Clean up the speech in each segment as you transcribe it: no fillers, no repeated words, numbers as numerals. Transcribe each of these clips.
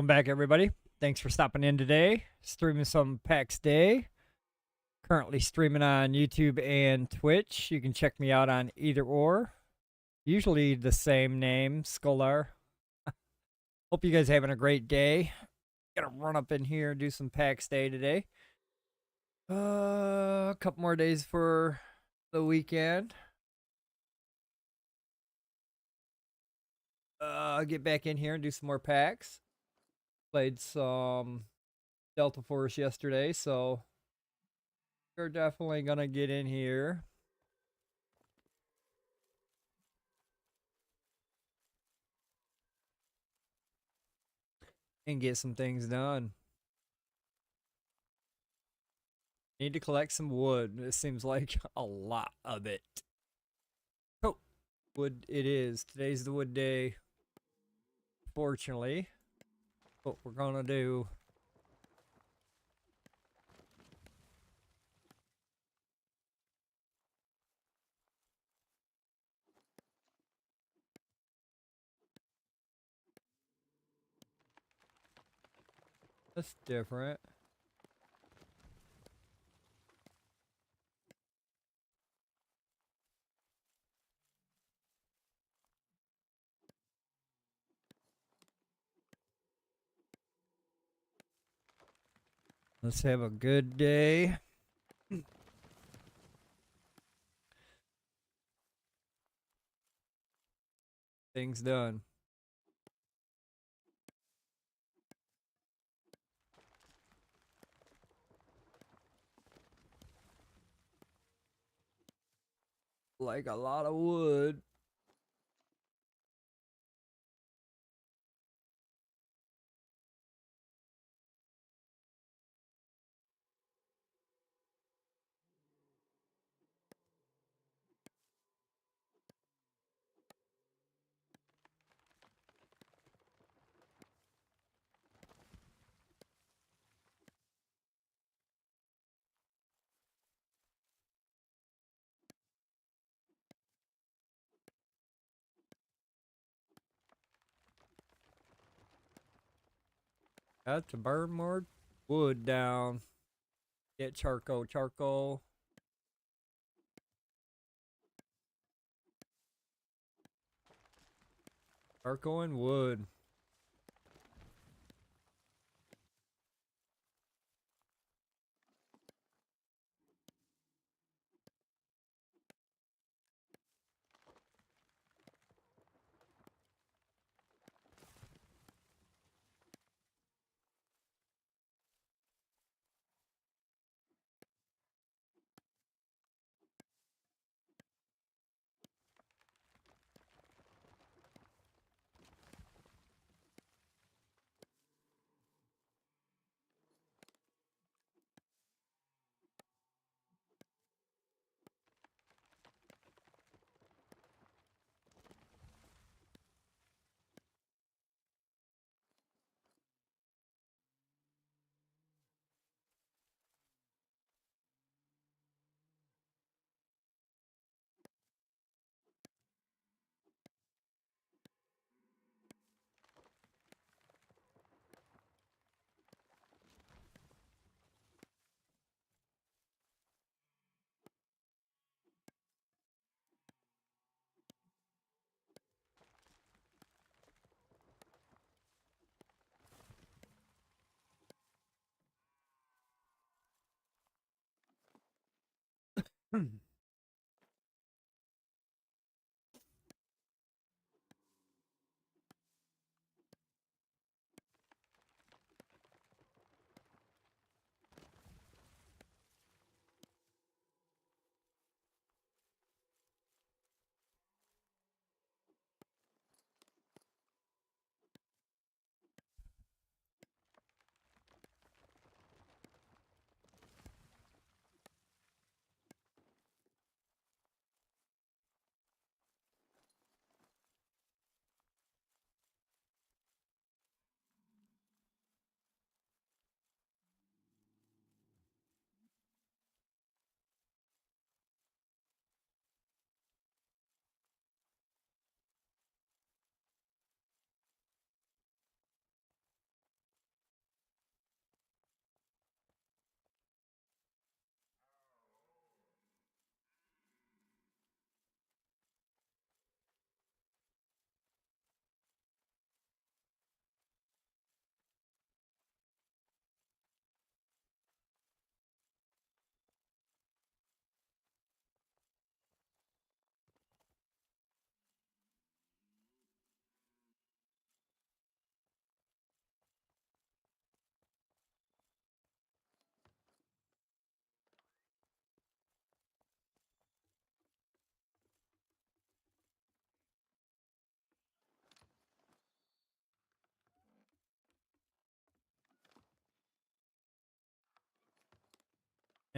back, everybody. Thanks for stopping in today. Streaming some paxdei. Currently streaming on YouTube and Twitch. You can check me out on either or. Usually the same name, Scholar. Hope you guys are having a great day. Gonna run up in here and do some paxdei today. A couple more days for the weekend. Get back in here and do some more packs. Played some Delta Force yesterday, so we're definitely gonna get in here. And get some things done. Need to collect some wood. It seems like a lot of it. Oh, wood it is. Today's the wood day. Fortunately, what we're gonna do. That's different. Let's have a good day. Things done. Like a lot of wood. Got to burn more wood down. Get charcoal. Charcoal and wood.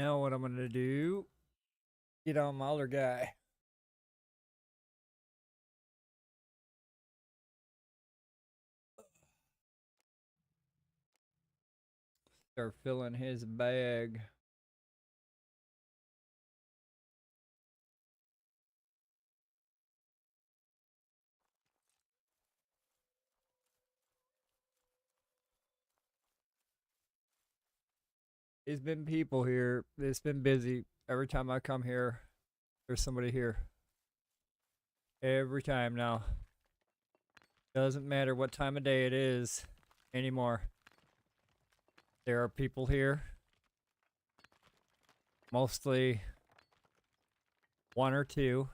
Now what I'm gonna do, get on my other guy. Start filling his bag. There's been people here. It's been busy. Every time I come here, there's somebody here. Every time now. Doesn't matter what time of day it is anymore. There are people here. Mostly one or two.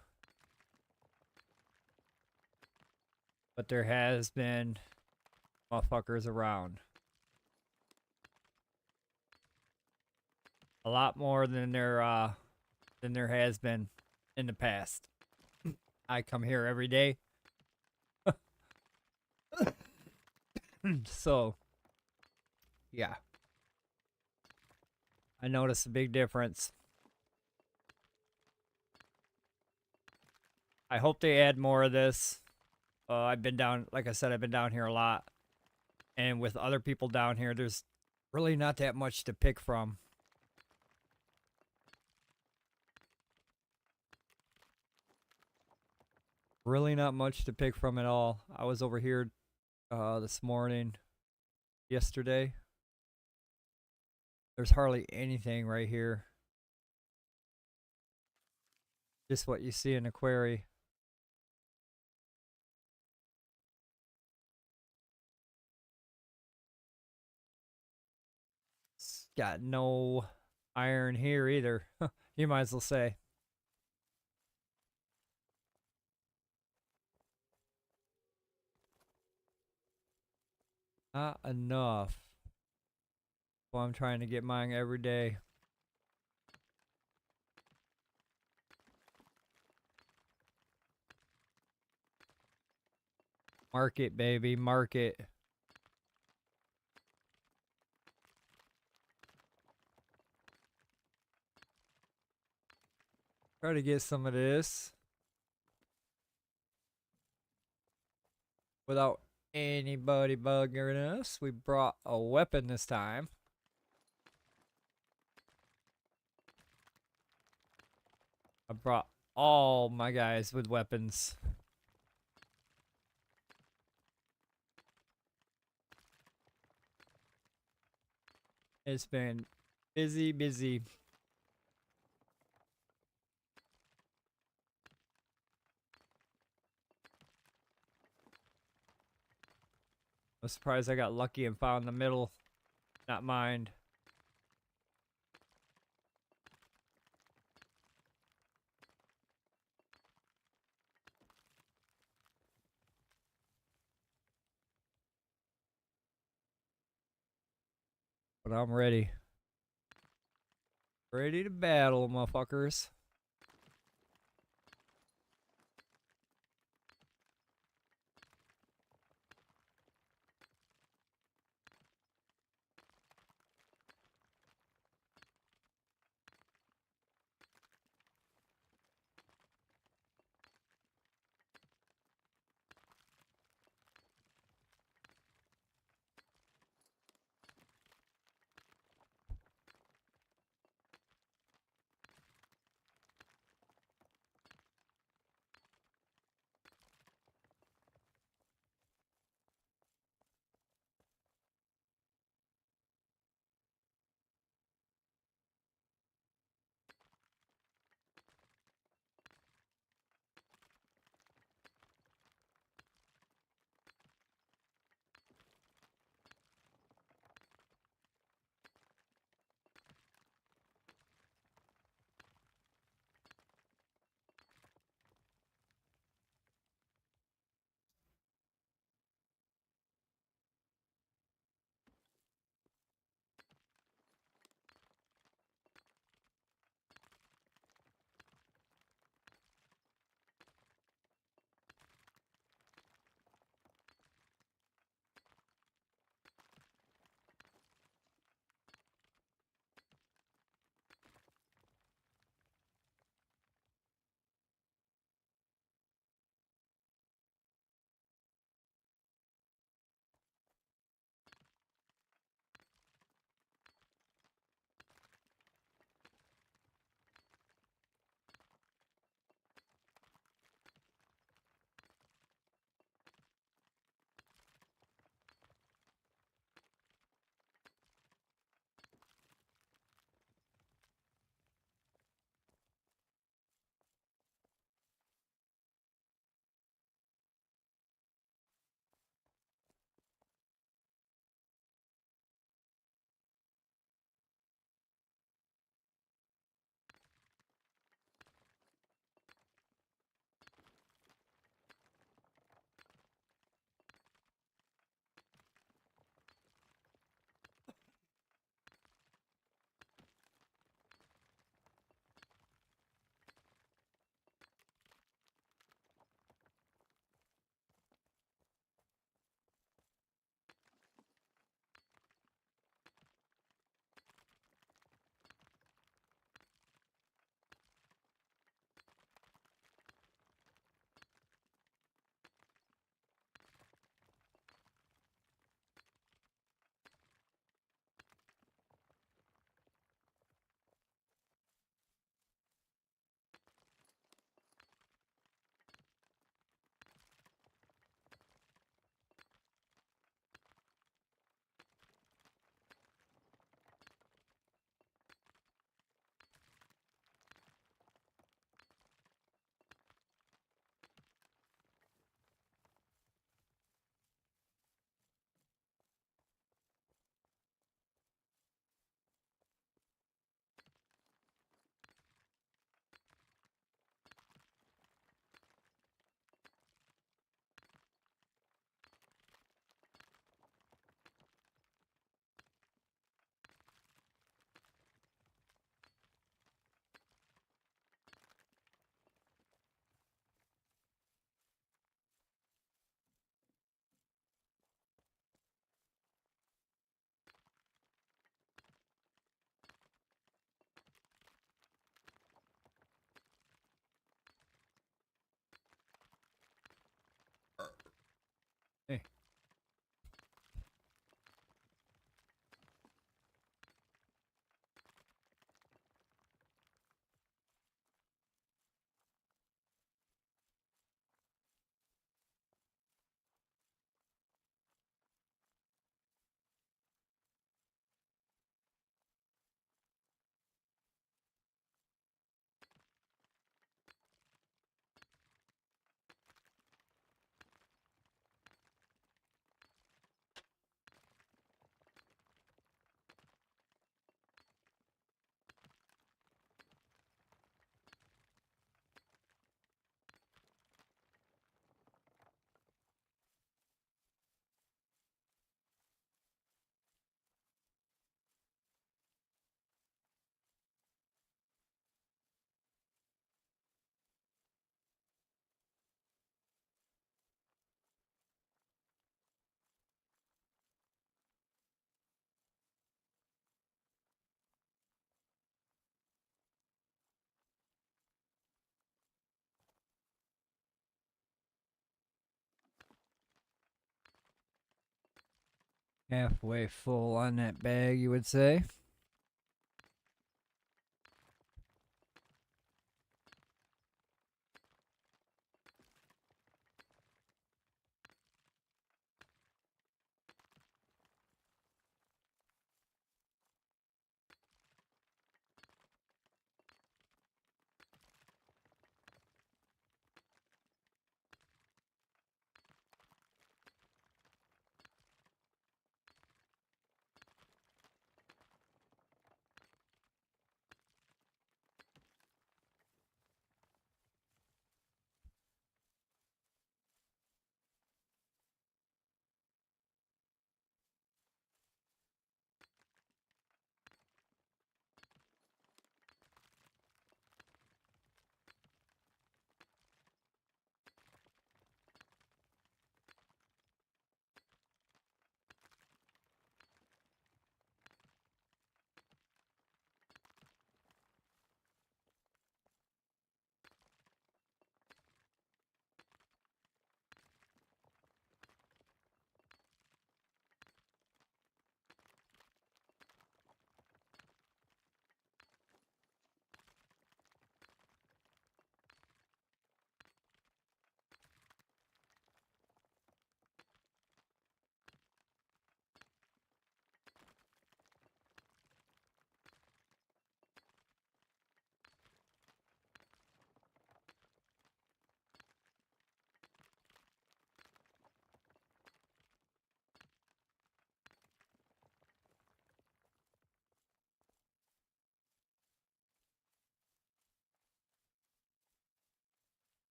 But there has been motherfuckers around. A lot more than there has been in the past. I come here every day. So, yeah. I noticed a big difference. I hope they add more of this. I've been down, like I said, I've been down here a lot. And with other people down here, there's really not that much to pick from. Really not much to pick from at all. I was over here this morning, yesterday. There's hardly anything right here. Just what you see in the quarry. It's got no iron here either. You might as well say. Not enough. Well, I'm trying to get mine every day. Market, baby, market. Try to get some of this without anybody bugging us. We brought a weapon this time. I brought all my guys with weapons. It's been busy, busy. I'm surprised I got lucky and found the middle, not mine. But I'm ready. Ready to battle, motherfuckers. Halfway full on that bag, you would say.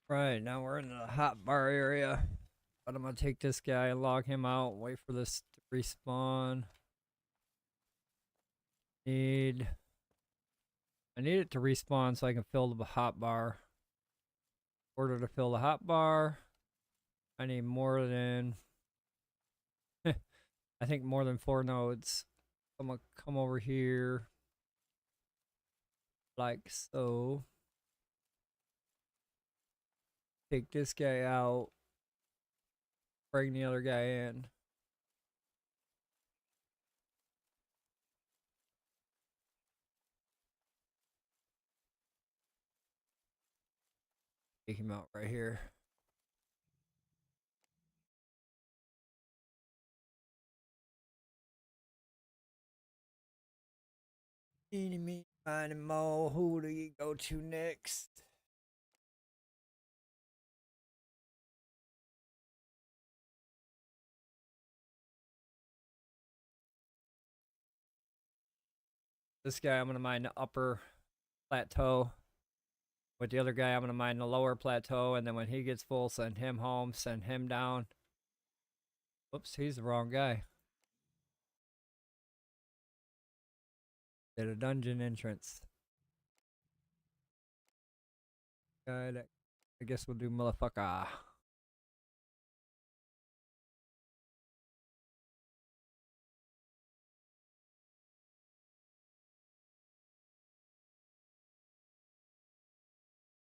Right, now we're in the hot bar area. But I'm gonna take this guy and log him out, wait for this to respawn. I need it to respawn so I can fill the hot bar. In order to fill the hot bar, I need more than I think more than 4 nodes. I'm gonna come over here like so. Take this guy out. Bring the other guy in. Take him out right here. Eeny, meeny, miny, mo. Who do you go to next? This guy, I'm going to mine the upper plateau. With the other guy, I'm going to mine the lower plateau. And then when he gets full, send him home, send him down. Whoops, he's the wrong guy. Did a dungeon entrance. Guy that I guess we'll do motherfucker.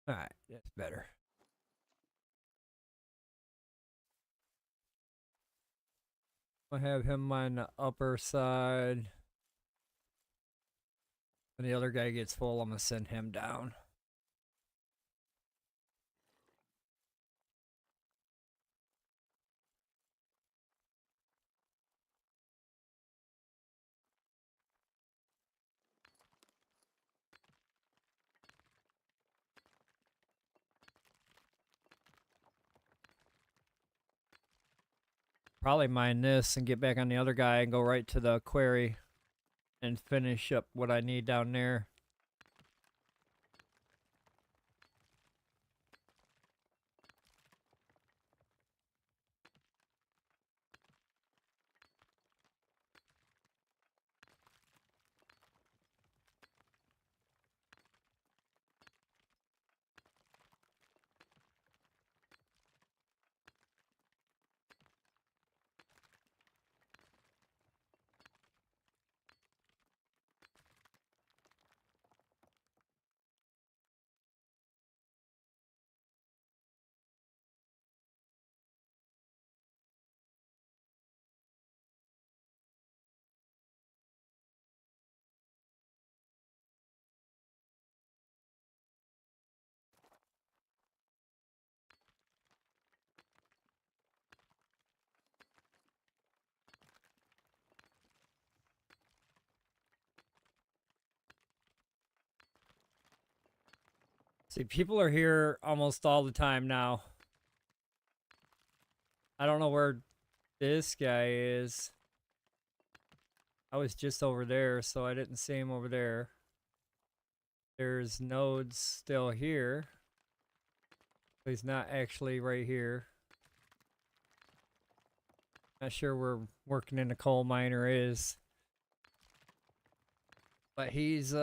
Alright, that's better. I'll have him on the upper side. When the other guy gets full, I'm going to send him down. Probably mine this and get back on the other guy and go right to the quarry and finish up what I need down there. See, people are here almost all the time now. I don't know where this guy is. I was just over there, so I didn't see him over there. There's nodes still here. He's not actually right here. Not sure where working in a coal miner is. But he's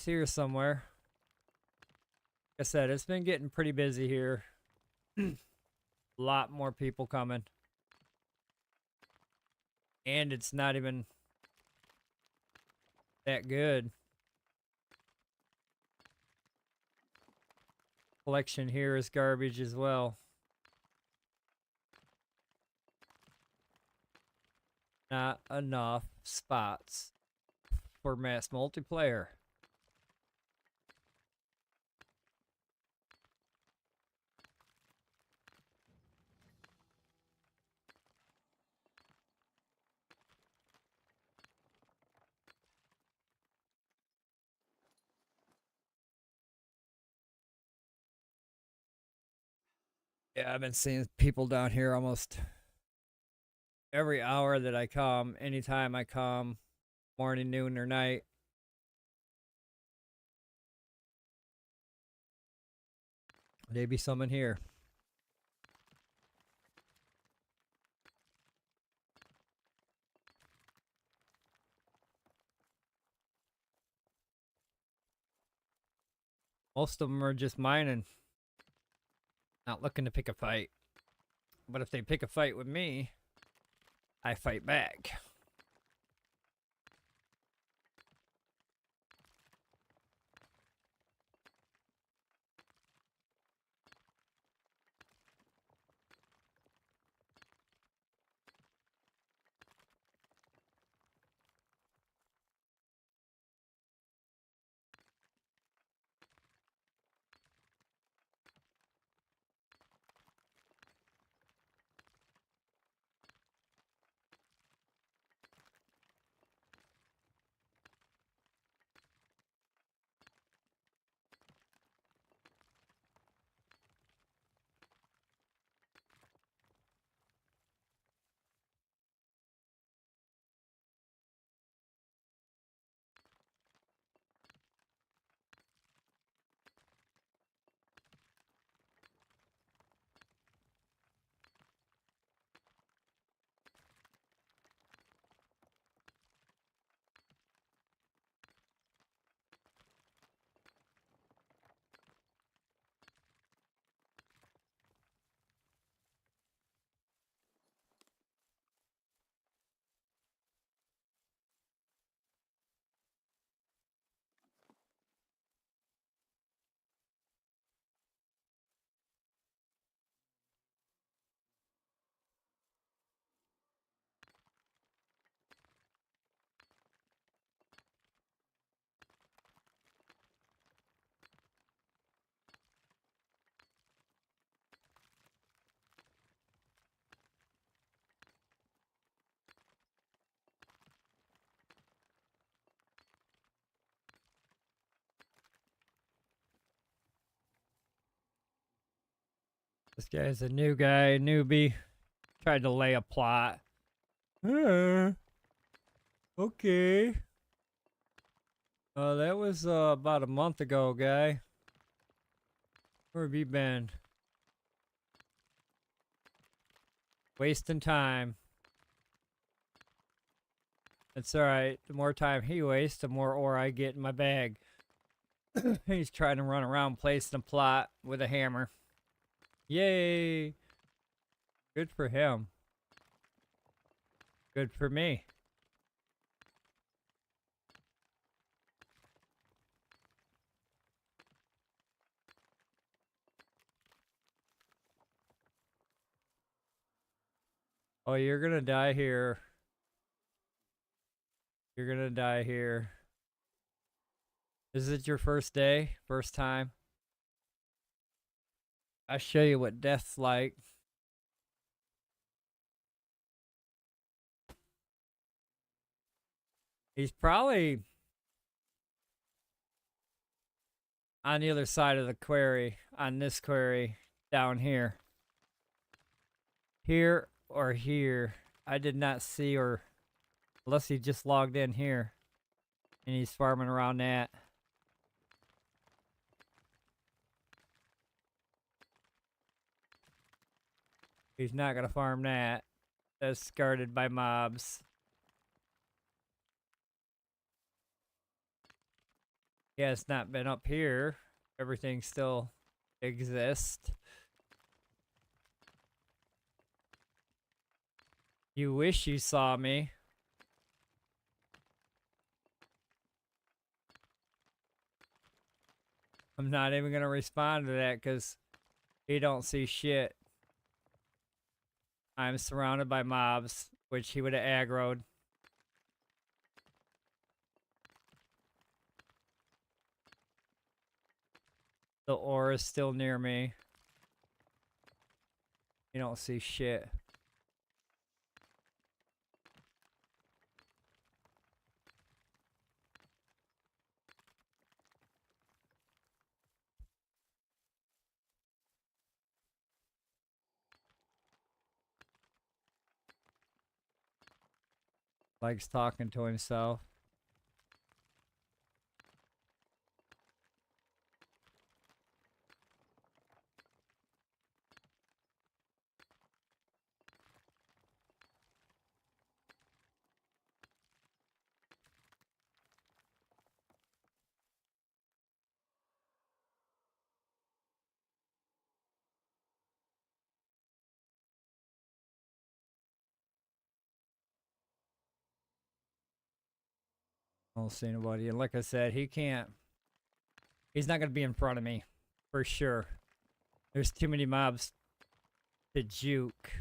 here somewhere. Like I said, it's been getting pretty busy here. A lot more people coming. And it's not even that good. Collection here is garbage as well. Not enough spots for mass multiplayer. Yeah, I've been seeing people down here almost every hour that I come, anytime I come, morning, noon, or night. Maybe some in here. Most of them are just mining. Not looking to pick a fight. But if they pick a fight with me, I fight back. This guy's a new guy, newbie. Tried to lay a plot. Okay. That was about a month ago, guy. Where have you been? Wasting time. It's alright. The more time he wastes, the more ore I get in my bag. He's trying to run around placing a plot with a hammer. Yay! Good for him. Good for me. Oh, you're gonna die here. You're gonna die here. Is it your first day? First time? I'll show you what death's like. He's probably on the other side of the quarry, on this quarry, down here. Here or here. I did not see, or unless he just logged in here and he's farming around that. He's not gonna farm that. That's guarded by mobs. Yeah, it's not been up here. Everything still exists. You wish you saw me. I'm not even gonna respond to that because he don't see shit. I'm surrounded by mobs, which he would have aggroed. The ore is still near me. You don't see shit. Likes talking to himself. I don't see nobody. And like I said, he can't. He's not going to be in front of me. For sure. There's too many mobs to juke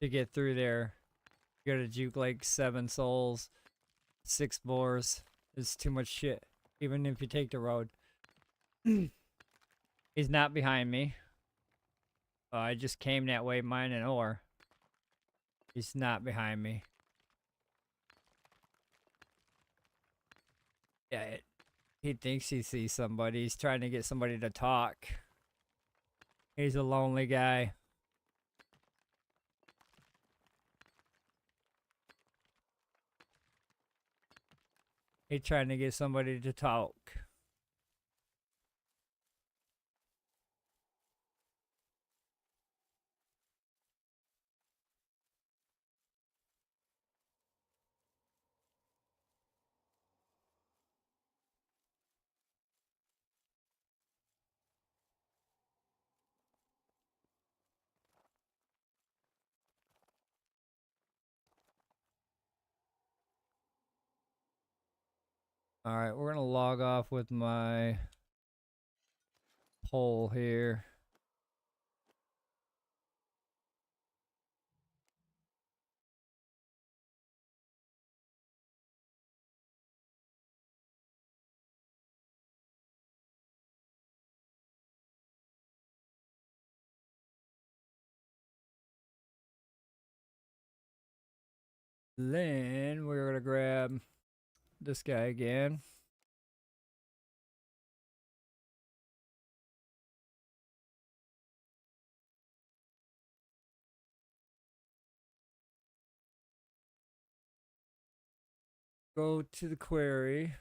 to get through there. You gotta juke like 7 souls, 6 boars. It's too much shit. Even if you take the road. He's not behind me. I just came that way, mine and ore. He's not behind me. Yeah, he thinks he sees somebody. He's trying to get somebody to talk. He's a lonely guy. He's trying to get somebody to talk. Alright, we're gonna log off with my poll here. Then we're gonna grab this guy again. Go to the query.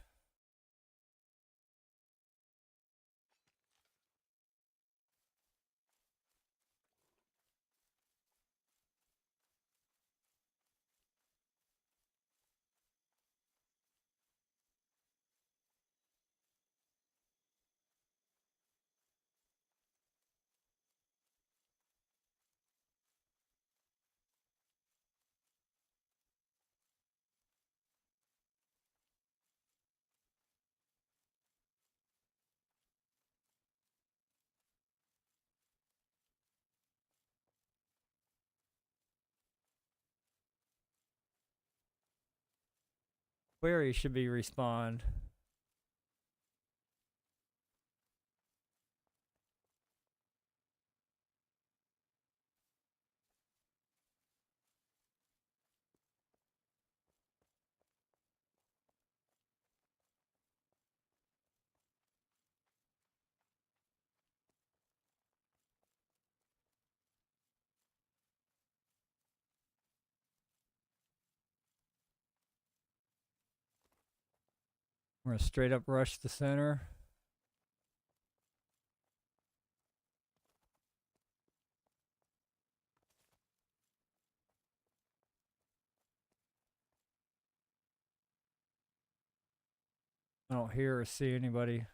Query should be respond. We're gonna straight up rush the center. I don't hear or see anybody.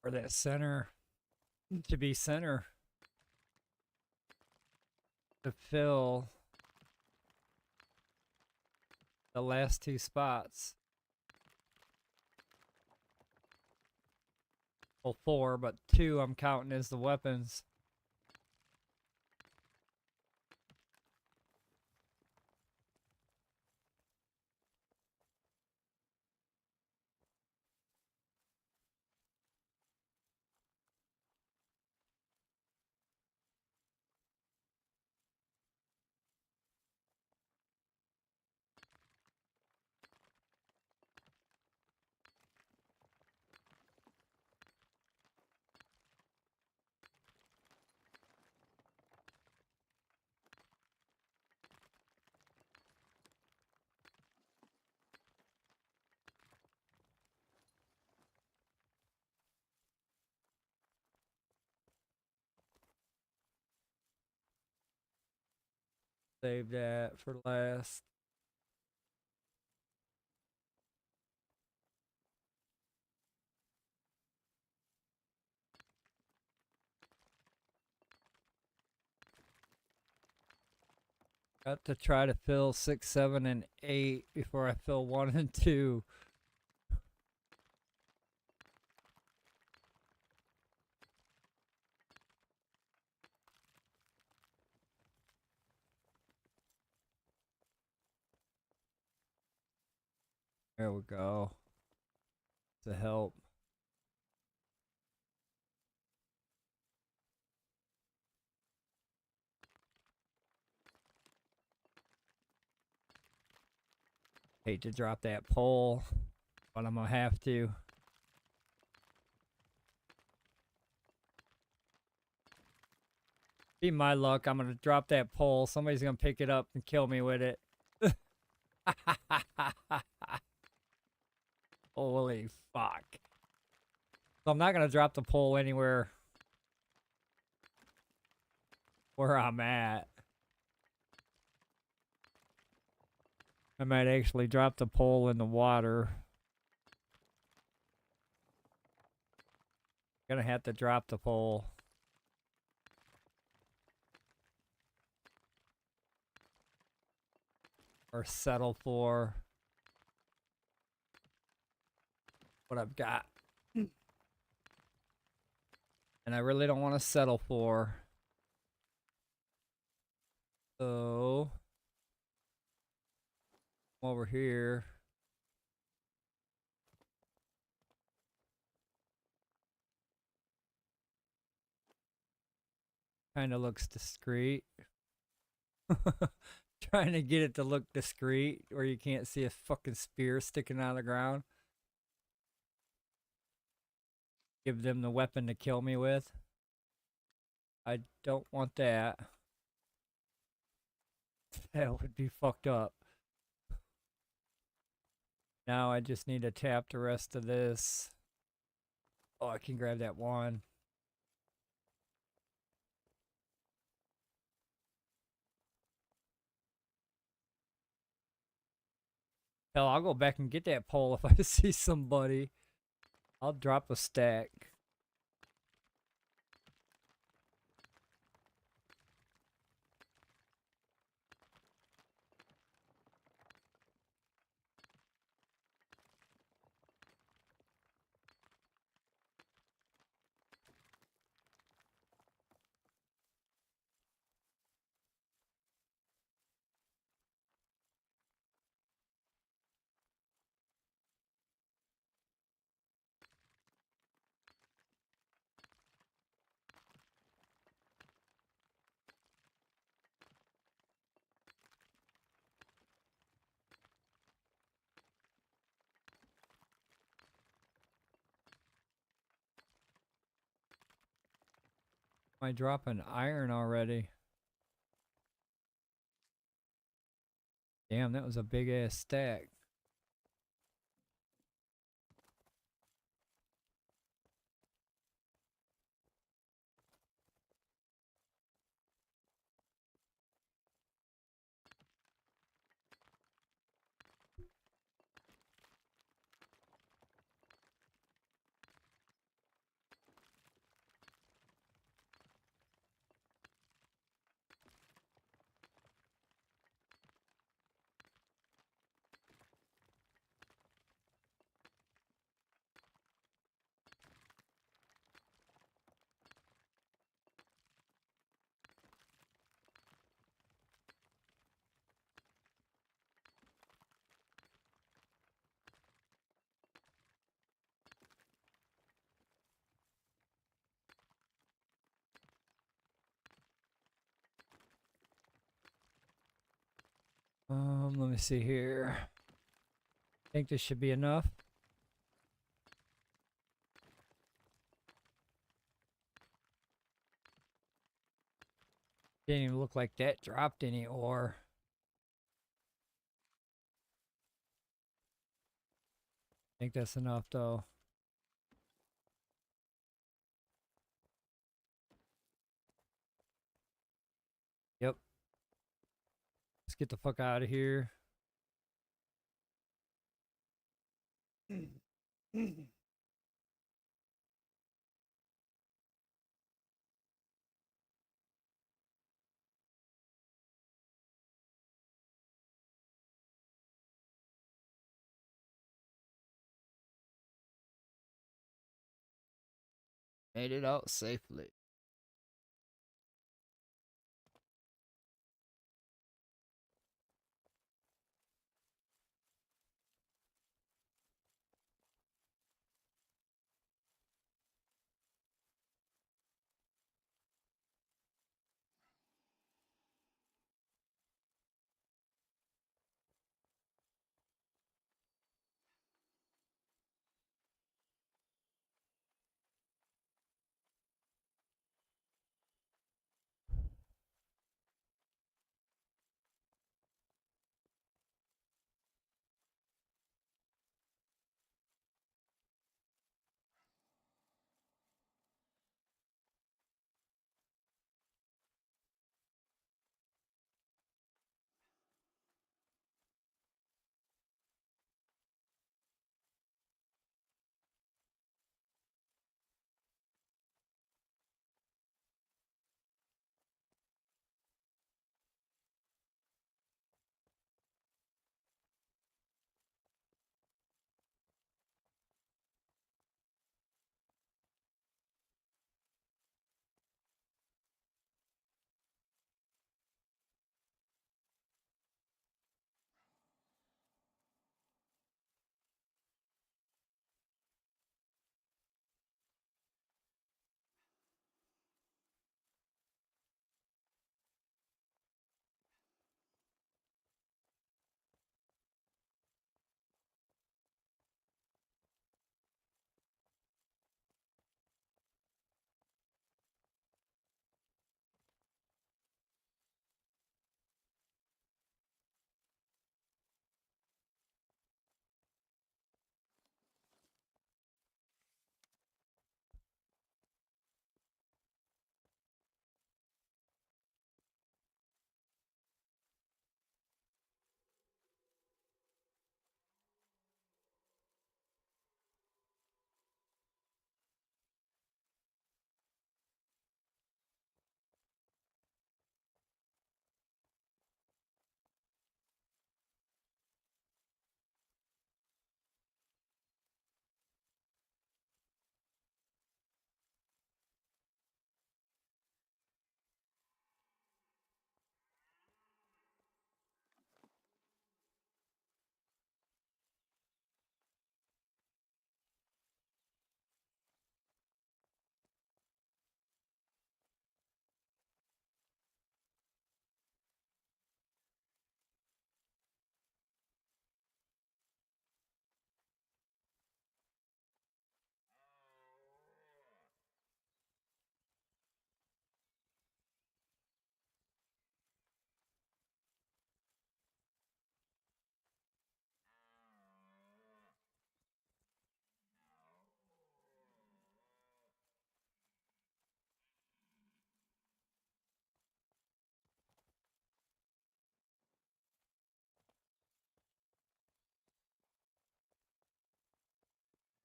Or that center to be center to fill the last two spots. Well, 4, but 2 I'm counting as the weapons. Save that for last. Got to try to fill 6, 7, and 8 before I fill 1 and 2. There we go. To help. Hate to drop that pole, but I'm gonna have to. Be my luck, I'm gonna drop that pole. Somebody's gonna pick it up and kill me with it. Holy fuck. So I'm not gonna drop the pole anywhere where I'm at. I might actually drop the pole in the water. Gonna have to drop the pole. Or settle for what I've got. And I really don't want to settle for. So, over here. Kind of looks discreet. Trying to get it to look discreet where you can't see a fucking spear sticking out of the ground. Give them the weapon to kill me with. I don't want that. That would be fucked up. Now I just need to tap the rest of this. Oh, I can grab that one. Hell, I'll go back and get that pole if I see somebody. I'll drop a stack. Am I dropping iron already? Damn, that was a big ass stack. Let me see here. I think this should be enough. Didn't even look like that dropped any ore. I think that's enough though. Yep. Let's get the fuck out of here. Made it out safely.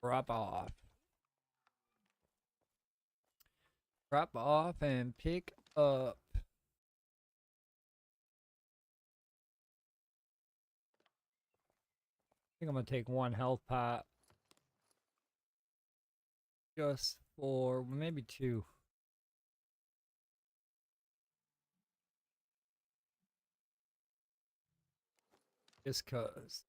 Drop off. Drop off and pick up. I think I'm gonna take one health pot. Just for maybe two. Just cause.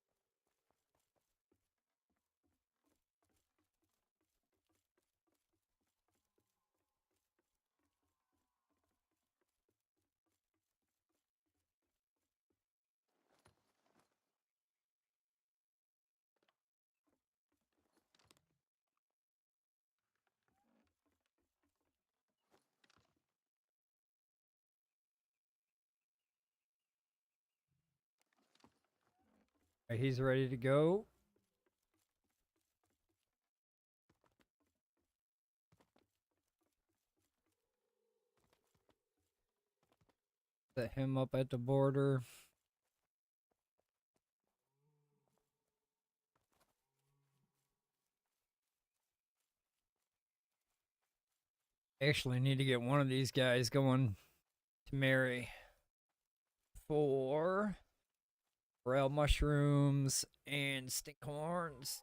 Right, he's ready to go. Set him up at the border. Actually need to get one of these guys going to marry for rail mushrooms and stinkhorns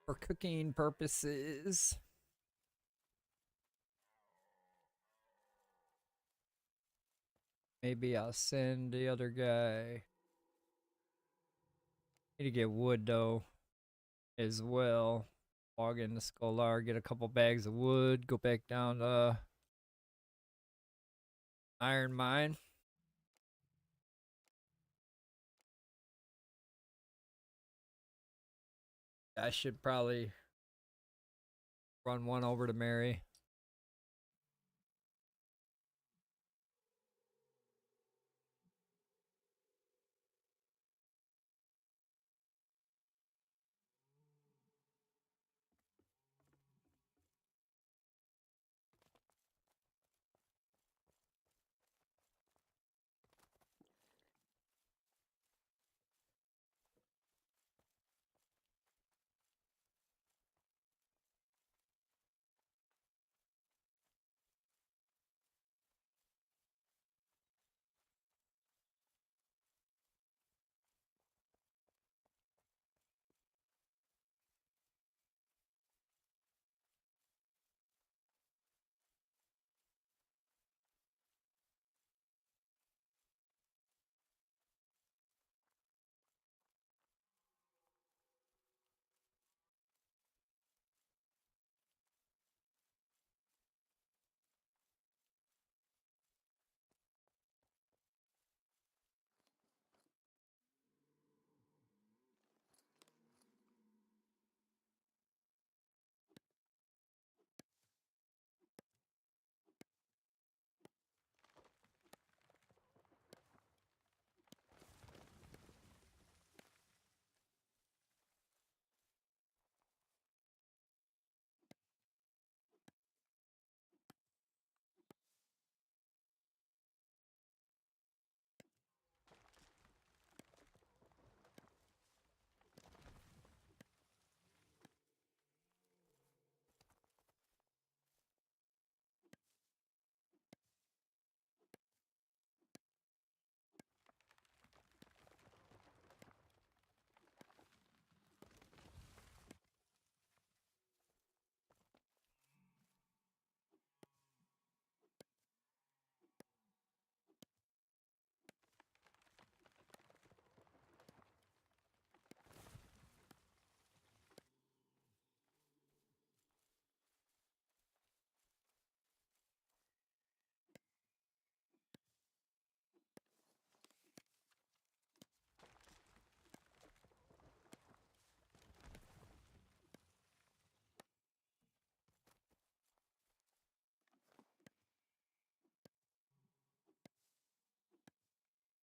for cooking purposes. Maybe I'll send the other guy. Need to get wood though as well. Log into Scholar, get a couple bags of wood, go back down to Iron Mine. I should probably run one over to Mary.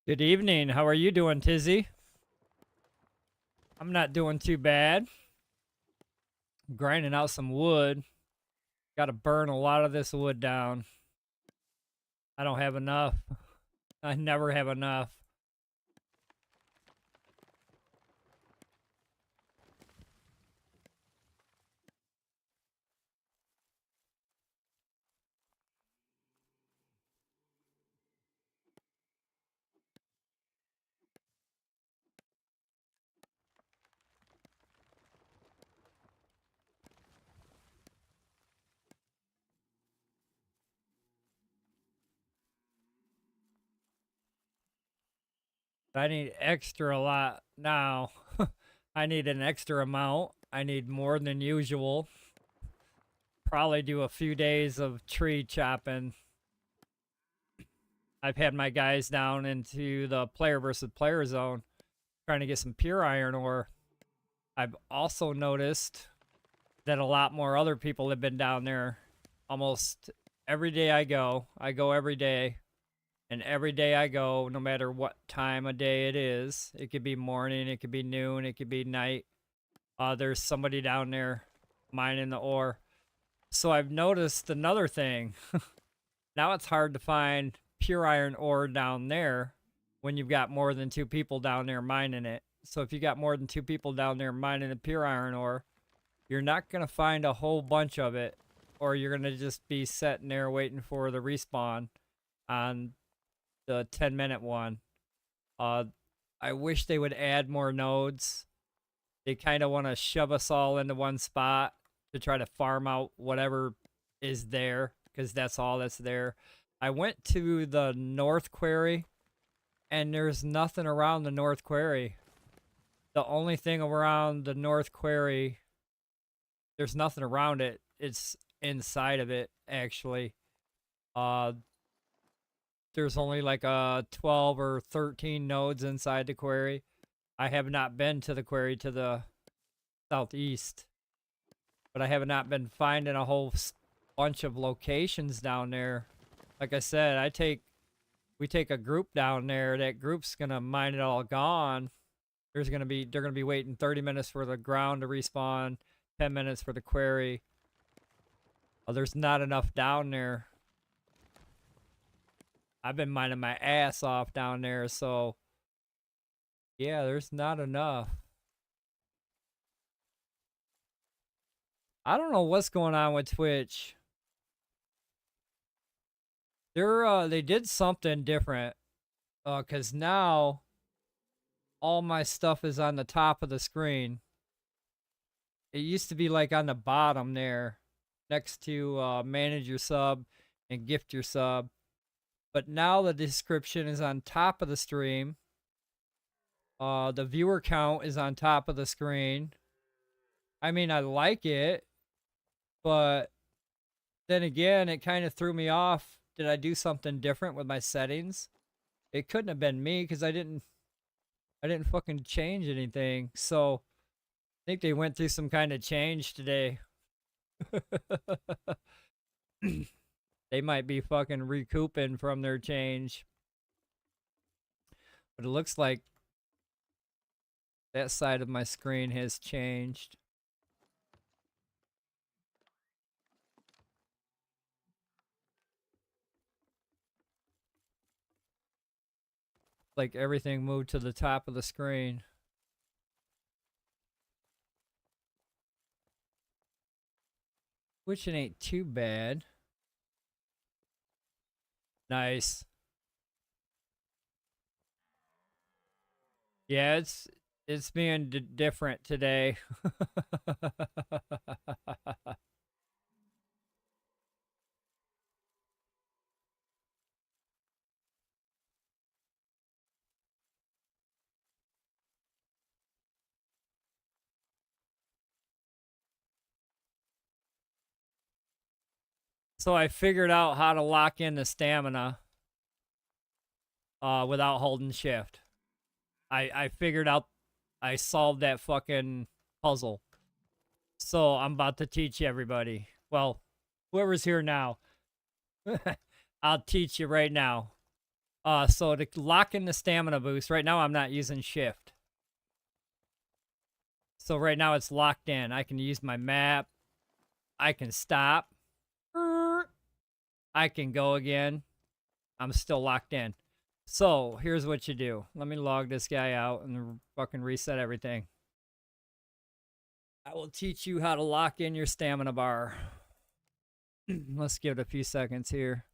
Good evening. How are you doing, Tizzy? I'm not doing too bad. I'm grinding out some wood. Got to burn a lot of this wood down. I don't have enough. I never have enough. I need extra a lot now. I need an extra amount. I need more than usual. Probably do a few days of tree chopping. I've had my guys down into the player versus player zone trying to get some pure iron ore. I've also noticed that a lot more other people have been down there almost every day I go. I go every day, And every day I go, no matter what time of day it is, it could be morning, it could be noon, it could be night. There's somebody down there mining the ore. So I've noticed another thing. Now it's hard to find pure iron ore down there when you've got more than 2 people down there mining it. So if you got more than 2 people down there mining the pure iron ore, you're not going to find a whole bunch of it, or you're going to just be sitting there waiting for the respawn on the 10-minute one. I wish they would add more nodes. They kind of want to shove us all into one spot to try to farm out whatever is there, because that's all that's there. I went to the North Quarry, and there's nothing around the North Quarry. The only thing around the North Quarry, there's nothing around it. It's inside of it, actually. There's only like 12 or 13 nodes inside the quarry. I have not been to the quarry to the southeast, but I have not been finding a whole bunch of locations down there. Like I said, we take a group down there. That group's gonna mine it all gone. They're gonna be waiting 30 minutes for the ground to respawn, 10 minutes for the quarry. There's not enough down there. I've been mining my ass off down there, so yeah, there's not enough. I don't know what's going on with Twitch. They did something different. 'Cause now all my stuff is on the top of the screen. It used to be like on the bottom there, next to manage your sub and gift your sub. But now the description is on top of the stream. The viewer count is on top of the screen. I mean, I like it, but then again, it kind of threw me off. Did I do something different with my settings? It couldn't have been me, because I didn't fucking change anything. So I think they went through some kind of change today. They might be fucking recouping from their change. But it looks like that side of my screen has changed. Like everything moved to the top of the screen. Which it ain't too bad. Nice. Yeah, it's being different today. So I figured out how to lock in the stamina without holding shift. I figured out, I solved that fucking puzzle. So I'm about to teach everybody. Well, whoever's here now, I'll teach you right now. So to lock in the stamina boost, right now I'm not using shift. So right now it's locked in. I can use my map. I can stop. I can go again. I'm still locked in. So here's what you do. Let me log this guy out and fucking reset everything. I will teach you how to lock in your stamina bar. Let's give it a few seconds here.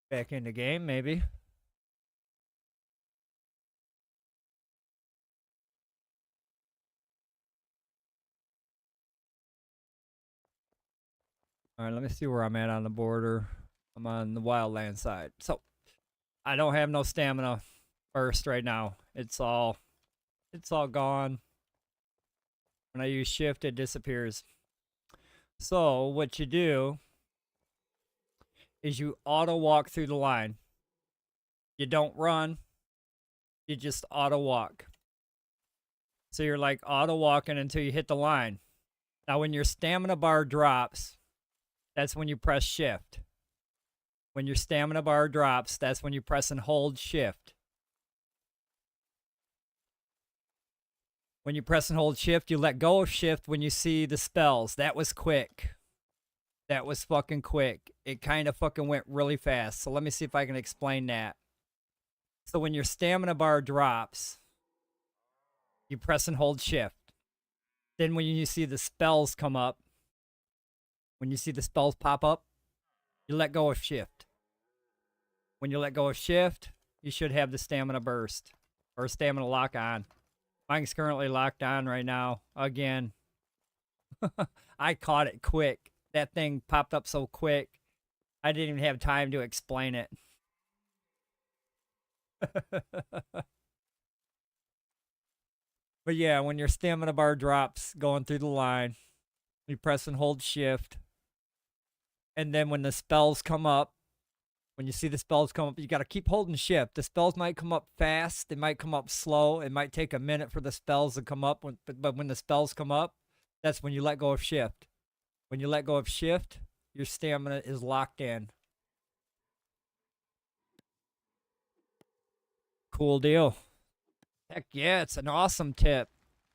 Back in the game, maybe. All right, let me see where I'm at on the border. I'm on the wildland side. So I don't have no stamina burst right now. It's all gone. When I use shift, it disappears. So what you do is you auto walk through the line. You don't run, you just auto walk. So you're like auto walking until you hit the line. Now when your stamina bar drops, that's when you press shift. When your stamina bar drops, that's when you press and hold shift. When you press and hold shift, you let go of shift when you see the spells. That was quick. That was fucking quick. It kind of fucking went really fast. So let me see if I can explain that. So when your stamina bar drops, you press and hold shift. Then when you see the spells come up, when you see the spells pop up, you let go of shift. When you let go of shift, you should have the stamina burst or stamina lock on. Mine's currently locked on right now. Again, I caught it quick. That thing popped up so quick, I didn't even have time to explain it. But yeah, when your stamina bar drops going through the line, you press and hold shift. And then when the spells come up, when you see the spells come up, you got to keep holding shift. The spells might come up fast. They might come up slow. It might take a minute for the spells to come up. But when the spells come up, that's when you let go of shift. When you let go of shift, your stamina is locked in. Cool deal. Heck yeah, it's an awesome tip.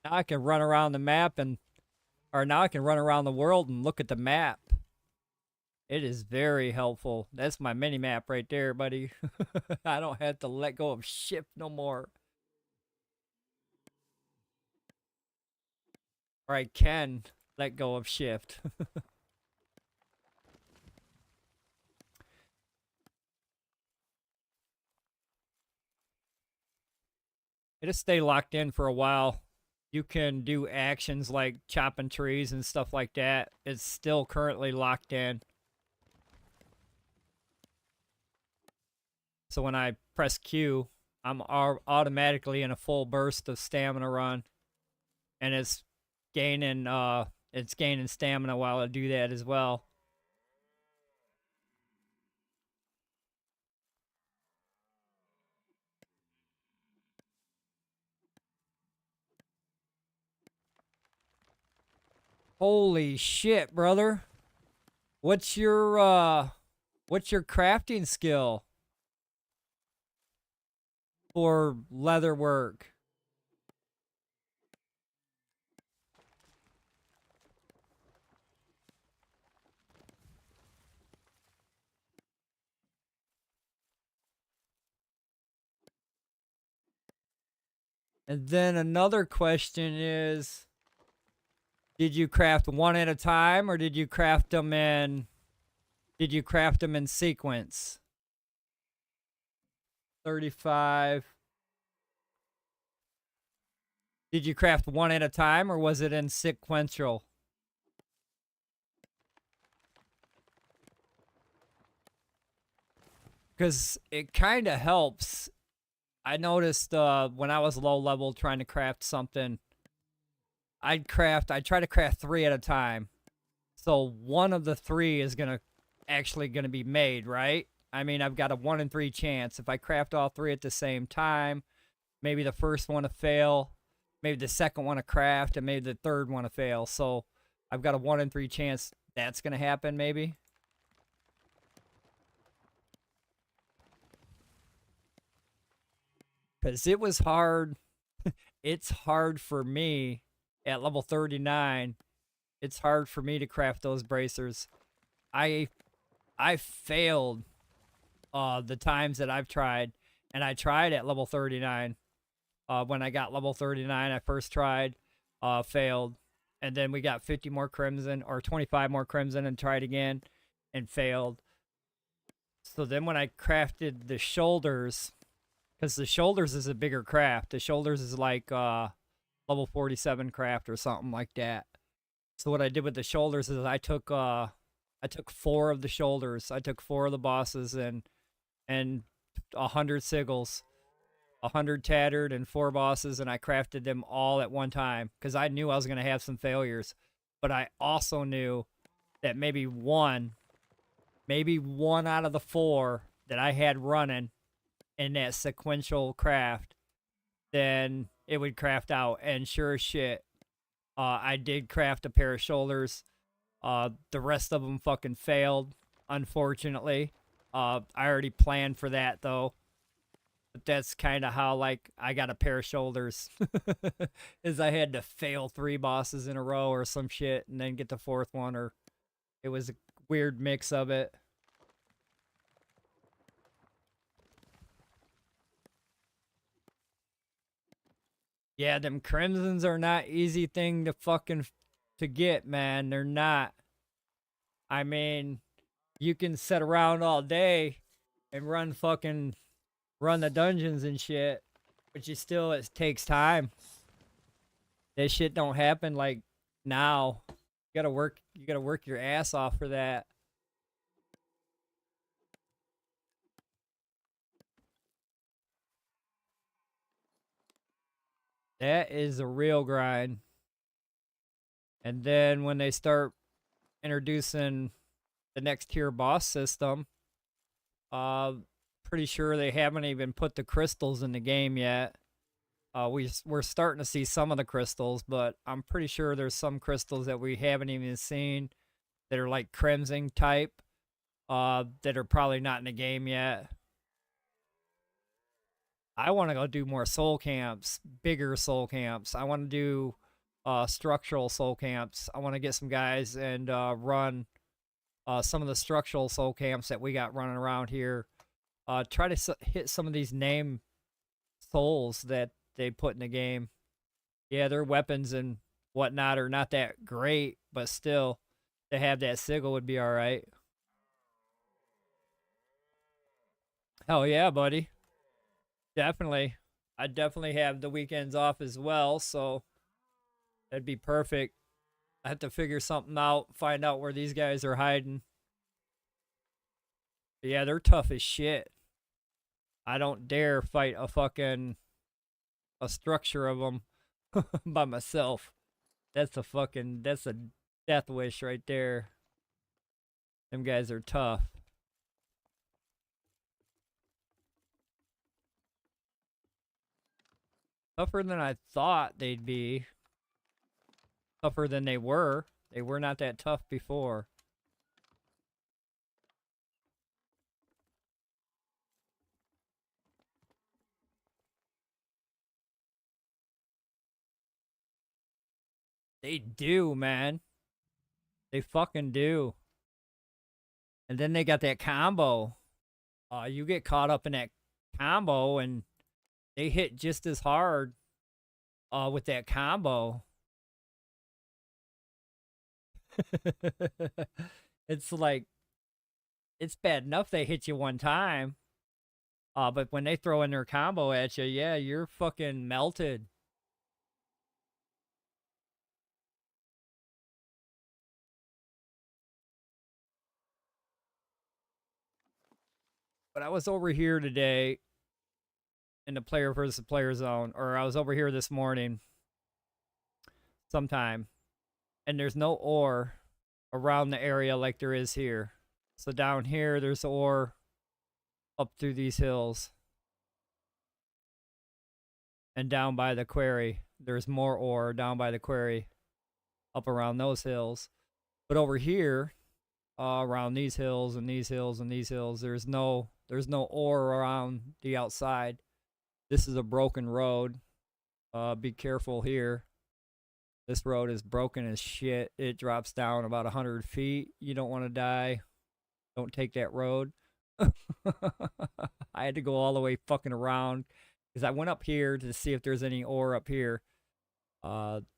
Now I can run around the map now I can run around the world and look at the map. It is very helpful. That's my mini map right there, buddy. I don't have to let go of shift no more. Or I can let go of shift. It'll stay locked in for a while. You can do actions like chopping trees and stuff like that. It's still currently locked in. So when I press Q, I'm automatically in a full burst of stamina run. And it's gaining stamina while I do that as well. Holy shit, brother. What's your crafting skill for leather work? And then another question is, did you craft one at a time or did you craft them in sequence? 35. Did you craft one at a time or was it in sequential? Because it kind of helps. I noticed when I was low level trying to craft something, I try to craft 3 at a time. So one of the 3 is actually gonna be made, right? I mean, I've got a 1 in 3 chance. If I craft all 3 at the same time, maybe the first one to fail, maybe the second one to craft, and maybe the third one to fail. So I've got a 1 in 3 chance that's gonna happen, maybe. Because it was hard. It's hard for me at level 39. It's hard for me to craft those bracers. I failed the times that I've tried, and I tried at level 39. When I got level 39, I first tried, failed, and then we got 50 more crimson or 25 more crimson and tried again and failed. So then when I crafted the shoulders, because the shoulders is a bigger craft. The shoulders is like level 47 craft or something like that. So what I did with the shoulders is I took 4 of the shoulders. I took 4 of the bosses and 100 sigils, 100 tattered, and 4 bosses, and I crafted them all at one time because I knew I was going to have some failures. But I also knew that maybe one out of the 4 that I had running in that sequential craft, then it would craft out. And sure as shit, I did craft a pair of shoulders. The rest of them fucking failed, unfortunately. I already planned for that though. But that's kind of how, like, I got a pair of shoulders. Is I had to fail 3 bosses in a row or some shit and then get the 4th one, or it was a weird mix of it. Yeah, them crimsons are not easy thing to fucking to get, man. They're not. I mean, you can sit around all day and run the dungeons and shit, but it takes time. That shit don't happen like now. You gotta work your ass off for that. That is a real grind. And then when they start introducing the next tier boss system, pretty sure they haven't even put the crystals in the game yet. We're starting to see some of the crystals, but I'm pretty sure there's some crystals that we haven't even seen that are like crimson type, that are probably not in the game yet. I want to go do more soul camps, bigger soul camps. I want to do structural soul camps. I want to get some guys and run some of the structural soul camps that we got running around here. Try to hit some of these name souls that they put in the game. Yeah, their weapons and whatnot are not that great, but still, to have that sigil would be all right. Hell yeah, buddy. Definitely. I definitely have the weekends off as well, so that'd be perfect. I have to figure something out, find out where these guys are hiding. But yeah, they're tough as shit. I don't dare fight a structure of them by myself. That's a death wish right there. Them guys are tough. Tougher than I thought they'd be. Tougher than they were. They were not that tough before. They do, man. They fucking do. And then they got that combo. You get caught up in that combo and they hit just as hard with that combo. It's like, it's bad enough they hit you one time. But when they throw in their combo at you, yeah, you're fucking melted. But I was over here today in the player versus player zone, or I was over here this morning sometime, and there's no ore around the area like there is here. So down here, there's ore up through these hills. And down by the quarry, there's more ore down by the quarry up around those hills. But over here, around these hills and these hills and these hills, there's no ore around the outside. This is a broken road. Be careful here. This road is broken as shit. It drops down about 100 feet. You don't want to die. Don't take that road. I had to go all the way fucking around because I went up here to see if there's any ore up here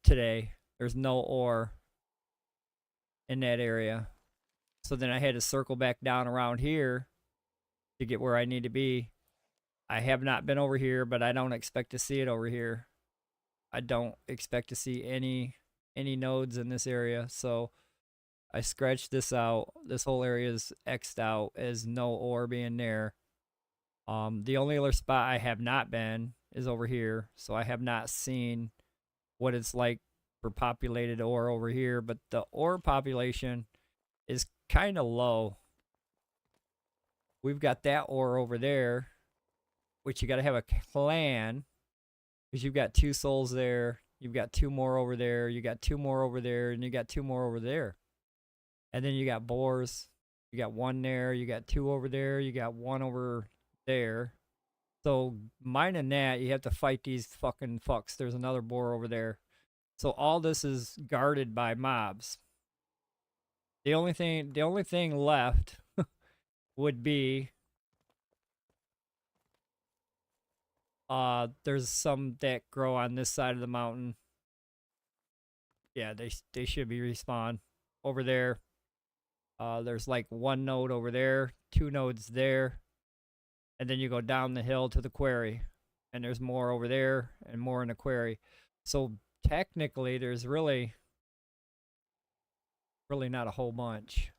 today. There's no ore in that area. So then I had to circle back down around here to get where I need to be. I have not been over here, but I don't expect to see it over here. I don't expect to see any nodes in this area, so I scratched this out. This whole area is X'd out as no ore being there. The only other spot I have not been is over here, so I have not seen what it's like for populated ore over here, but the ore population is kind of low. We've got that ore over there, which you got to have a clan, because you've got 2 souls there, you've got 2 more over there, you got 2 more over there, and you got 2 more over there. And then you got boars. You got 1 there, you got 2 over there, you got 1 over there. So mining that, you have to fight these fucking fucks. There's another boar over there. So all this is guarded by mobs. The only thing left would be there's some that grow on this side of the mountain. Yeah, they should be respawned over there. There's like 1 node over there, 2 nodes there, and then you go down the hill to the quarry, and there's more over there and more in the quarry. So technically, there's really not a whole bunch.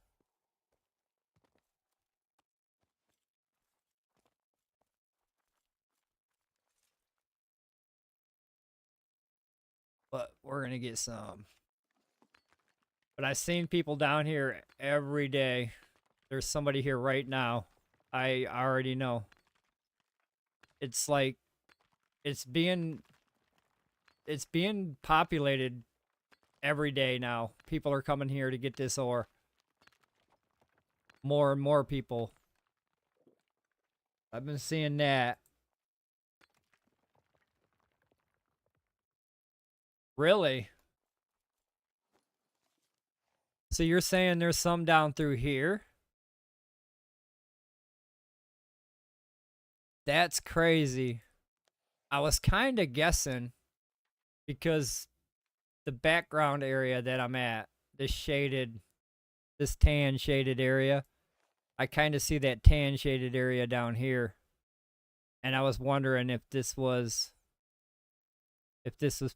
But we're gonna get some. But I've seen people down here every day. There's somebody here right now. I already know. It's like it's being populated every day now. People are coming here to get this ore. More and more people. I've been seeing that. Really? So you're saying there's some down through here? That's crazy. I was kind of guessing because the background area that I'm at, this tan shaded area, I kind of see that tan shaded area down here. And I was wondering if this was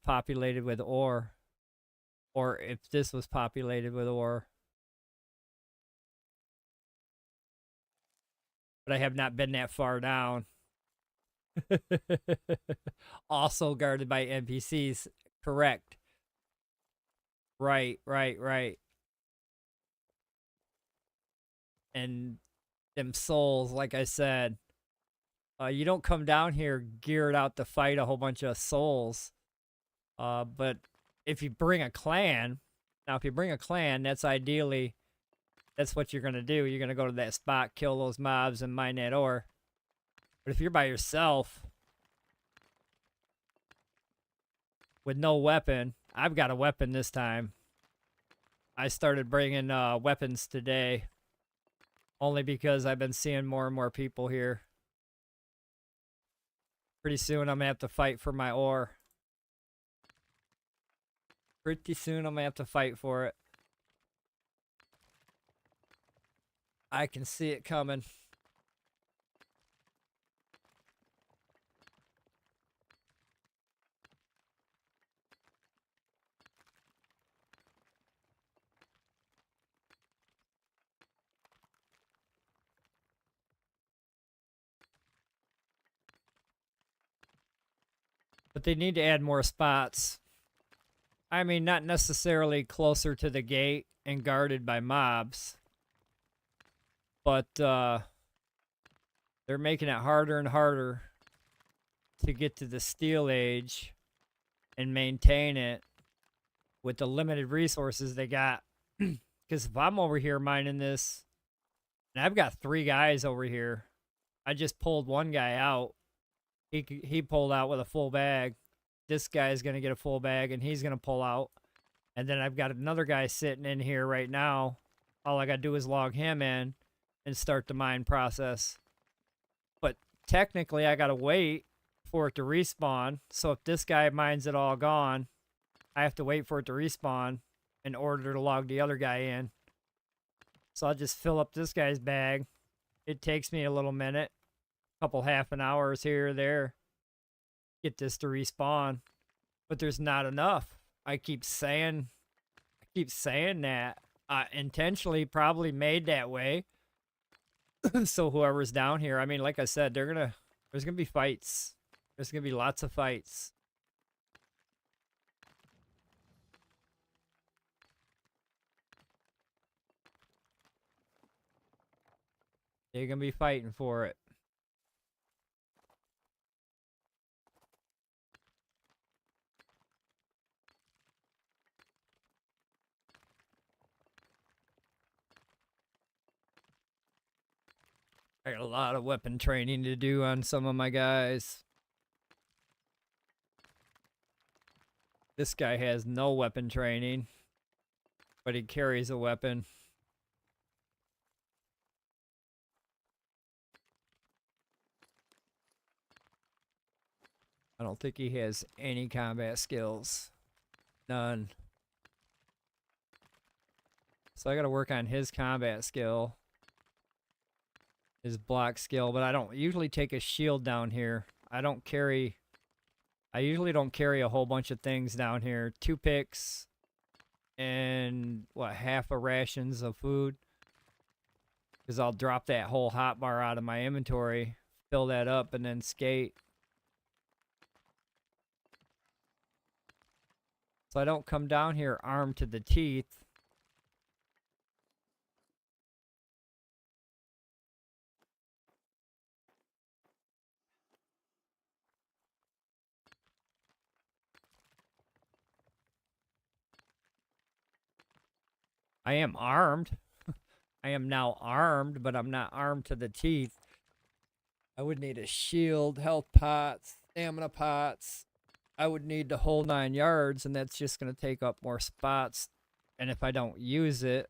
populated with ore, or if this was populated with ore. But I have not been that far down. Also guarded by NPCs. Correct. Right. And them souls, like I said, you don't come down here geared out to fight a whole bunch of souls. But if you bring a clan, that's what you're going to do. You're going to go to that spot, kill those mobs, and mine that ore. But if you're by yourself with no weapon, I've got a weapon this time. I started bringing weapons today only because I've been seeing more and more people here. Pretty soon I'm going to have to fight for my ore. Pretty soon I'm going to have to fight for it. I can see it coming. But they need to add more spots. I mean, not necessarily closer to the gate and guarded by mobs. But they're making it harder and harder to get to the steel age and maintain it with the limited resources they got. Because if I'm over here mining this, and I've got 3 guys over here, I just pulled 1 guy out. He pulled out with a full bag. This guy is going to get a full bag, and he's going to pull out. And then I've got another guy sitting in here right now. All I got to do is log him in and start the mine process. But technically, I got to wait for it to respawn. So if this guy mines it all gone, I have to wait for it to respawn in order to log the other guy in. So I'll just fill up this guy's bag. It takes me a little minute. Couple half an hours here or there, get this to respawn, but there's not enough. I keep saying that intentionally probably made that way So whoever's down here, I mean, like I said, there's gonna be fights. There's gonna be lots of fights. They're gonna be fighting for it. I got a lot of weapon training to do on some of my guys. This guy has no weapon training, but he carries a weapon. I don't think he has any combat skills. None. So I gotta work on his combat skill. His block skill, but I don't usually take a shield down here. I usually don't carry a whole bunch of things down here. 2 picks and what, half a rations of food. Because I'll drop that whole hot bar out of my inventory, fill that up, and then skate. So I don't come down here armed to the teeth. I am armed. I am now armed, but I'm not armed to the teeth. I would need a shield, health pots, stamina pots. I would need the whole 9 yards, and that's just going to take up more spots. And if I don't use it,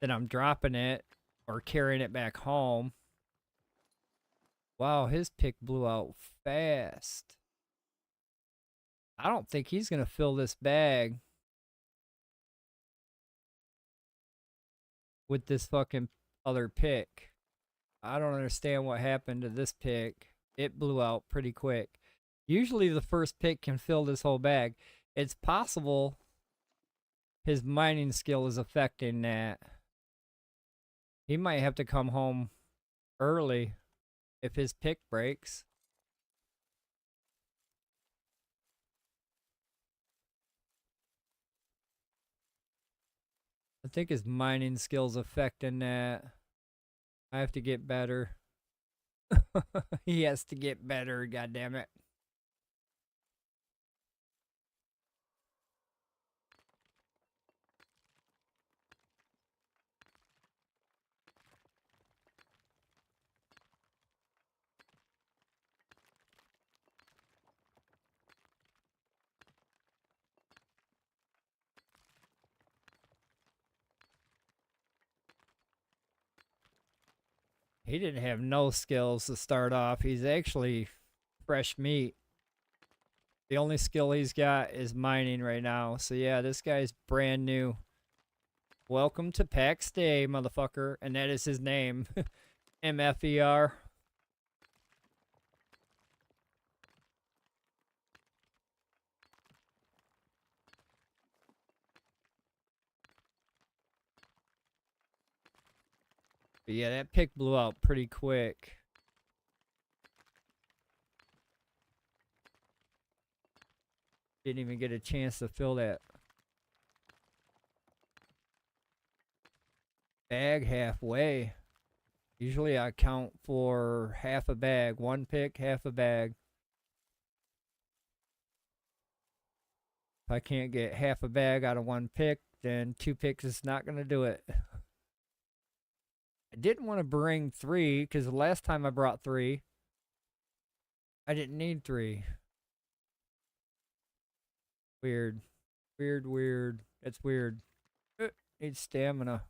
then I'm dropping it or carrying it back home. Wow, his pick blew out fast. I don't think he's going to fill this bag with this fucking other pick. I don't understand what happened to this pick. It blew out pretty quick. Usually the first pick can fill this whole bag. It's possible his mining skill is affecting that. He might have to come home early if his pick breaks. I think his mining skill's affecting that. I have to get better. He has to get better, goddammit. He didn't have no skills to start off. He's actually fresh meat. The only skill he's got is mining right now. So yeah, this guy's brand new. Welcome to paxdei, motherfucker. And that is his name. MFER. But yeah, that pick blew out pretty quick. Didn't even get a chance to fill that bag halfway. Usually I count for half a bag. 1 pick, half a bag. If I can't get half a bag out of 1 pick, then 2 picks is not going to do it. I didn't want to bring 3 because the last time I brought 3, I didn't need 3. Weird. Weird. It's weird. Need stamina.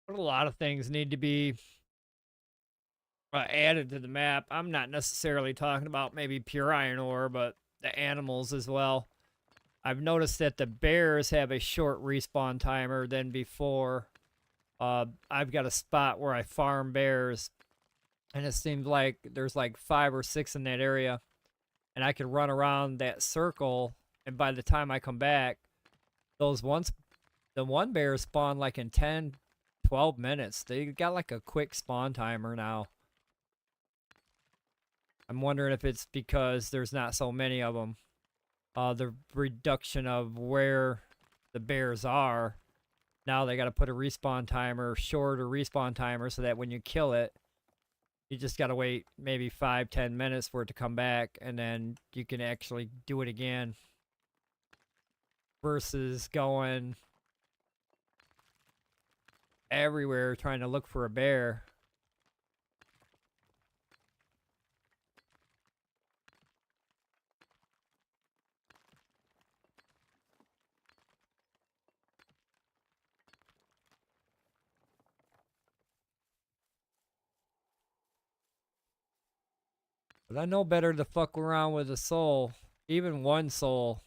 But a lot of things need to be added to the map. I'm not necessarily talking about maybe pure iron ore, but the animals as well. I've noticed that the bears have a short respawn timer than before. I've got a spot where I farm bears, and it seems like there's like 5 or 6 in that area, and I can run around that circle, and by the time I come back, the one bear spawned like in 10, 12 minutes. They got like a quick spawn timer now. I'm wondering if it's because there's not so many of them. The reduction of where the bears are. Now they got to put a respawn timer, shorter respawn timer, so that when you kill it, you just got to wait maybe 5-10 minutes for it to come back, and then you can actually do it again. Versus going everywhere trying to look for a bear. But I know better to fuck around with a soul. Even one soul.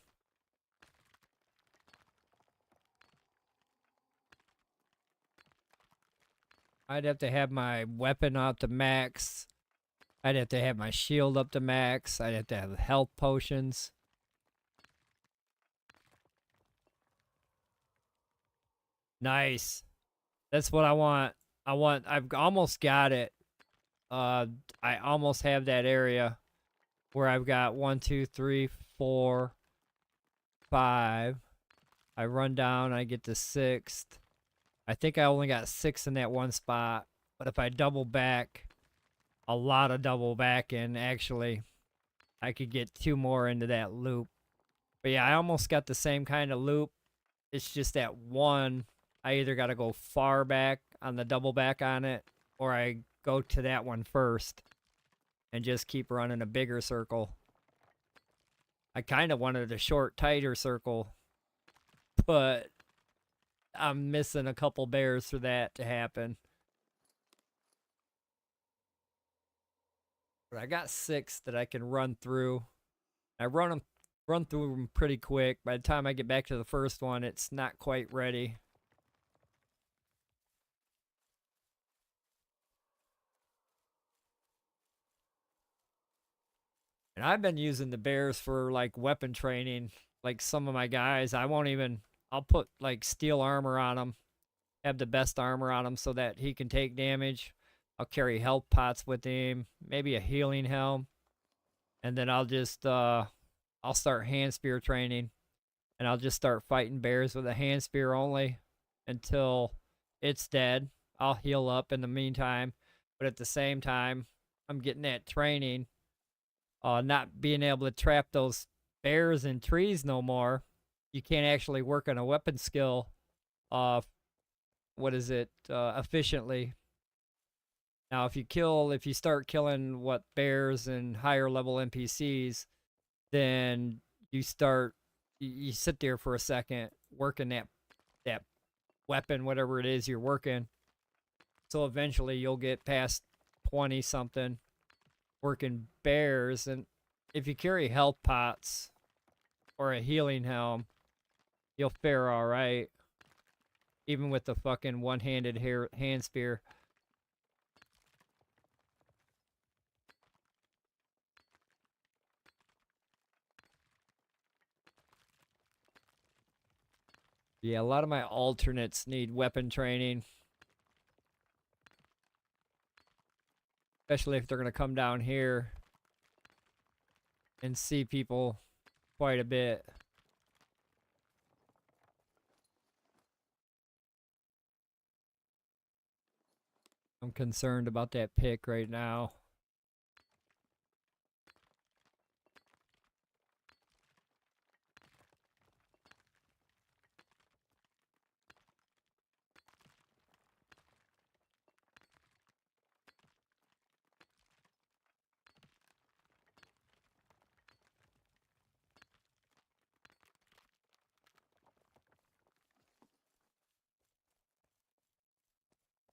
I'd have to have my weapon up to max. I'd have to have my shield up to max. I'd have to have health potions. Nice. That's what I want. I've almost got it. I almost have that area where I've got 1, 2, 3, 4, 5. I run down, I get to 6th. I think I only got 6 in that one spot. But if I double back, a lot of double back in, actually, I could get 2 more into that loop. But yeah, I almost got the same kind of loop. It's just that one, I either got to go far back on the double back on it, or I go to that one first and just keep running a bigger circle. I kind of wanted a short, tighter circle, but I'm missing a couple bears for that to happen. But I got 6 that I can run through. I run through them pretty quick. By the time I get back to the first one, it's not quite ready. And I've been using the bears for like weapon training. Like some of my guys, I'll put like steel armor on them, have the best armor on him so that he can take damage. I'll carry health pots with him, maybe a healing helm, and then I'll start hand spear training, and I'll just start fighting bears with a hand spear only until it's dead. I'll heal up in the meantime, but at the same time, I'm getting that training, not being able to trap those bears in trees no more. You can't actually work on a weapon skill, efficiently. Now, if you start killing bears and higher level NPCs, then you sit there for a second working that weapon, whatever it is you're working. So eventually you'll get past 20 something working bears, and if you carry health pots or a healing helm, you'll fare all right. Even with the fucking one-handed hand spear. Yeah, a lot of my alternates need weapon training. Especially if they're going to come down here and see people quite a bit. I'm concerned about that pick right now.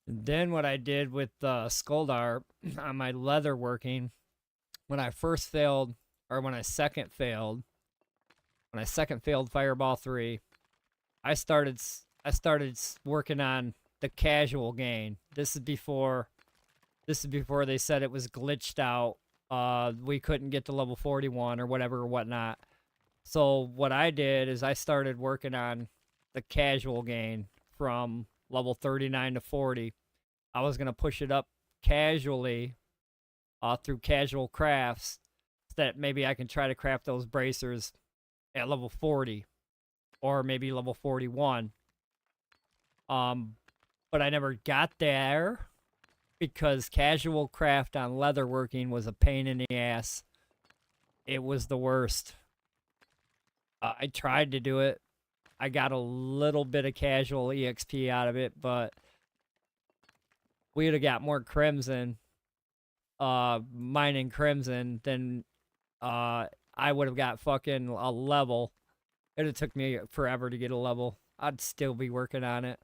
And then what I did with Skuldar on my leather working, when I first failed, or when I second failed, when I second failed Fireball 3, I started working on the casual gain. This is before they said it was glitched out. We couldn't get to level 41 or whatever or whatnot. So what I did is I started working on the casual gain from level 39 to 40. I was gonna push it up casually through casual crafts so that maybe I can try to craft those bracers at level 40 or maybe level 41. But I never got there because casual craft on leatherworking was a pain in the ass. It was the worst. I tried to do it. I got a little bit of casual EXP out of it, but we would have got more crimson, mining crimson, than I would have got fucking a level. It would have took me forever to get a level. I'd still be working on it.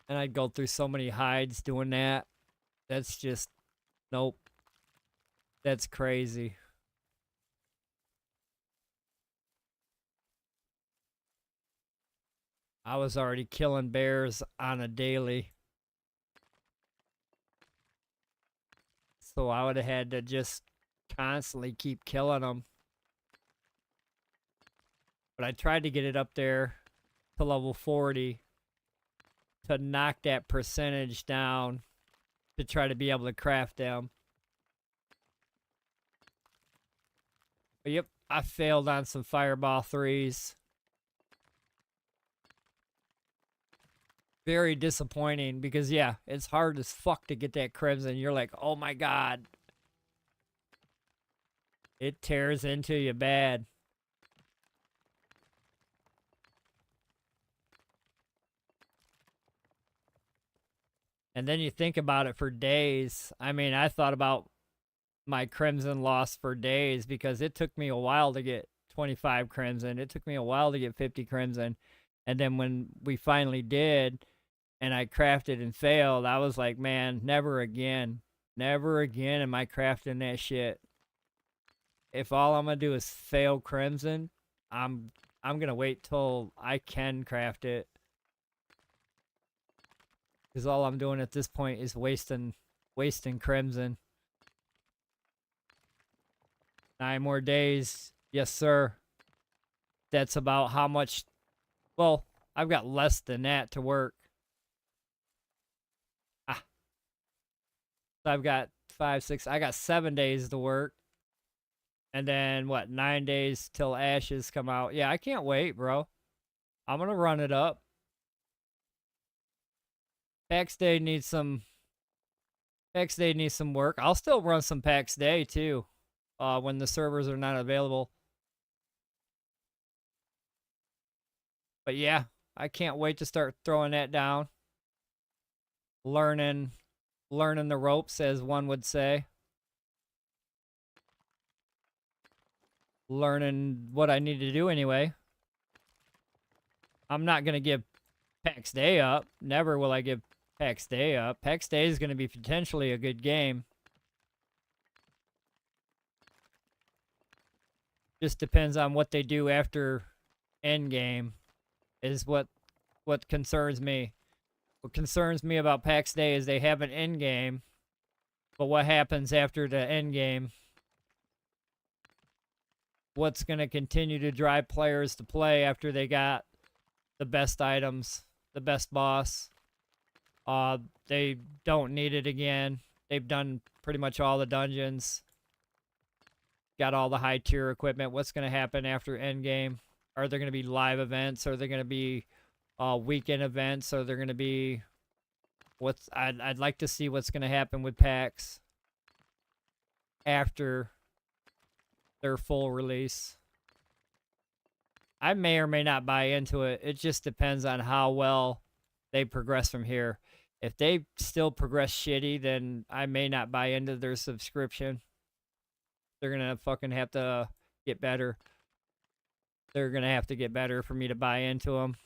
And I'd go through so many hides doing that. That's just, nope. That's crazy. I was already killing bears on a daily. So I would have had to just constantly keep killing them. But I tried to get it up there to level 40 to knock that percentage down to try to be able to craft them. But yep, I failed on some Fireball 3s. Very disappointing because, yeah, it's hard as fuck to get that crimson. You're like, oh my god. It tears into you bad. And then you think about it for days. I mean, I thought about my crimson loss for days because it took me a while to get 25 crimson. It took me a while to get 50 crimson. And then when we finally did and I crafted and failed, I was like, man, never again. Never again am I crafting that shit. If all I'm going to do is fail crimson, I'm going to wait till I can craft it. Because all I'm doing at this point is wasting crimson. 9 more days. Yes, sir. That's about how much... Well, I've got less than that to work. So I've got 5, 6... I got 7 days to work. And then, what, 9 days till ashes come out. Yeah, I can't wait, bro. I'm going to run it up. paxdei needs some work. I'll still run some paxdei too, when the servers are not available. But yeah, I can't wait to start throwing that down. Learning the ropes, as one would say. Learning what I need to do anyway. I'm not gonna give paxdei up. Never will I give paxdei up. paxdei is going to be potentially a good game. Just depends on what they do after endgame is what concerns me. What concerns me about paxdei is they have an endgame, but what happens after the endgame? What's going to continue to drive players to play after they got the best items, the best boss? They don't need it again. They've done pretty much all the dungeons. Got all the high tier equipment. What's going to happen after endgame? Are there going to be live events? Are there going to be weekend events? Are there going to be... I'd like to see what's going to happen with PAX after their full release. I may or may not buy into it. It just depends on how well they progress from here. If they still progress shitty, then I may not buy into their subscription. They're going to fucking have to get better. They're going to have to get better for me to buy into them.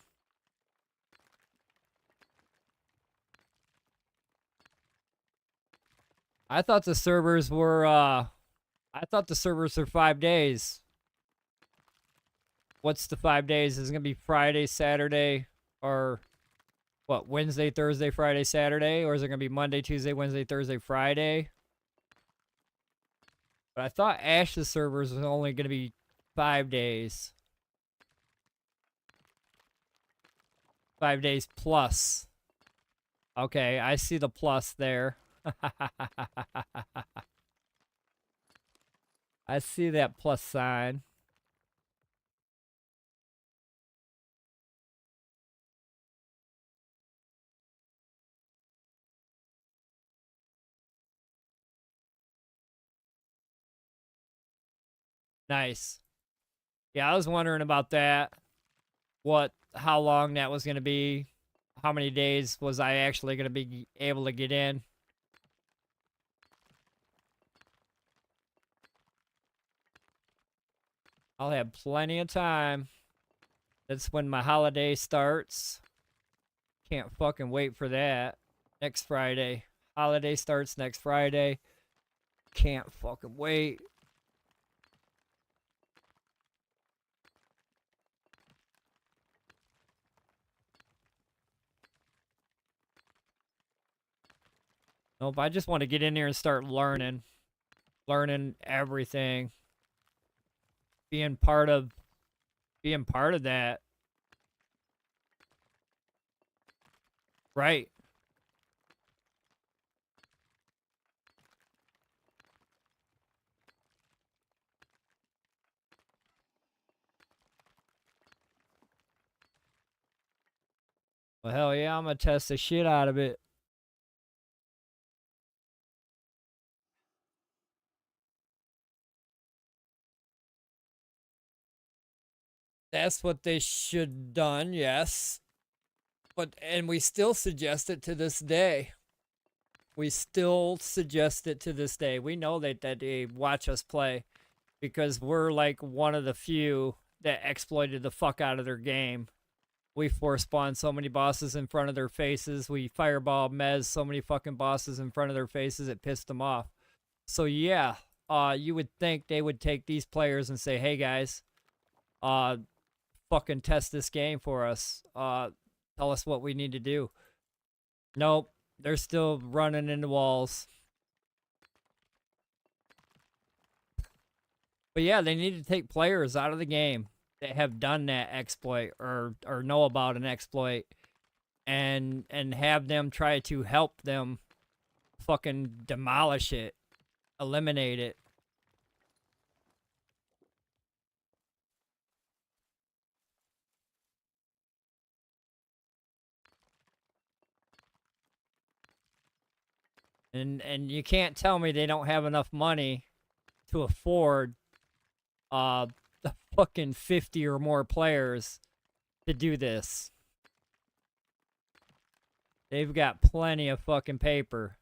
I thought the servers were 5 days. What's the 5 days? Is it gonna be Friday, Saturday, or what? Wednesday, Thursday, Friday, Saturday, or is it gonna be Monday, Tuesday, Wednesday, Thursday, Friday? But I thought Ash's servers was only gonna be 5 days. 5 days plus. Okay, I see the plus there. I see that plus sign. Nice. Yeah, I was wondering about that. How long that was going to be. How many days was I actually going to be able to get in? I'll have plenty of time. That's when my holiday starts. Can't fucking wait for that. Next Friday. Holiday starts next Friday. Can't fucking wait. Nope, I just want to get in here and start learning. Learning everything. Being part of that. Right. Well, hell yeah, I'm gonna test the shit out of it. That's what they should done, yes. And we still suggest it to this day. We still suggest it to this day. We know that they watch us play because we're like one of the few that exploited the fuck out of their game. We force spawned so many bosses in front of their faces. We fireball Mez so many fucking bosses in front of their faces it pissed them off. So yeah, you would think they would take these players and say, "Hey guys, fucking test this game for us. Tell us what we need to do." Nope, they're still running into walls. But yeah, they need to take players out of the game that have done that exploit or know about an exploit and have them try to help them fucking demolish it, eliminate it. And you can't tell me they don't have enough money to afford the fucking 50 or more players to do this. They've got plenty of fucking paper.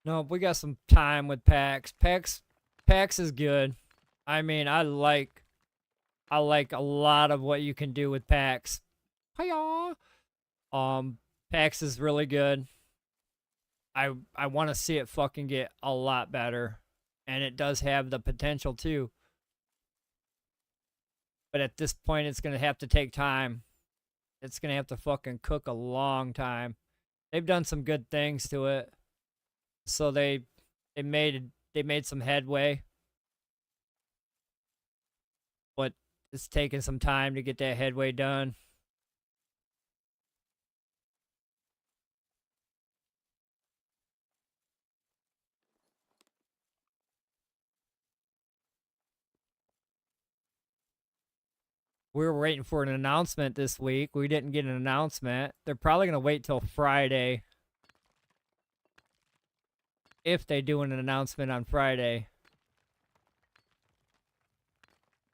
No, we got some time with Pax. Pax is good. I mean, I like a lot of what you can do with Pax. Hiya. Pax is really good. I want to see it fucking get a lot better, and it does have the potential too. But at this point, it's gonna have to take time. It's gonna have to fucking cook a long time. They've done some good things to it, so they made some headway, but it's taking some time to get that headway done. We were waiting for an announcement this week. We didn't get an announcement. They're probably gonna wait till Friday. If they do an announcement on Friday.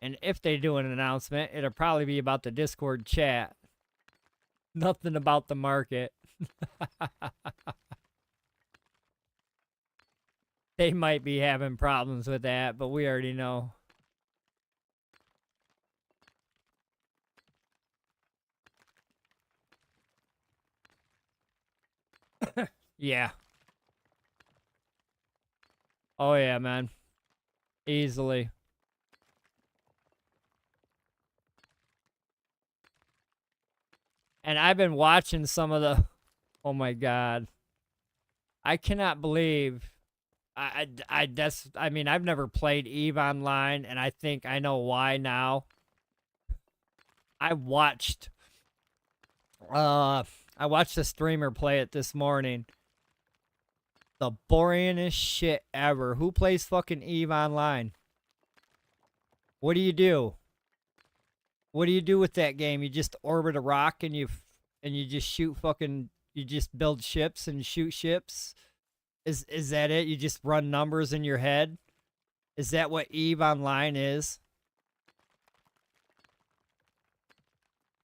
And if they do an announcement, it'll probably be about the Discord chat. Nothing about the market. They might be having problems with that, but we already know. Yeah. Oh, yeah, man. Easily. And I've been watching some of the... Oh, my God. I cannot believe... I mean, I've never played EVE Online, and I think I know why now. I watched... I watched a streamer play it this morning. The boringest shit ever. Who plays fucking EVE Online? What do you do? What do you do with that game? You just orbit a rock and you just shoot fucking, you just build ships and shoot ships? Is that it? You just run numbers in your head? Is that what EVE Online is?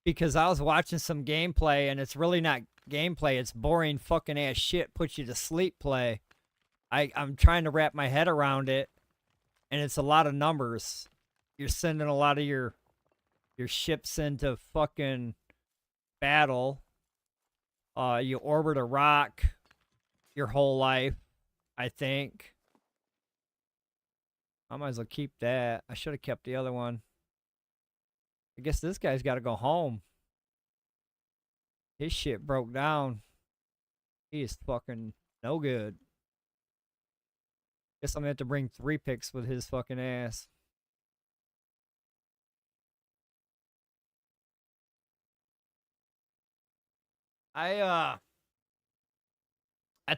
Because I was watching some gameplay and it's really not gameplay, it's boring fucking ass shit, puts you to sleep play. I'm trying to wrap my head around it, and it's a lot of numbers. You're sending a lot of your ships into fucking battle. You orbit a rock your whole life, I think. I might as well keep that. I should have kept the other one. I guess this guy's got to go home. His shit broke down. He is fucking no good. Guess I'm gonna have to bring 3 picks with his fucking ass. I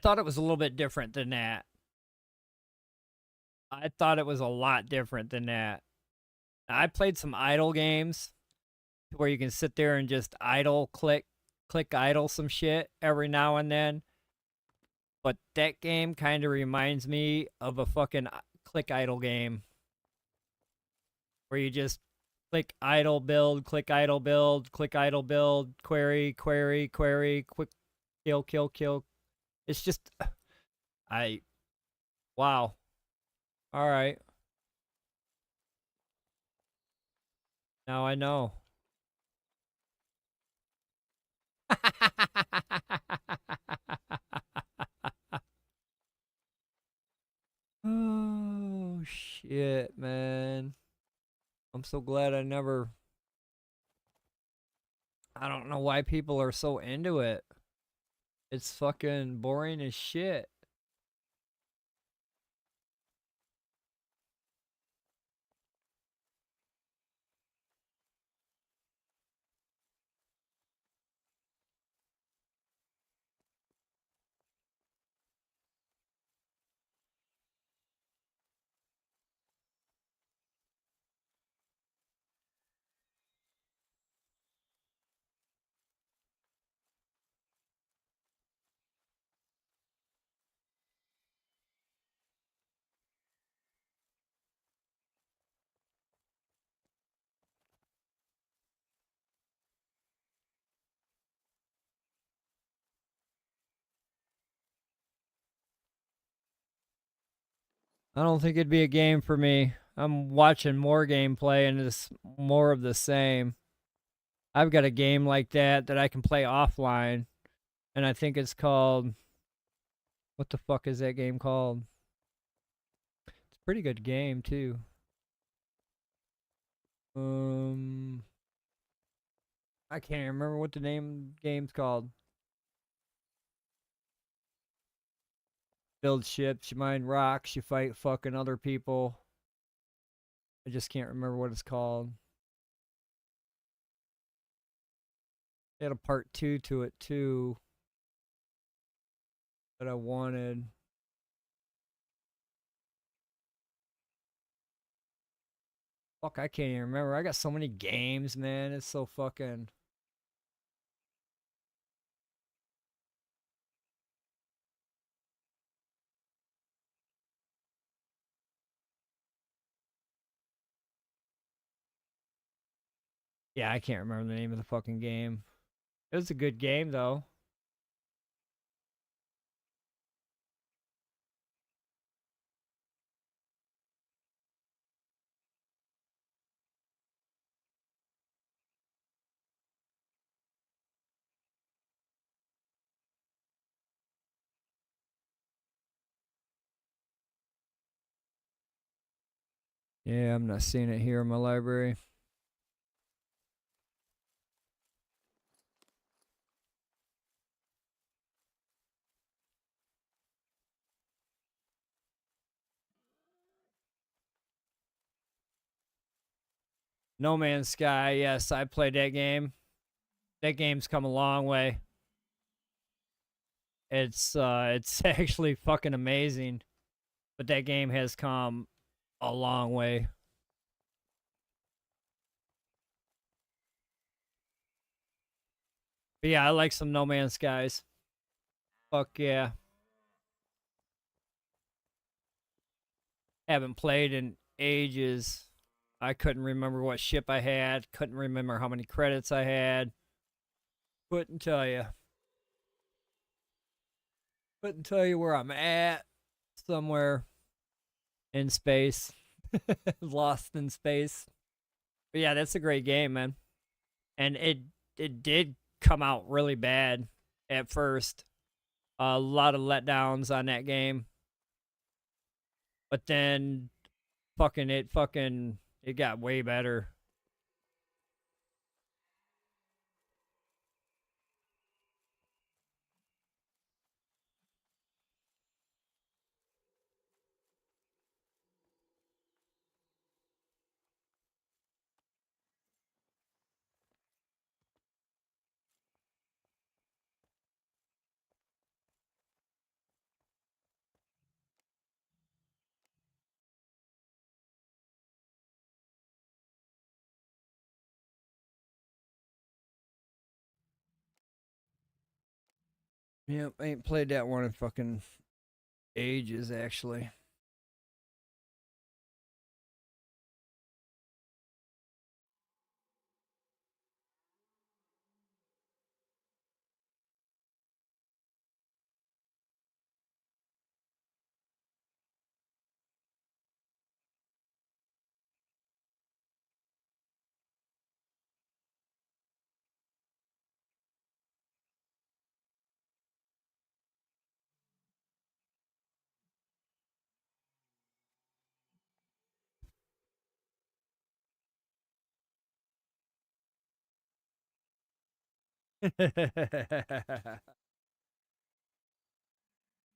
thought it was a little bit different than that. I thought it was a lot different than that. I played some idle games where you can sit there and just click idle some shit every now and then. But that game kind of reminds me of a fucking click idle game where you just click idle build, click idle build, click idle build, query, query, query, quick kill, kill, kill. It's just, wow. All right. Now I know. Oh, shit, man. I'm so glad I never... I don't know why people are so into it. It's fucking boring as shit. I don't think it'd be a game for me. I'm watching more gameplay and it's more of the same. I've got a game like that I can play offline, and I think it's called... What the fuck is that game called? It's a pretty good game too. I can't even remember what the name of the game's called. Build ships, you mine rocks, you fight fucking other people. I just can't remember what it's called. They had a part 2 to it too that I wanted. Fuck, I can't even remember. I got so many games, man. It's so fucking... Yeah, I can't remember the name of the fucking game. It was a good game though. Yeah, I'm not seeing it here in my library. No Man's Sky, yes, I played that game. That game's come a long way. It's actually fucking amazing. But that game has come a long way. But yeah, I like some No Man's Skies. Fuck yeah. Haven't played in ages. I couldn't remember what ship I had. Couldn't remember how many credits I had. Couldn't tell you. Couldn't tell you where I'm at. Somewhere in space. Lost in space. But yeah, that's a great game, man. And it did come out really bad at first. A lot of letdowns on that game. But then it got way better. Yep, I ain't played that one in fucking ages actually.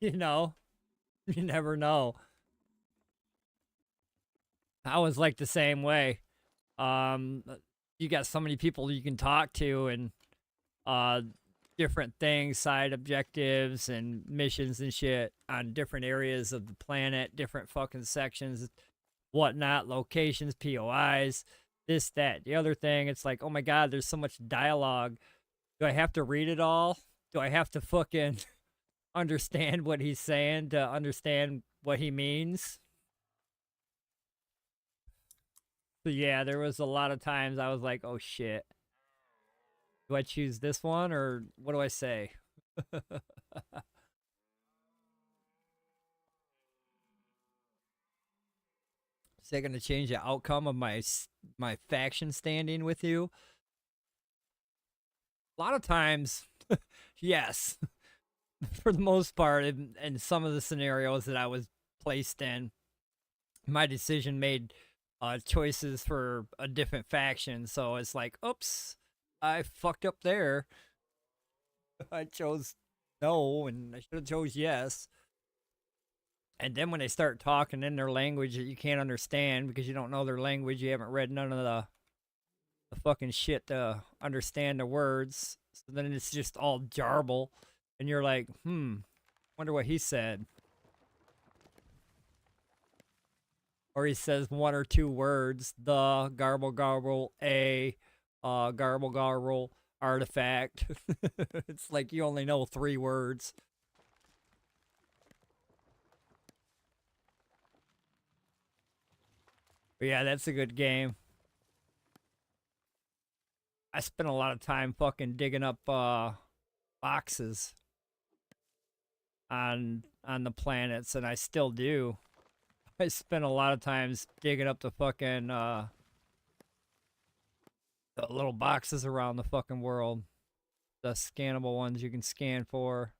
you know, you never know. I was like the same way. You got so many people you can talk to and uh different things, side objectives and missions and shit on different areas of the planet, different fucking sections, whatnot, locations, POIs, this, that, the other thing. It's like, oh my god, there's so much dialogue. Do I have to read it all? Do I have to fucking understand what he's saying to understand what he means? So yeah, there was a lot of times I was like, oh shit. Do I choose this one or what do I say? Is that going to change the outcome of my faction standing with you? A lot of times, yes. For the most part, in some of the scenarios that I was placed in, my decision made choices for a different faction. So it's like, oops, I fucked up there. I chose no, and I should have chose yes. And then when they start talking in their language that you can't understand because you don't know their language, you haven't read none of the fucking shit to understand the words. So then it's just all jarble, and you're like, wonder what he said. Or he says one or two words, the garble garble a garble garble artifact. It's like you only know three words. But yeah, that's a good game. I spent a lot of time fucking digging up boxes on the planets, and I still do. I spend a lot of times digging up the fucking the little boxes around the fucking world. The scannable ones you can scan for.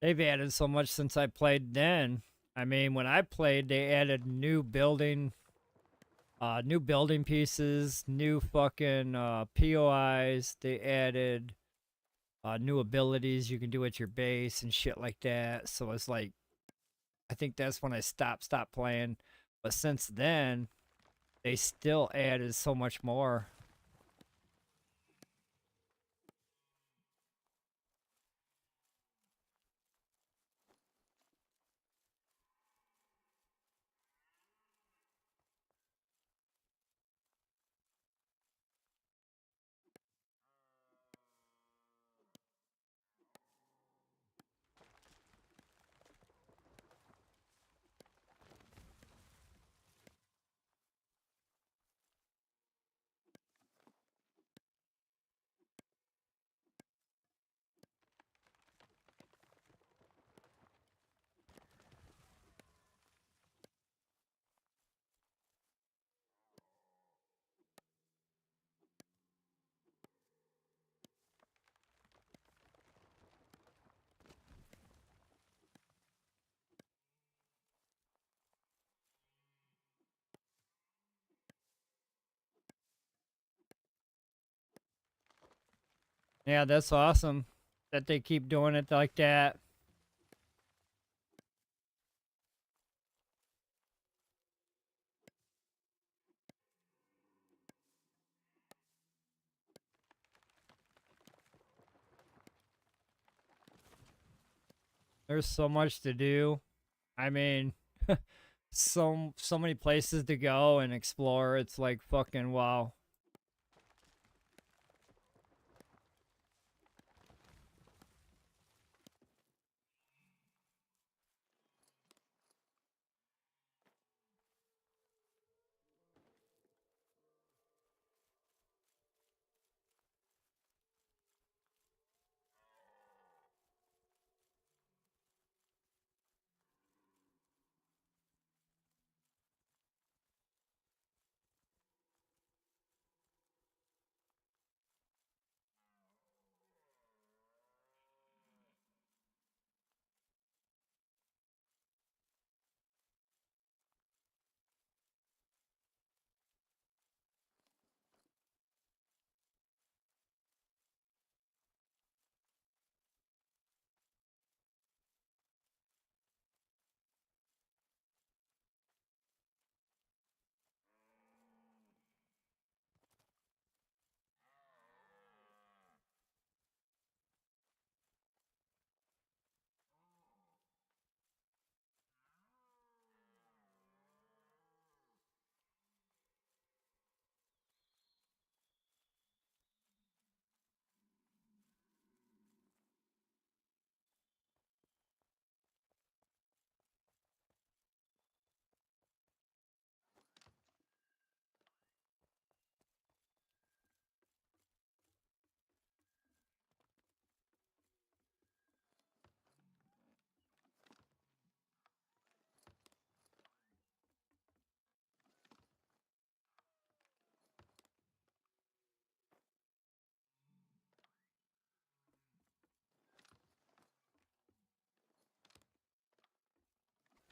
They've added so much since I played then. I mean, when I played, they added new building pieces, new fucking POIs. They added new abilities you can do at your base and shit like that. So it's like, I think that's when I stopped playing. But since then, they still added so much more. Yeah, that's awesome that they keep doing it like that. There's so much to do. I mean, so many places to go and explore. It's like fucking wow.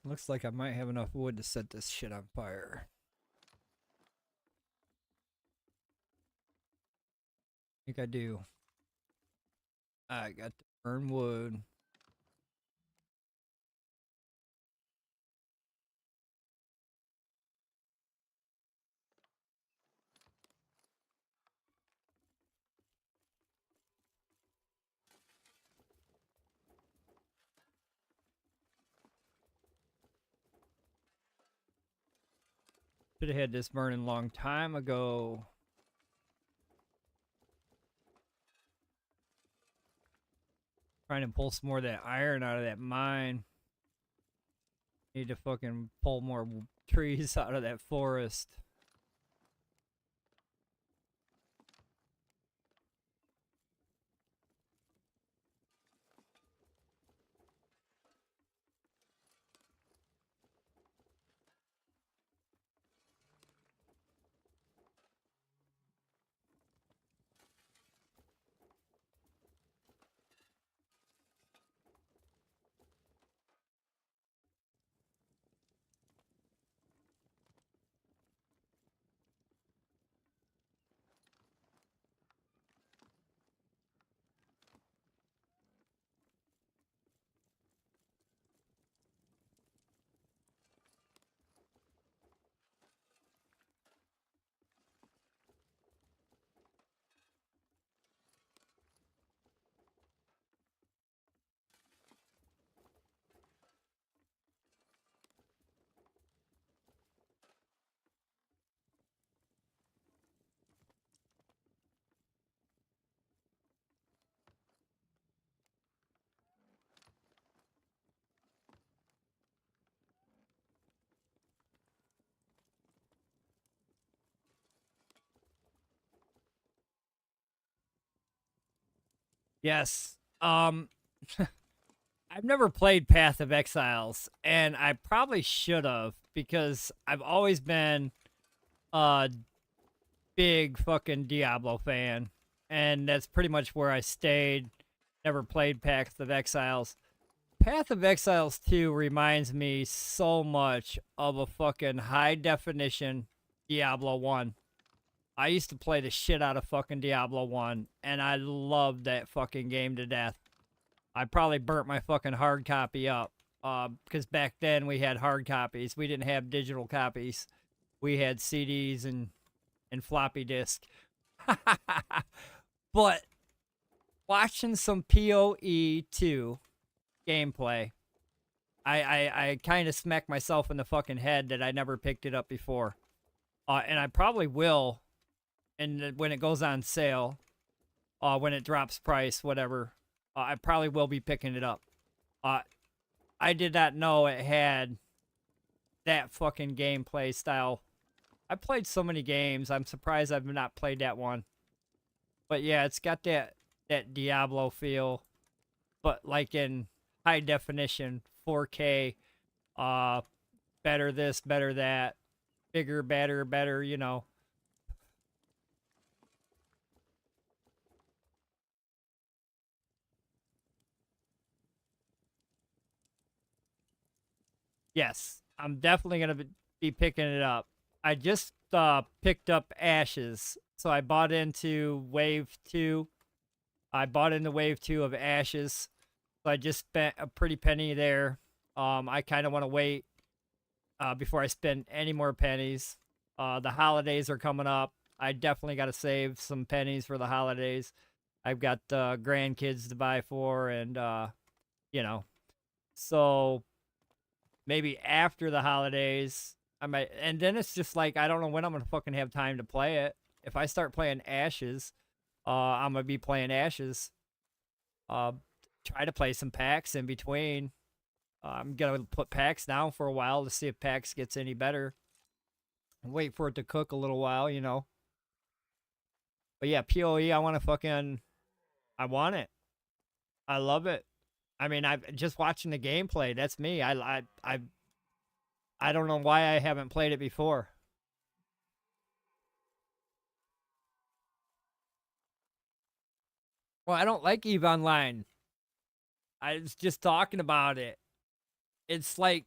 Looks like I might have enough wood to set this shit on fire. think I do. I got to burn wood. Should have had this burning a long time ago. Trying to pull some more of that iron out of that mine. Need to fucking pull more trees out of that forest. Yes. I've never played Path of Exiles, and I probably should have because I've always been a big fucking Diablo fan, and that's pretty much where I stayed. Never played Path of Exiles. Path of Exiles 2 reminds me so much of a fucking high definition Diablo 1. I used to play the shit out of fucking Diablo 1, and I loved that fucking game to death. I probably burnt my fucking hard copy up. Because back then we had hard copies. We didn't have digital copies. We had CDs and floppy disk. But watching some PoE 2 gameplay, I kind of smacked myself in the fucking head that I never picked it up before. And I probably will, and when it goes on sale, when it drops price, whatever, I probably will be picking it up. I did not know it had that fucking gameplay style. I played so many games. I'm surprised I've not played that one. But yeah, it's got that Diablo feel, but like in high definition, 4K, better this, better that, bigger, better, you know. Yes, I'm definitely going to be picking it up. I just picked up Ashes. So I bought into Wave 2. I bought into Wave 2 of Ashes. So I just spent a pretty penny there. I kind of want to wait before I spend any more pennies. The holidays are coming up. I definitely got to save some pennies for the holidays. I've got grandkids to buy for, and you know, so maybe after the holidays I might. And then it's just like I don't know when I'm gonna fucking have time to play it. If I start playing Ashes, I'm gonna be playing Ashes. Uh, Try to play some packs in between. I'm gonna put packs down for a while to see if packs gets any better. And wait for it to cook a little while, you know. But yeah, PoE, I want to fucking, I want it. I love it. I mean, I've just watching the gameplay. That's me. I don't know why I haven't played it before. Well, I don't like Eve Online. I was just talking about it. It's like,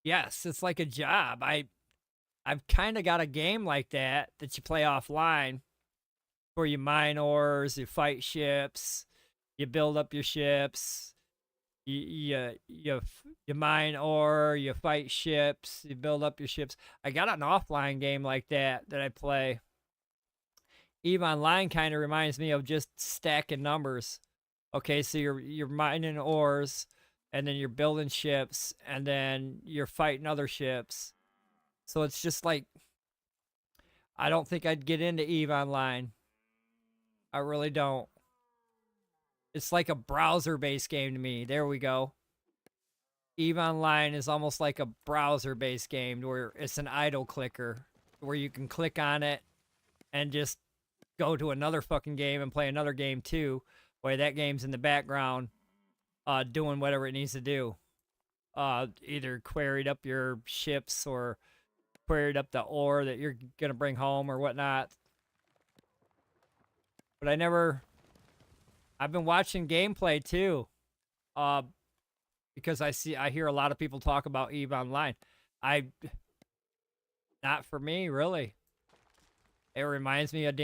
yes, it's like a job. I've kind of got a game like that you play offline. where you mine ores, you fight ships, you build up your ships, you mine ore, you fight ships, you build up your ships. I got an offline game like that I play. EVE Online kind of reminds me of just stacking numbers. Okay, so you're mining ores, and then you're building ships, and then you're fighting other ships. So it's just like, I don't think I'd get into EVE Online. I really don't. It's like a browser-based game to me. There we go. EVE Online is almost like a browser-based game where it's an idle clicker, where you can click on it and just go to another fucking game and play another game too, where that game's in the background doing whatever it needs to do. Either queried up your ships or queried up the ore that you're gonna bring home or whatnot. But I've been watching gameplay too, because I hear a lot of people talk about EVE Online. Not for me, really. It reminds me of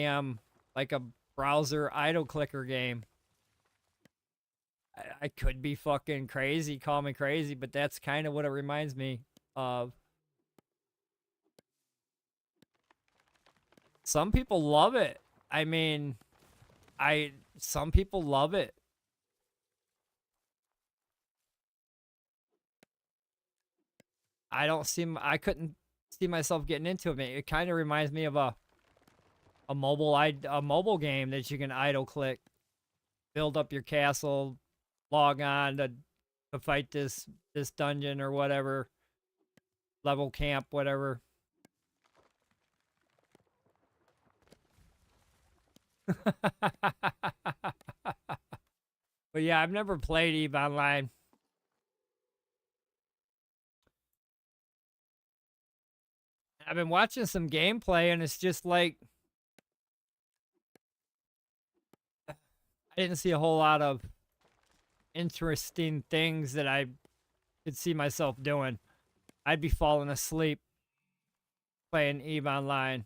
like a browser idle clicker game. I could be fucking crazy, call me crazy, but that's kind of what it reminds me of. Some people love it. I mean, some people love it. I couldn't see myself getting into it. It kind of reminds me of a mobile game that you can idle click, build up your castle, log on to fight this dungeon or whatever, level camp, whatever. But yeah, I've never played EVE Online. I've been watching some gameplay, and it's just like, I didn't see a whole lot of interesting things that I could see myself doing. I'd be falling asleep playing EVE Online.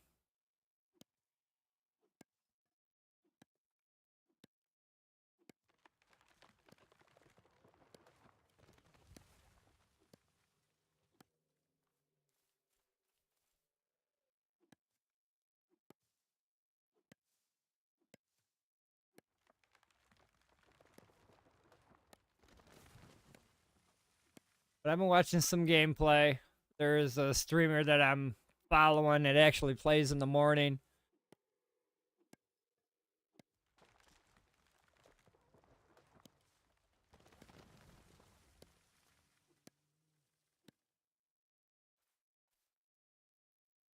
But I've been watching some gameplay. There's a streamer that I'm following. It actually plays in the morning.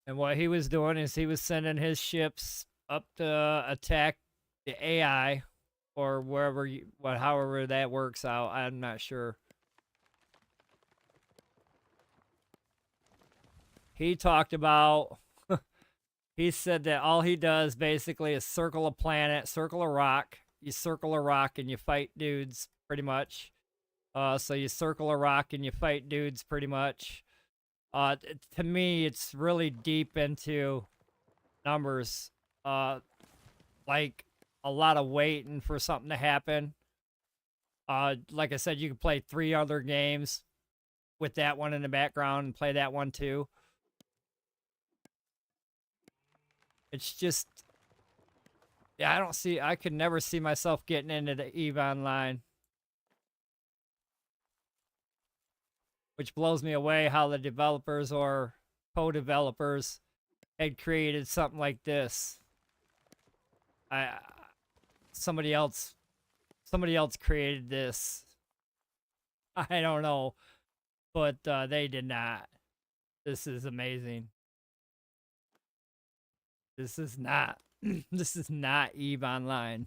And what he was doing is he was sending his ships up to attack the AI or wherever however that works out. I'm not sure. He talked about, he said that all he does basically is circle a planet, circle a rock. You circle a rock and you fight dudes pretty much. So you circle a rock and you fight dudes pretty much. To me, it's really deep into numbers. Like a lot of waiting for something to happen. Like I said, you can play 3 other games with that one in the background and play that one too. It's just, yeah, I could never see myself getting into the EVE Online. Which blows me away how the developers or co-developers had created something like this. Somebody else created this. I don't know, but they did not. This is amazing. This is not this is not EVE Online.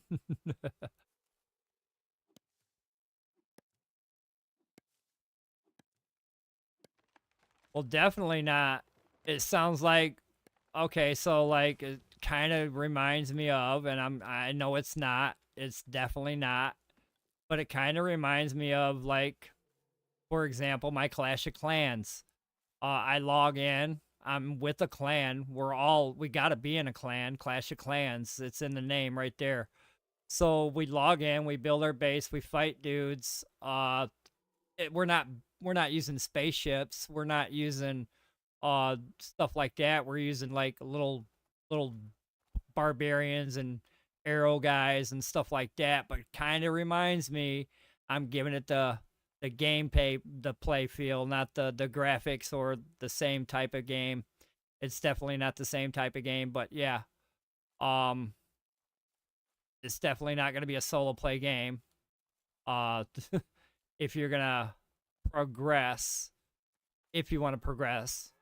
Well, definitely not. It sounds like, okay, so like it kind of reminds me of, and I know it's not. It's definitely not. But it kind of reminds me of, like, for example, my Clash of Clans. I log in, I'm with a clan. We got to be in a clan, Clash of Clans. It's in the name right there. So we log in, we build our base, we fight dudes. We're not using spaceships. We're not using stuff like that. We're using like little barbarians and arrow guys and stuff like that. But kind of reminds me, I'm giving it the gameplay, the play feel, not the graphics or the same type of game. It's definitely not the same type of game, but yeah, um, it's definitely not going to be a solo play game. Uh, if you're gonna progress, if you want to progress.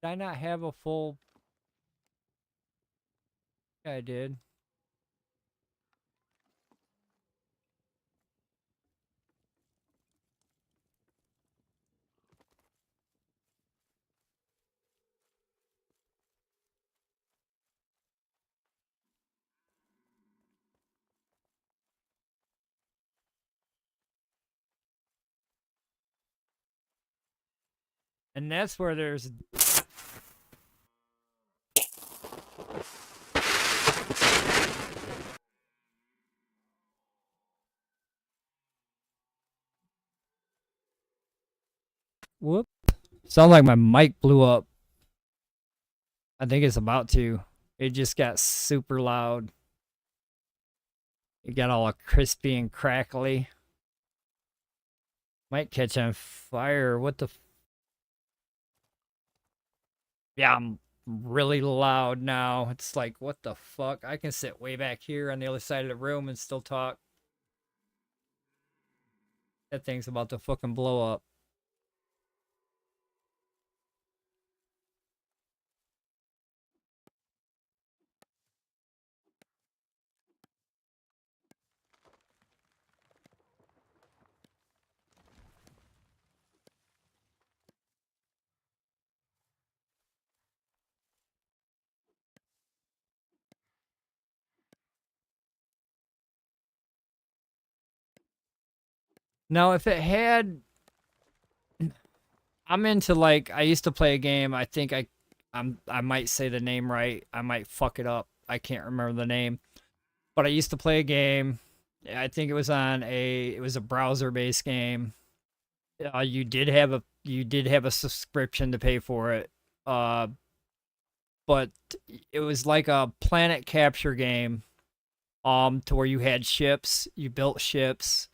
Did I not have a full? Yeah, I did. And that's where there's. Whoop. Sounds like my mic blew up. I think it's about to. It just got super loud. It got all crispy and crackly. Might catch on fire. What the? Yeah, I'm really loud now. It's like, what the fuck? I can sit way back here on the other side of the room and still talk. That thing's about to fucking blow up. Now, if it had, I'm into like I used to play a game. I think I might say the name right. I might fuck it up. I can't remember the name, but I used to play a game. I think it was a browser based game. You did have a subscription to pay for it. Uh, but it was like a planet capture game. To where you had ships, you built ships.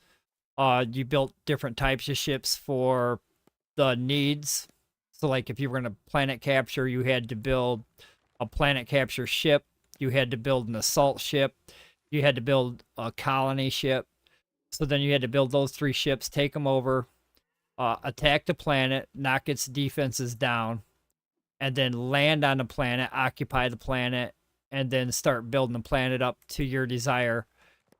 You built different types of ships for the needs. So, like, if you were going to planet capture, you had to build a planet capture ship. You had to build an assault ship. You had to build a colony ship. So then you had to build those three ships, take them over, attack the planet, knock its defenses down, and then land on the planet, occupy the planet, and then start building the planet up to your desire.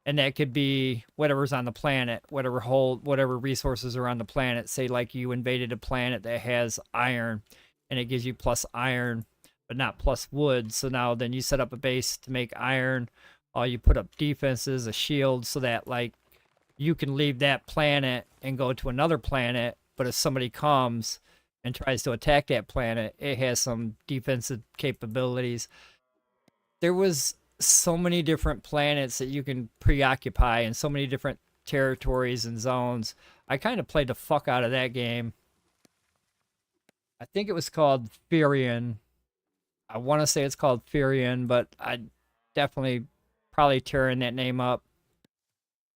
And that could be whatever's on the planet, whatever resources are on the planet. Say like you invaded a planet that has iron, and it gives you plus iron, but not plus wood. So now then you set up a base to make iron. You put up defenses, a shield, so that like you can leave that planet and go to another planet. But if somebody comes and tries to attack that planet, it has some defensive capabilities. There was so many different planets that you can preoccupy and so many different territories and zones. I kind of played the fuck out of that game. I think it was called Furion. I want to say it's called Furion, but I definitely probably tearing that name up.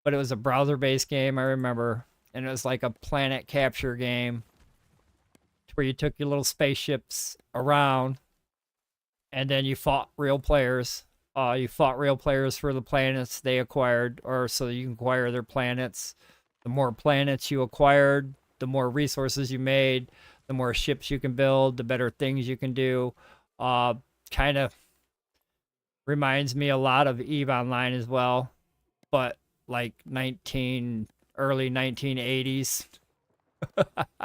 but it was a browser-based game, I remember. And it was like a planet capture game where you took your little spaceships around and then you fought real players. You fought real players for the planets they acquired, or so you can acquire their planets. The more planets you acquired, the more resources you made, the more ships you can build, the better things you can do. Kind of reminds me a lot of EVE Online as well, but like early 1980s. But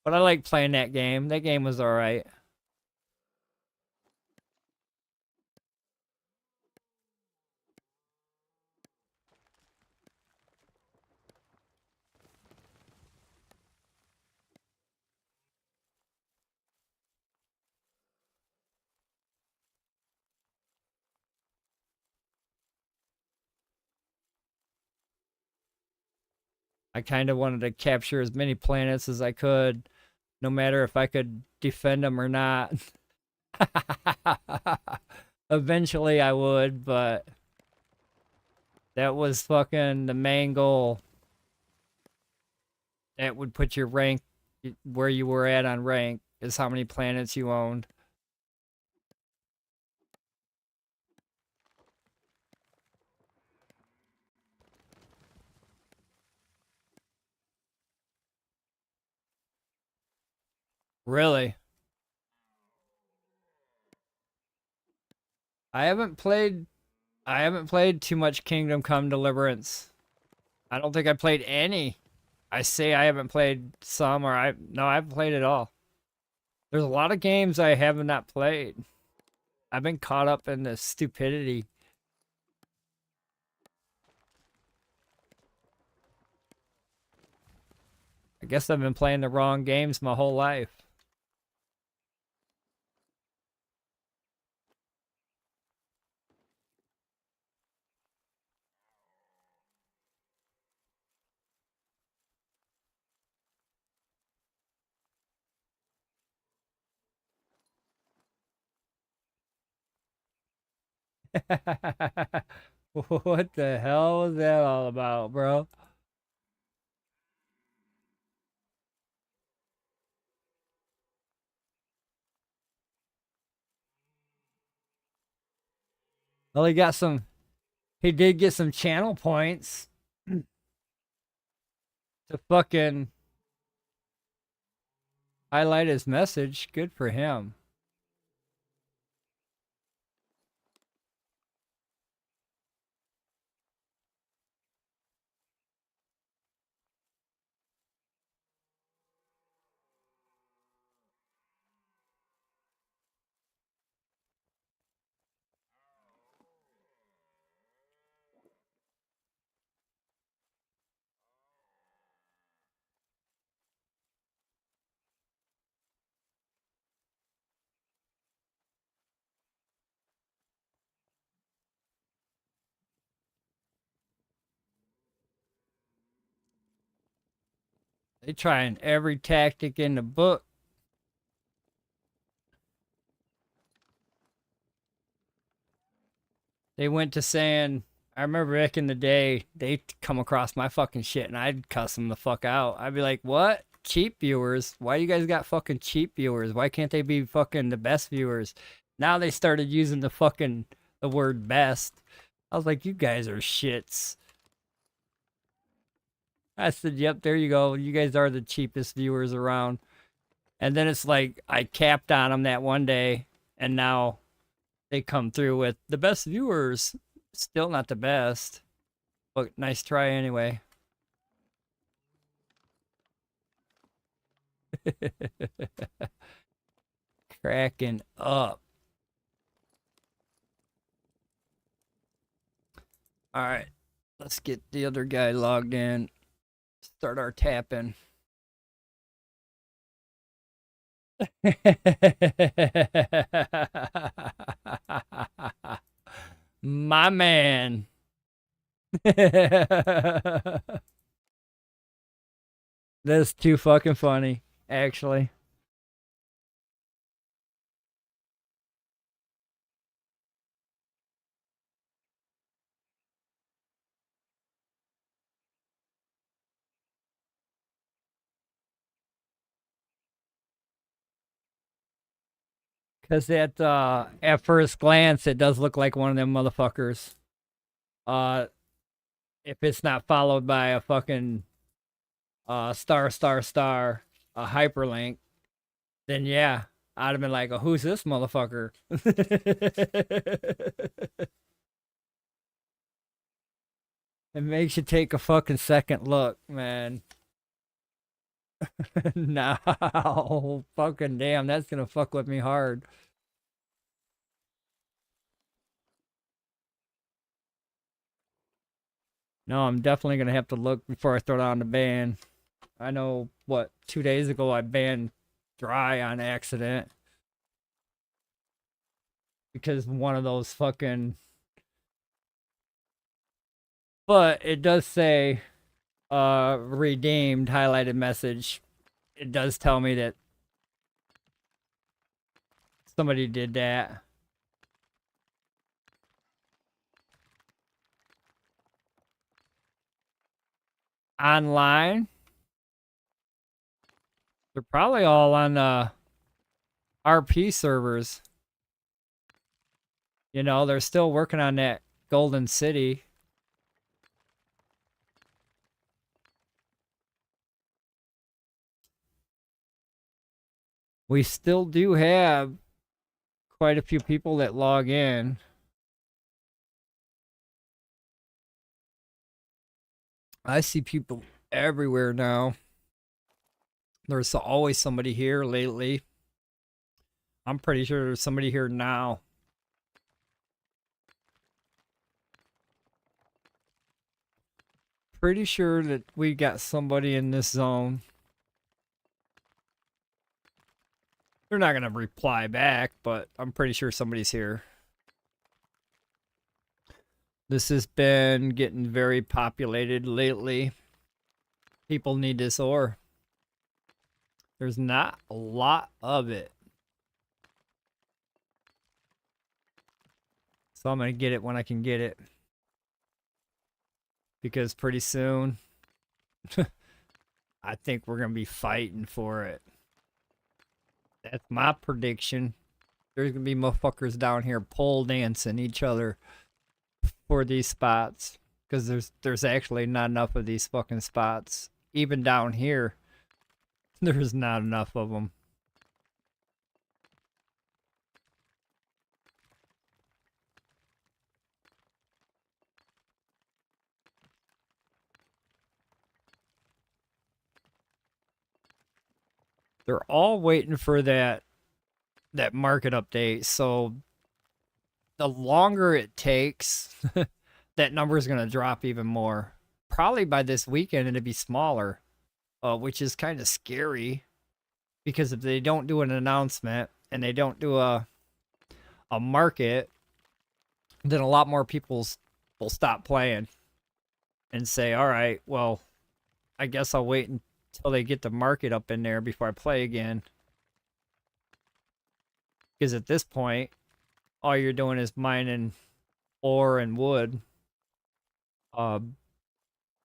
I like playing that game. That game was all right. I kind of wanted to capture as many planets as I could, no matter if I could defend them or not. Eventually I would, but that was fucking the main goal. That would put your rank where you were at on rank, is how many planets you owned. Really? I haven't played too much Kingdom Come Deliverance. I don't think I played any. I say I haven't played some, or no, I haven't played it all. There's a lot of games I have not played. I've been caught up in the stupidity. I guess I've been playing the wrong games my whole life. What the hell was that all about, bro? Well, he did get some channel points to fucking highlight his message. Good for him. They trying every tactic in the book. They went to saying, I remember back in the day, they'd come across my fucking shit and I'd cuss them the fuck out. I'd be like, what? Cheap viewers? Why you guys got fucking cheap viewers? Why can't they be fucking the best viewers? Now they started using the word best. I was like, you guys are shits. I said, yep, there you go. You guys are the cheapest viewers around. And then it's like, I capped on them that one day, and now they come through with the best viewers. Still not the best, but nice try anyway. Cracking up. All right, let's get the other guy logged in. Start our tapping. My man. That's too fucking funny, actually. Because at first glance, it does look like one of them motherfuckers. Uh, if it's not followed by a fucking star star star a hyperlink, then yeah, I'd have been like, oh, who's this motherfucker? It makes you take a fucking second look, man. No, fucking damn, that's gonna fuck with me hard. No, I'm definitely gonna have to look before I throw down the ban. I know what 2 days ago I banned dry on accident because one of those fucking. But it does say redeemed highlighted message. It does tell me that somebody did that. Online. They're probably all on RP servers. You know, they're still working on that Golden City. We still do have quite a few people that log in. I see people everywhere now. There's always somebody here lately. I'm pretty sure there's somebody here now. Pretty sure that we got somebody in this zone. They're not going to reply back, but I'm pretty sure somebody's here. This has been getting very populated lately. People need this ore. There's not a lot of it. So I'm going to get it when I can get it. Because pretty soon, I think we're going to be fighting for it. That's my prediction. There's going to be motherfuckers down here pole dancing each other for these spots. Because there's actually not enough of these fucking spots. Even down here, there's not enough of them. They're all waiting for that market update. So the longer it takes, that number is going to drop even more. Probably by this weekend, it'll be smaller, which is kind of scary because if they don't do an announcement and they don't do a market, then a lot more people will stop playing and say, all right, well, I guess I'll wait until they get the market up in there before I play again. Because at this point, all you're doing is mining ore and wood.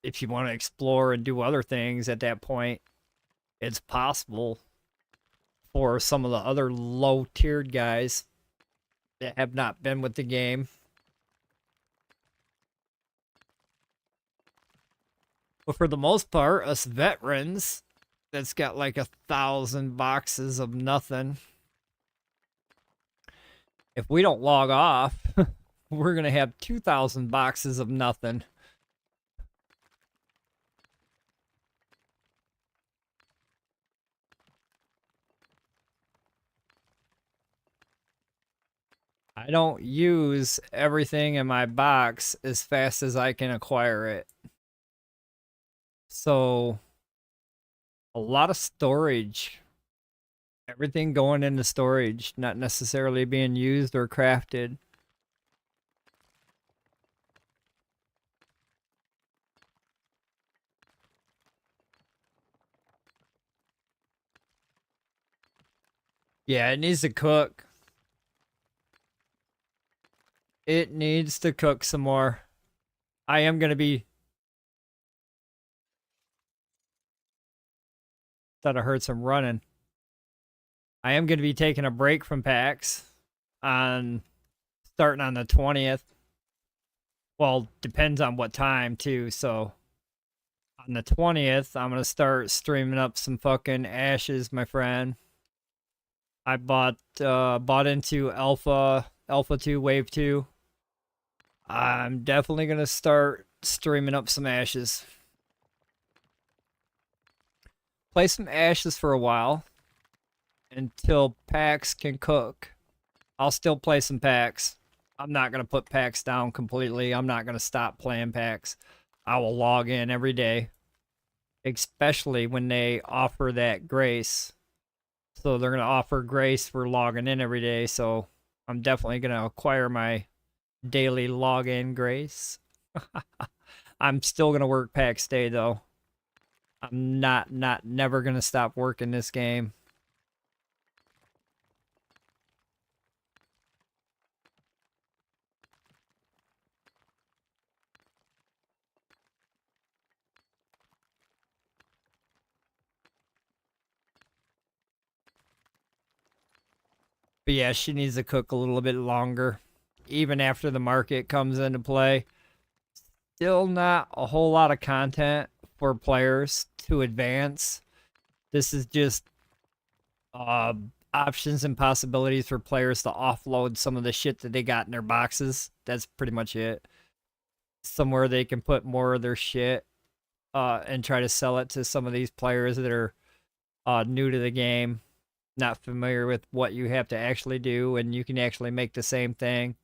If you want to explore and do other things at that point, it's possible for some of the other low-tiered guys that have not been with the game. But for the most part, us veterans, that's got like 1,000 boxes of nothing. If we don't log off, we're going to have 2,000 boxes of nothing. I don't use everything in my box as fast as I can acquire it. So, a lot of storage. Everything going into storage, not necessarily being used or crafted. Yeah, it needs to cook. It needs to cook some more. I am going to be... Thought I heard some running. I am going to be taking a break from PAX on starting on the 20th. Well, depends on what time too. So on the 20th, I'm going to start streaming up some fucking ashes, my friend. I bought into Alpha 2 Wave 2. I'm definitely going to start streaming up some ashes. Play some ashes for a while until PAX can cook. I'll still play some PAX. I'm not going to put PAX down completely. I'm not going to stop playing PAX. I will log in every day, especially when they offer that grace. So they're going to offer grace for logging in every day. So I'm definitely going to acquire my daily login grace. I'm still going to work paxdei though. I'm never going to stop working this game. But yeah, she needs to cook a little bit longer, even after the market comes into play. Still not a whole lot of content for players to advance. This is just uh, options and possibilities for players to offload some of the shit that they got in their boxes. That's pretty much it. Somewhere they can put more of their shit and try to sell it to some of these players that are new to the game, not familiar with what you have to actually do, and you can actually make the same thing.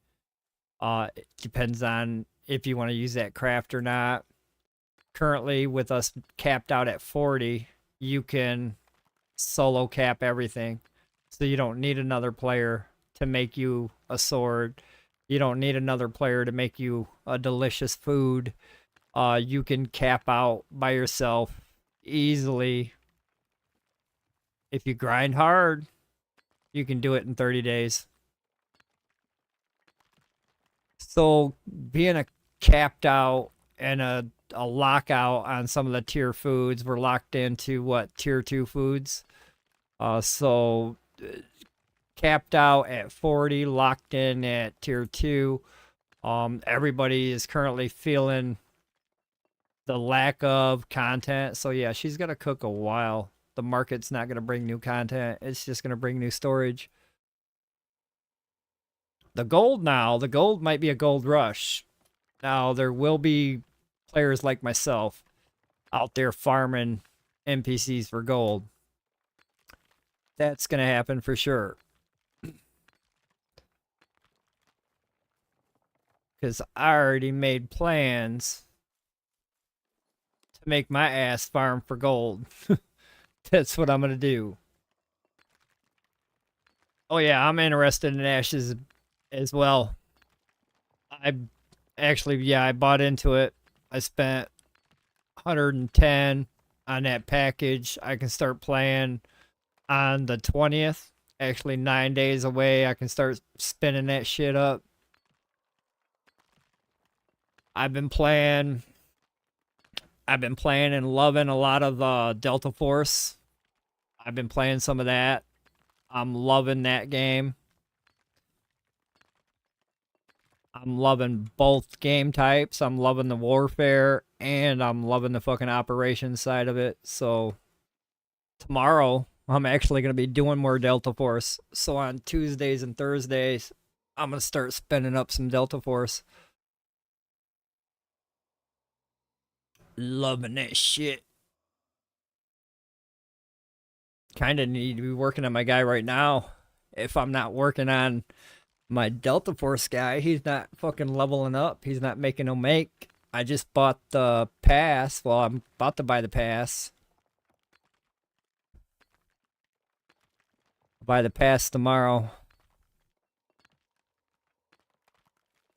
It depends on if you want to use that craft or not. Currently, with us capped out at 40, you can solo cap everything. So you don't need another player to make you a sword. You don't need another player to make you a delicious food. You can cap out by yourself easily. If you grind hard, you can do it in 30 days. So being a capped out and a lockout on some of the tier foods, we're locked into what, tier 2 foods. So capped out at 40, locked in at tier 2. Everybody is currently feeling the lack of content. So yeah, she's gonna cook a while. The market's not gonna bring new content. It's just gonna bring new storage. The gold might be a gold rush. Now there will be players like myself out there farming NPCs for gold. That's gonna happen for sure. Because I already made plans to make my ass farm for gold. That's what I'm gonna do. Oh yeah, I'm interested in ashes as well. I actually, yeah, I bought into it. I spent 110 on that package. I can start playing on the 20th. Actually, 9 days away. I can start spinning that shit up. I've been playing and loving a lot of Delta Force. I've been playing some of that. I'm loving that game. I'm loving both game types. I'm loving the warfare and I'm loving the fucking operations side of it. So tomorrow I'm actually going to be doing more Delta Force. So on Tuesdays and Thursdays, I'm going to start spinning up some Delta Force. Loving that shit. Kind of need to be working on my guy right now. If I'm not working on my Delta Force guy, he's not fucking leveling up. He's not making no make. I just bought the pass. Well, I'm about to buy the pass. I'll buy the pass tomorrow.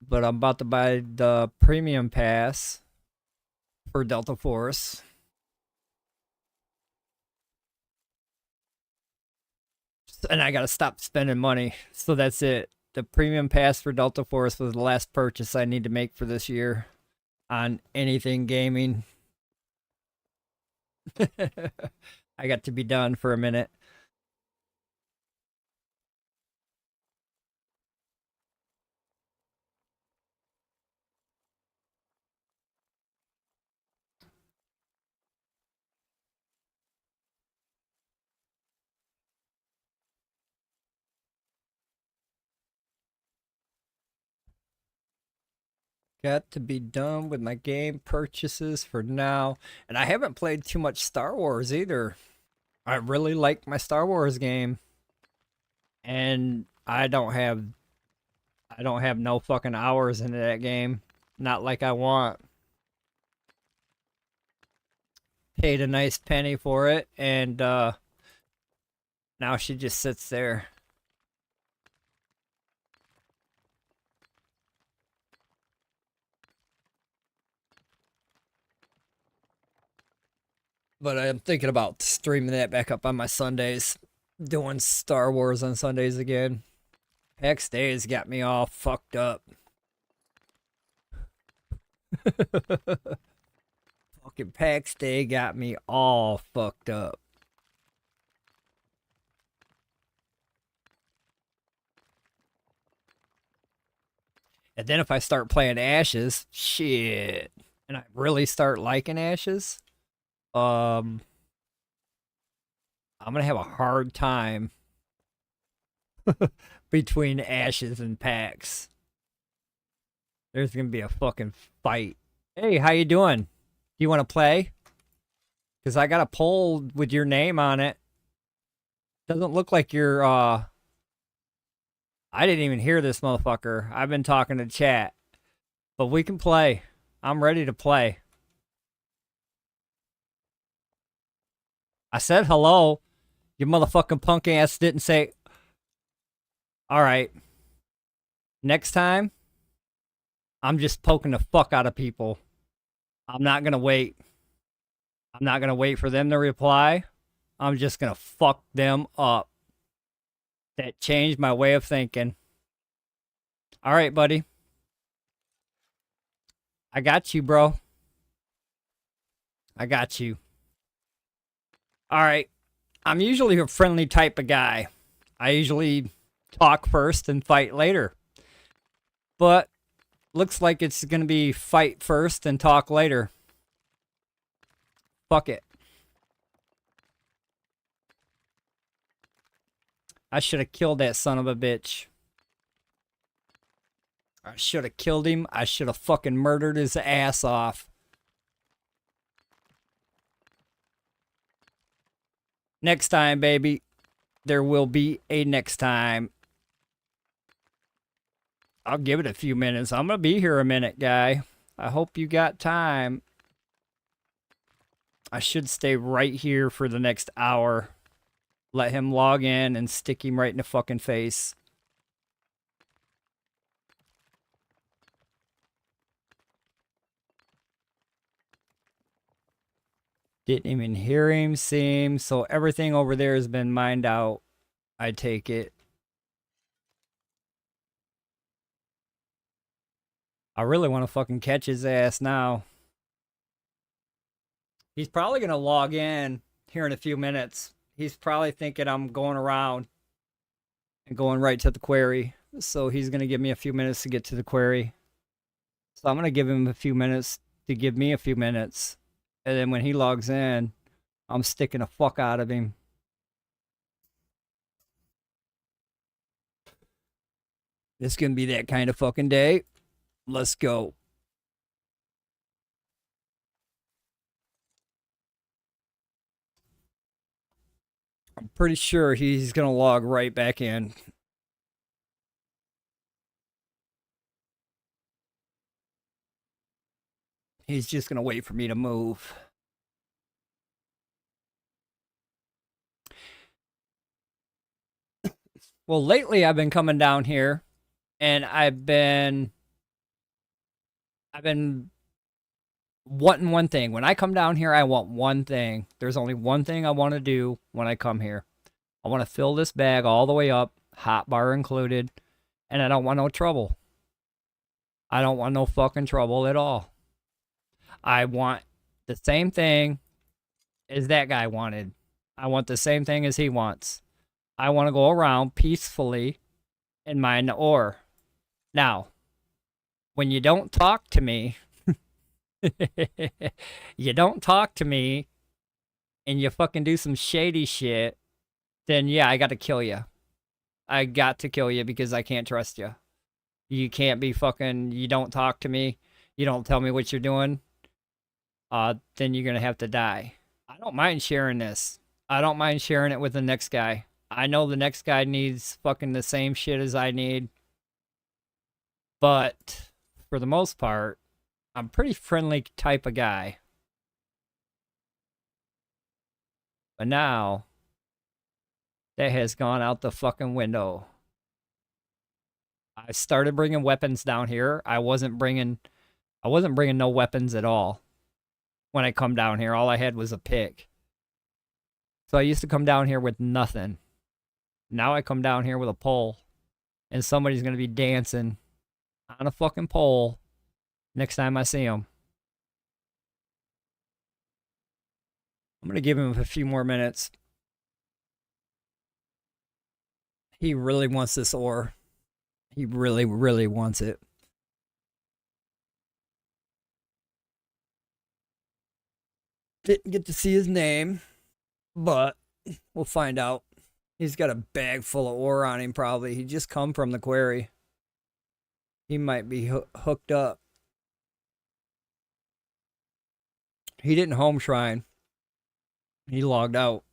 But I'm about to buy the premium pass for Delta Force. And I gotta stop spending money. So that's it. The premium pass for Delta Force was the last purchase I need to make for this year on anything gaming. I got to be done for a minute. Got to be done with my game purchases for now. And I haven't played too much Star Wars either. I really like my Star Wars game. And I don't have no fucking hours into that game. Not like I want. Paid a nice penny for it, and now she just sits there. But I'm thinking about streaming that back up on my Sundays. Doing Star Wars on Sundays again. Paxdei's got me all fucked up. Fucking Paxdei got me all fucked up. And then if I start playing Ashes, shit, and I really start liking Ashes, I'm gonna have a hard time between Ashes and Pax. There's gonna be a fucking fight. Hey, how you doing? Do you want to play? Because I got a poll with your name on it. Doesn't look like you're, I didn't even hear this motherfucker. I've been talking to chat. But we can play. I'm ready to play. I said hello. You motherfucking punk ass didn't say... Alright. Next time, I'm just poking the fuck out of people. I'm not gonna wait. I'm not gonna wait for them to reply. I'm just gonna fuck them up. That changed my way of thinking. Alright, buddy. I got you, bro. I got you. Alright. I'm usually a friendly type of guy. I usually talk first and fight later. But looks like it's gonna be fight first and talk later. Fuck it. I should have killed that son of a bitch. I should have killed him. I should have fucking murdered his ass off. Next time, baby. There will be a next time. I'll give it a few minutes. I'm going to be here a minute, guy. I hope you got time. I should stay right here for the next hour. Let him log in and stick him right in the fucking face. Didn't even hear him, see him. So everything over there has been mined out. I take it. I really want to fucking catch his ass now. He's probably going to log in here in a few minutes. He's probably thinking I'm going around and going right to the query. So he's going to give me a few minutes to get to the query. So I'm going to give him a few minutes to give me a few minutes. And then when he logs in, I'm sticking the fuck out of him. It's going to be that kind of fucking day. Let's go. I'm pretty sure he's going to log right back in. He's just going to wait for me to move. Well, lately I've been coming down here and I've been wanting one thing. When I come down here, I want one thing. There's only one thing I want to do when I come here. I want to fill this bag all the way up, hot bar included, and I don't want no trouble. I don't want no fucking trouble at all. I want the same thing as that guy wanted. I want the same thing as he wants. I want to go around peacefully and mine the ore. Now, when you don't talk to me, you don't talk to me, and you fucking do some shady shit, then yeah, I got to kill you. I got to kill you because I can't trust you. You can't be fucking, you don't talk to me. you don't tell me what you're doing, then you're gonna have to die. I don't mind sharing this. I don't mind sharing it with the next guy. I know the next guy needs fucking the same shit as I need, but for the most part, I'm a pretty friendly type of guy. But now, that has gone out the fucking window. I started bringing weapons down here. I wasn't bringing no weapons at all. When I come down here, all I had was a pick. So I used to come down here with nothing. Now I come down here with a pole, and somebody's going to be dancing on a fucking pole next time I see him. I'm going to give him a few more minutes. He really wants this ore. He really, really wants it. Didn't get to see his name, but we'll find out. He's got a bag full of ore on him, probably. He just come from the quarry. He might be hooked up. He didn't home shrine. He logged out.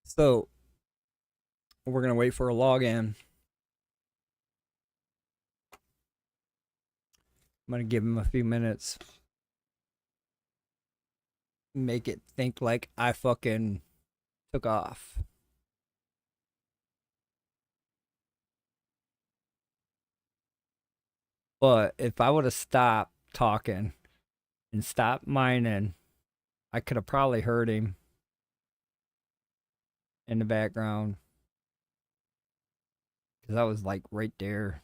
So, we're going to wait for a login. I'm going to give him a few minutes. Make it think like I fucking took off. But if I would have stopped talking and stopped mining, I could have probably heard him in the background. Because I was like right there.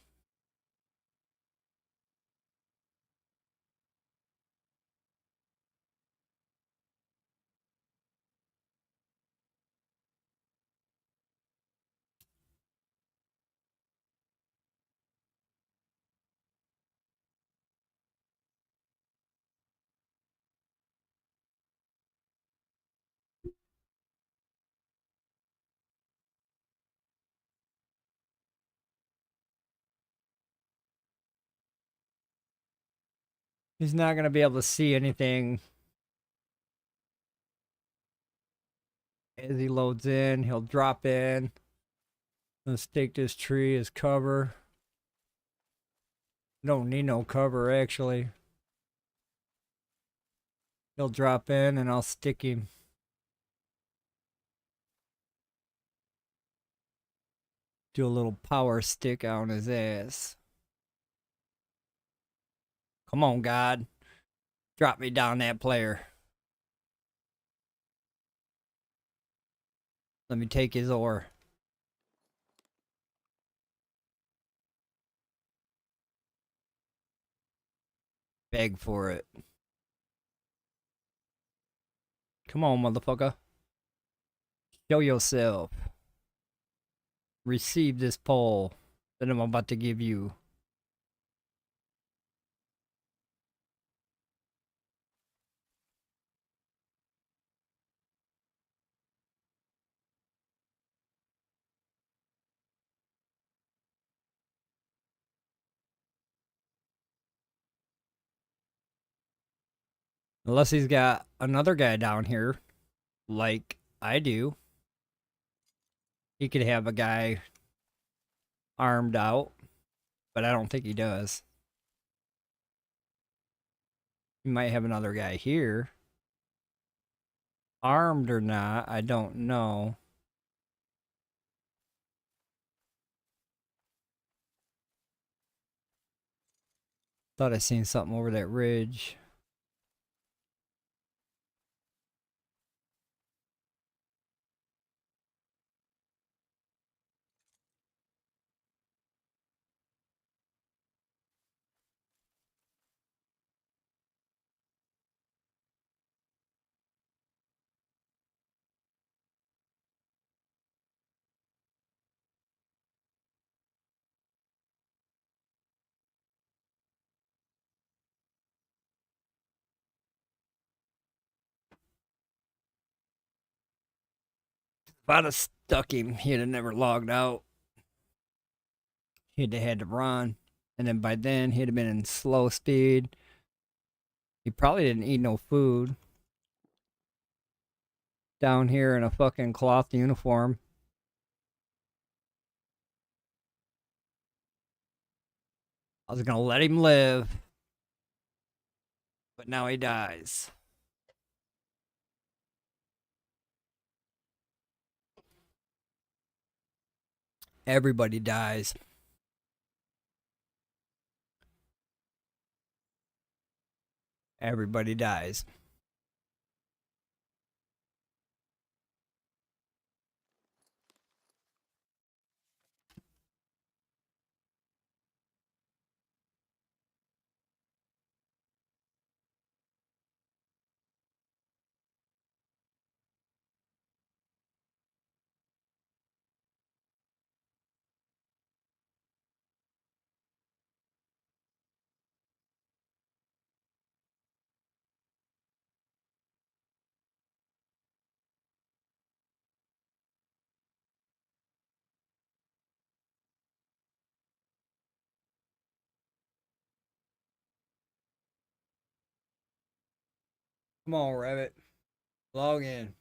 He's not going to be able to see anything as he loads in. He'll drop in. Let's take this tree as cover. Don't need no cover, actually. He'll drop in and I'll stick him. Do a little power stick on his ass. Come on, God. Drop me down that player. Let me take his ore. Beg for it. Come on, motherfucker. Show yourself. Receive this pole that I'm about to give you. Unless he's got another guy down here, like I do. He could have a guy armed out, but I don't think he does. He might have another guy here. Armed or not, I don't know. Thought I seen something over that ridge. If I'd have stuck him, he'd have never logged out. He'd have had to run And then by then, he'd have been in slow speed. He probably didn't eat no food. Down here in a fucking cloth uniform. I was gonna let him live. But now he dies. Everybody dies. Everybody dies. Come on, Rabbit. Log in.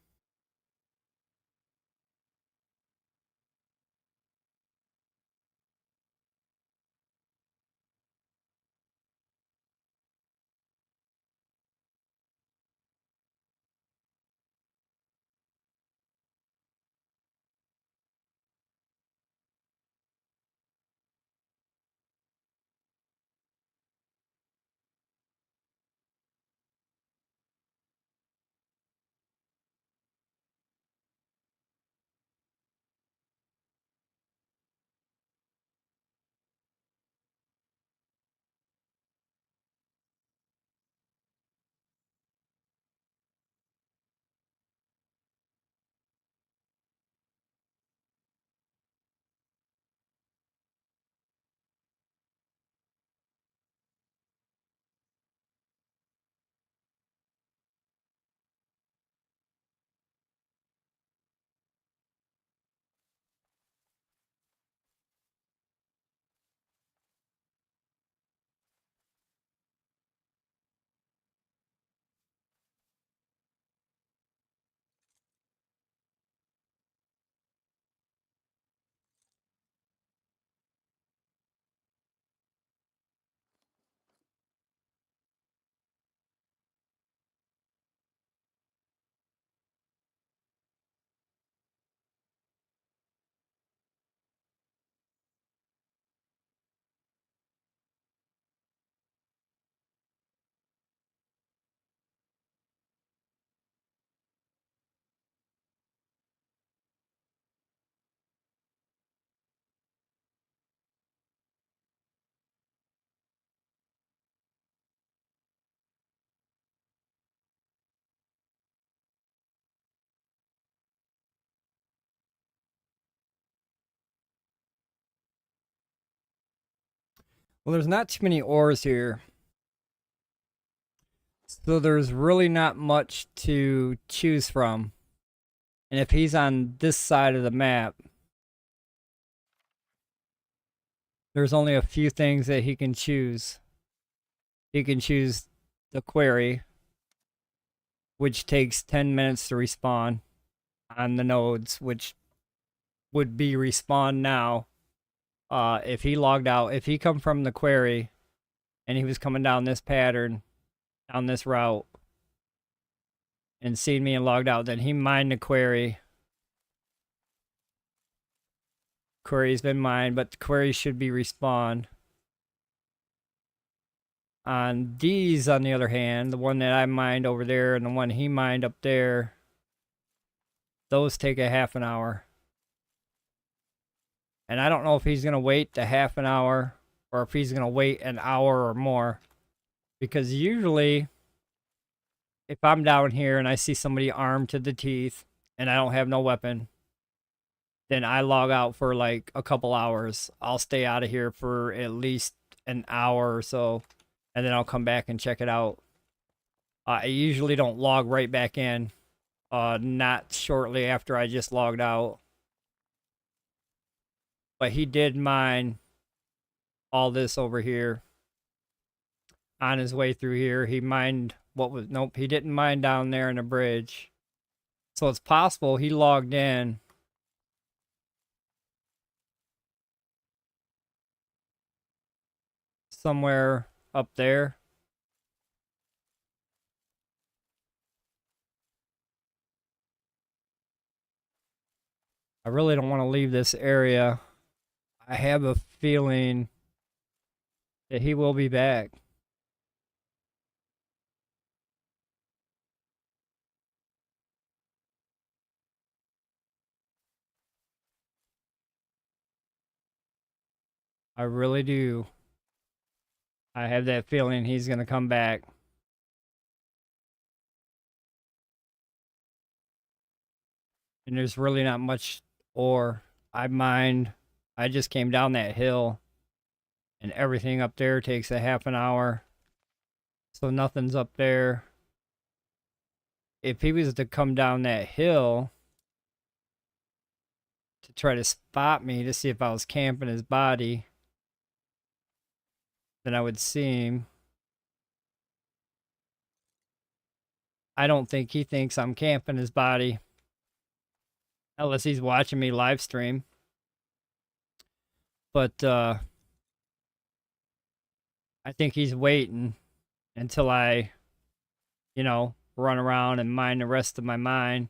Well, there's not too many ores here. So there's really not much to choose from. And if he's on this side of the map, there's only a few things that he can choose. He can choose the quarry, which takes 10 minutes to respawn on the nodes, which would be respawn now. If he logged out, if he come from the quarry and he was coming down this pattern, down this route, and seen me and logged out, then he mined the quarry. Quarry's been mined, but the quarry should be respawned. On these, on the other hand, the one that I mined over there and the one he mined up there, those take a half an hour. And I don't know if he's going to wait the half an hour or if he's going to wait an hour or more. Because usually, if I'm down here and I see somebody armed to the teeth and I don't have no weapon, then I log out for like a couple hours. I'll stay out of here for at least an hour or so, and then I'll come back and check it out. I usually don't log right back in, not shortly after I just logged out. But he did mine all this over here on his way through here. He mined what was, nope, he didn't mine down there in the bridge. So it's possible he logged in somewhere up there. I really don't want to leave this area. I have a feeling that he will be back. I really do. I have that feeling he's going to come back. And there's really not much ore. I just came down that hill, and everything up there takes a half an hour. So nothing's up there. If he was to come down that hill to try to spot me to see if I was camping his body, then I would see him. I don't think he thinks I'm camping his body. Unless he's watching me live stream. But I think he's waiting until I, run around and mine the rest of my mine.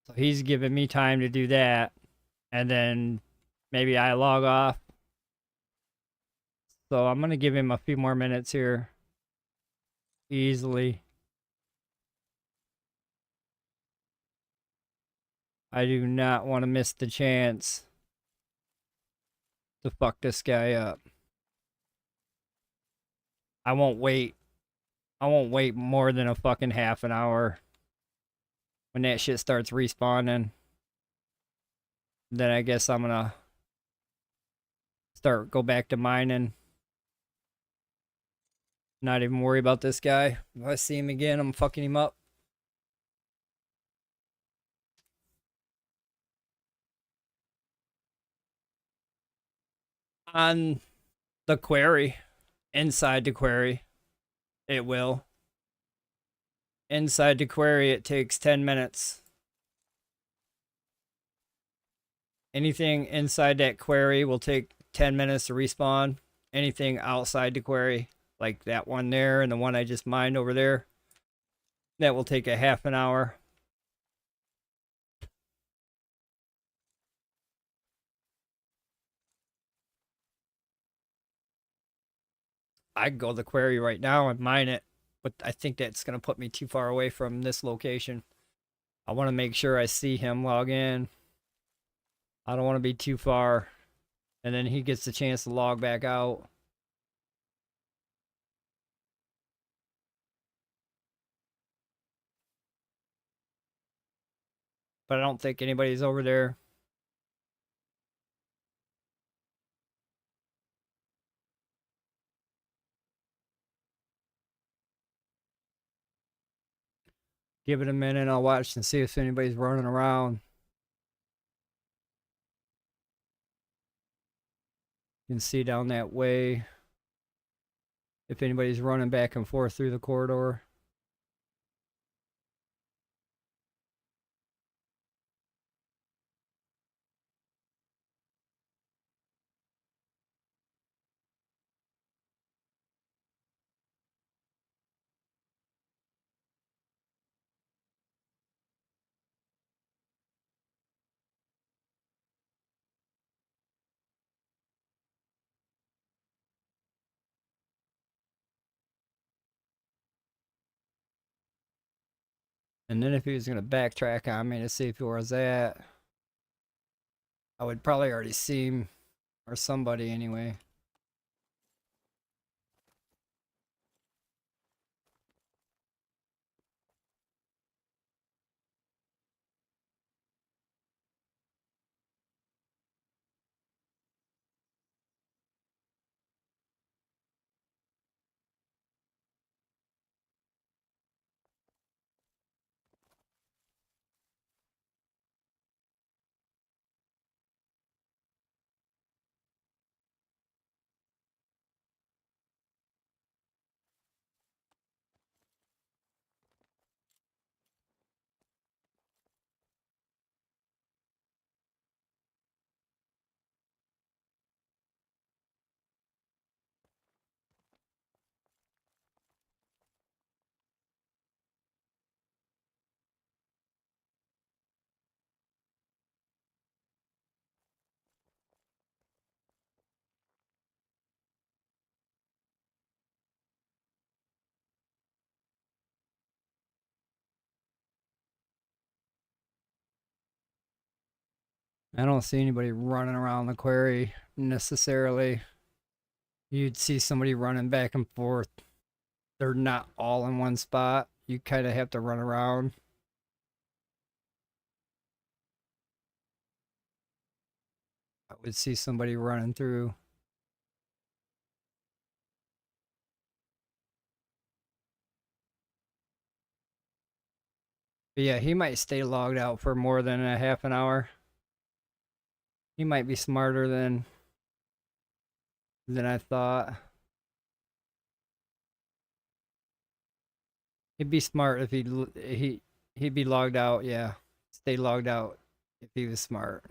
So he's giving me time to do that. And then maybe I log off. So I'm going to give him a few more minutes here. Easily. I do not want to miss the chance to fuck this guy up. I won't wait. I won't wait more than a fucking half an hour. When that shit starts respawning, then I guess I'm gonna go back to mining. Not even worry about this guy. If I see him again, I'm fucking him up. On the quarry, inside the quarry, it will. Inside the quarry, it takes 10 minutes. Anything inside that quarry will take 10 minutes to respawn. Anything outside the quarry, like that one there and the one I just mined over there, that will take a half an hour. I could go to the quarry right now and mine it, but I think that's going to put me too far away from this location. I want to make sure I see him log in. I don't want to be too far, and then he gets the chance to log back out. But I don't think anybody's over there. Give it a minute, I'll watch and see if anybody's running around. You can see down that way if anybody's running back and forth through the corridor. And then if he was going to backtrack on me to see if he was at, I would probably already see him or somebody anyway. I don't see anybody running around the quarry necessarily. You'd see somebody running back and forth. They're not all in one spot. You kind of have to run around. I would see somebody running through. But yeah, he might stay logged out for more than a half an hour. He might be smarter than I thought. He'd be smart if he'd be logged out. Yeah, stay logged out if he was smart.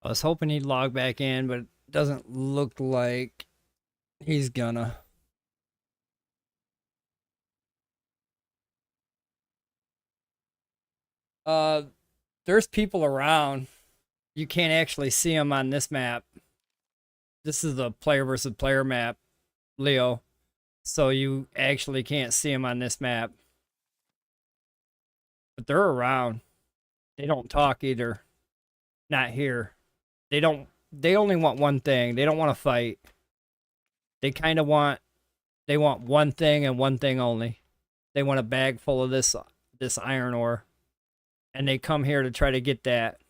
I was hoping he'd log back in, but it doesn't look like he's gonna. Uh, there's people around. You can't actually see them on this map. This is the player versus player map, Leo. So you actually can't see them on this map. But they're around. They don't talk either. Not here. They only want one thing. They don't want to fight. They kind of want one thing and one thing only. They want a bag full of this iron ore. And they come here to try to get that.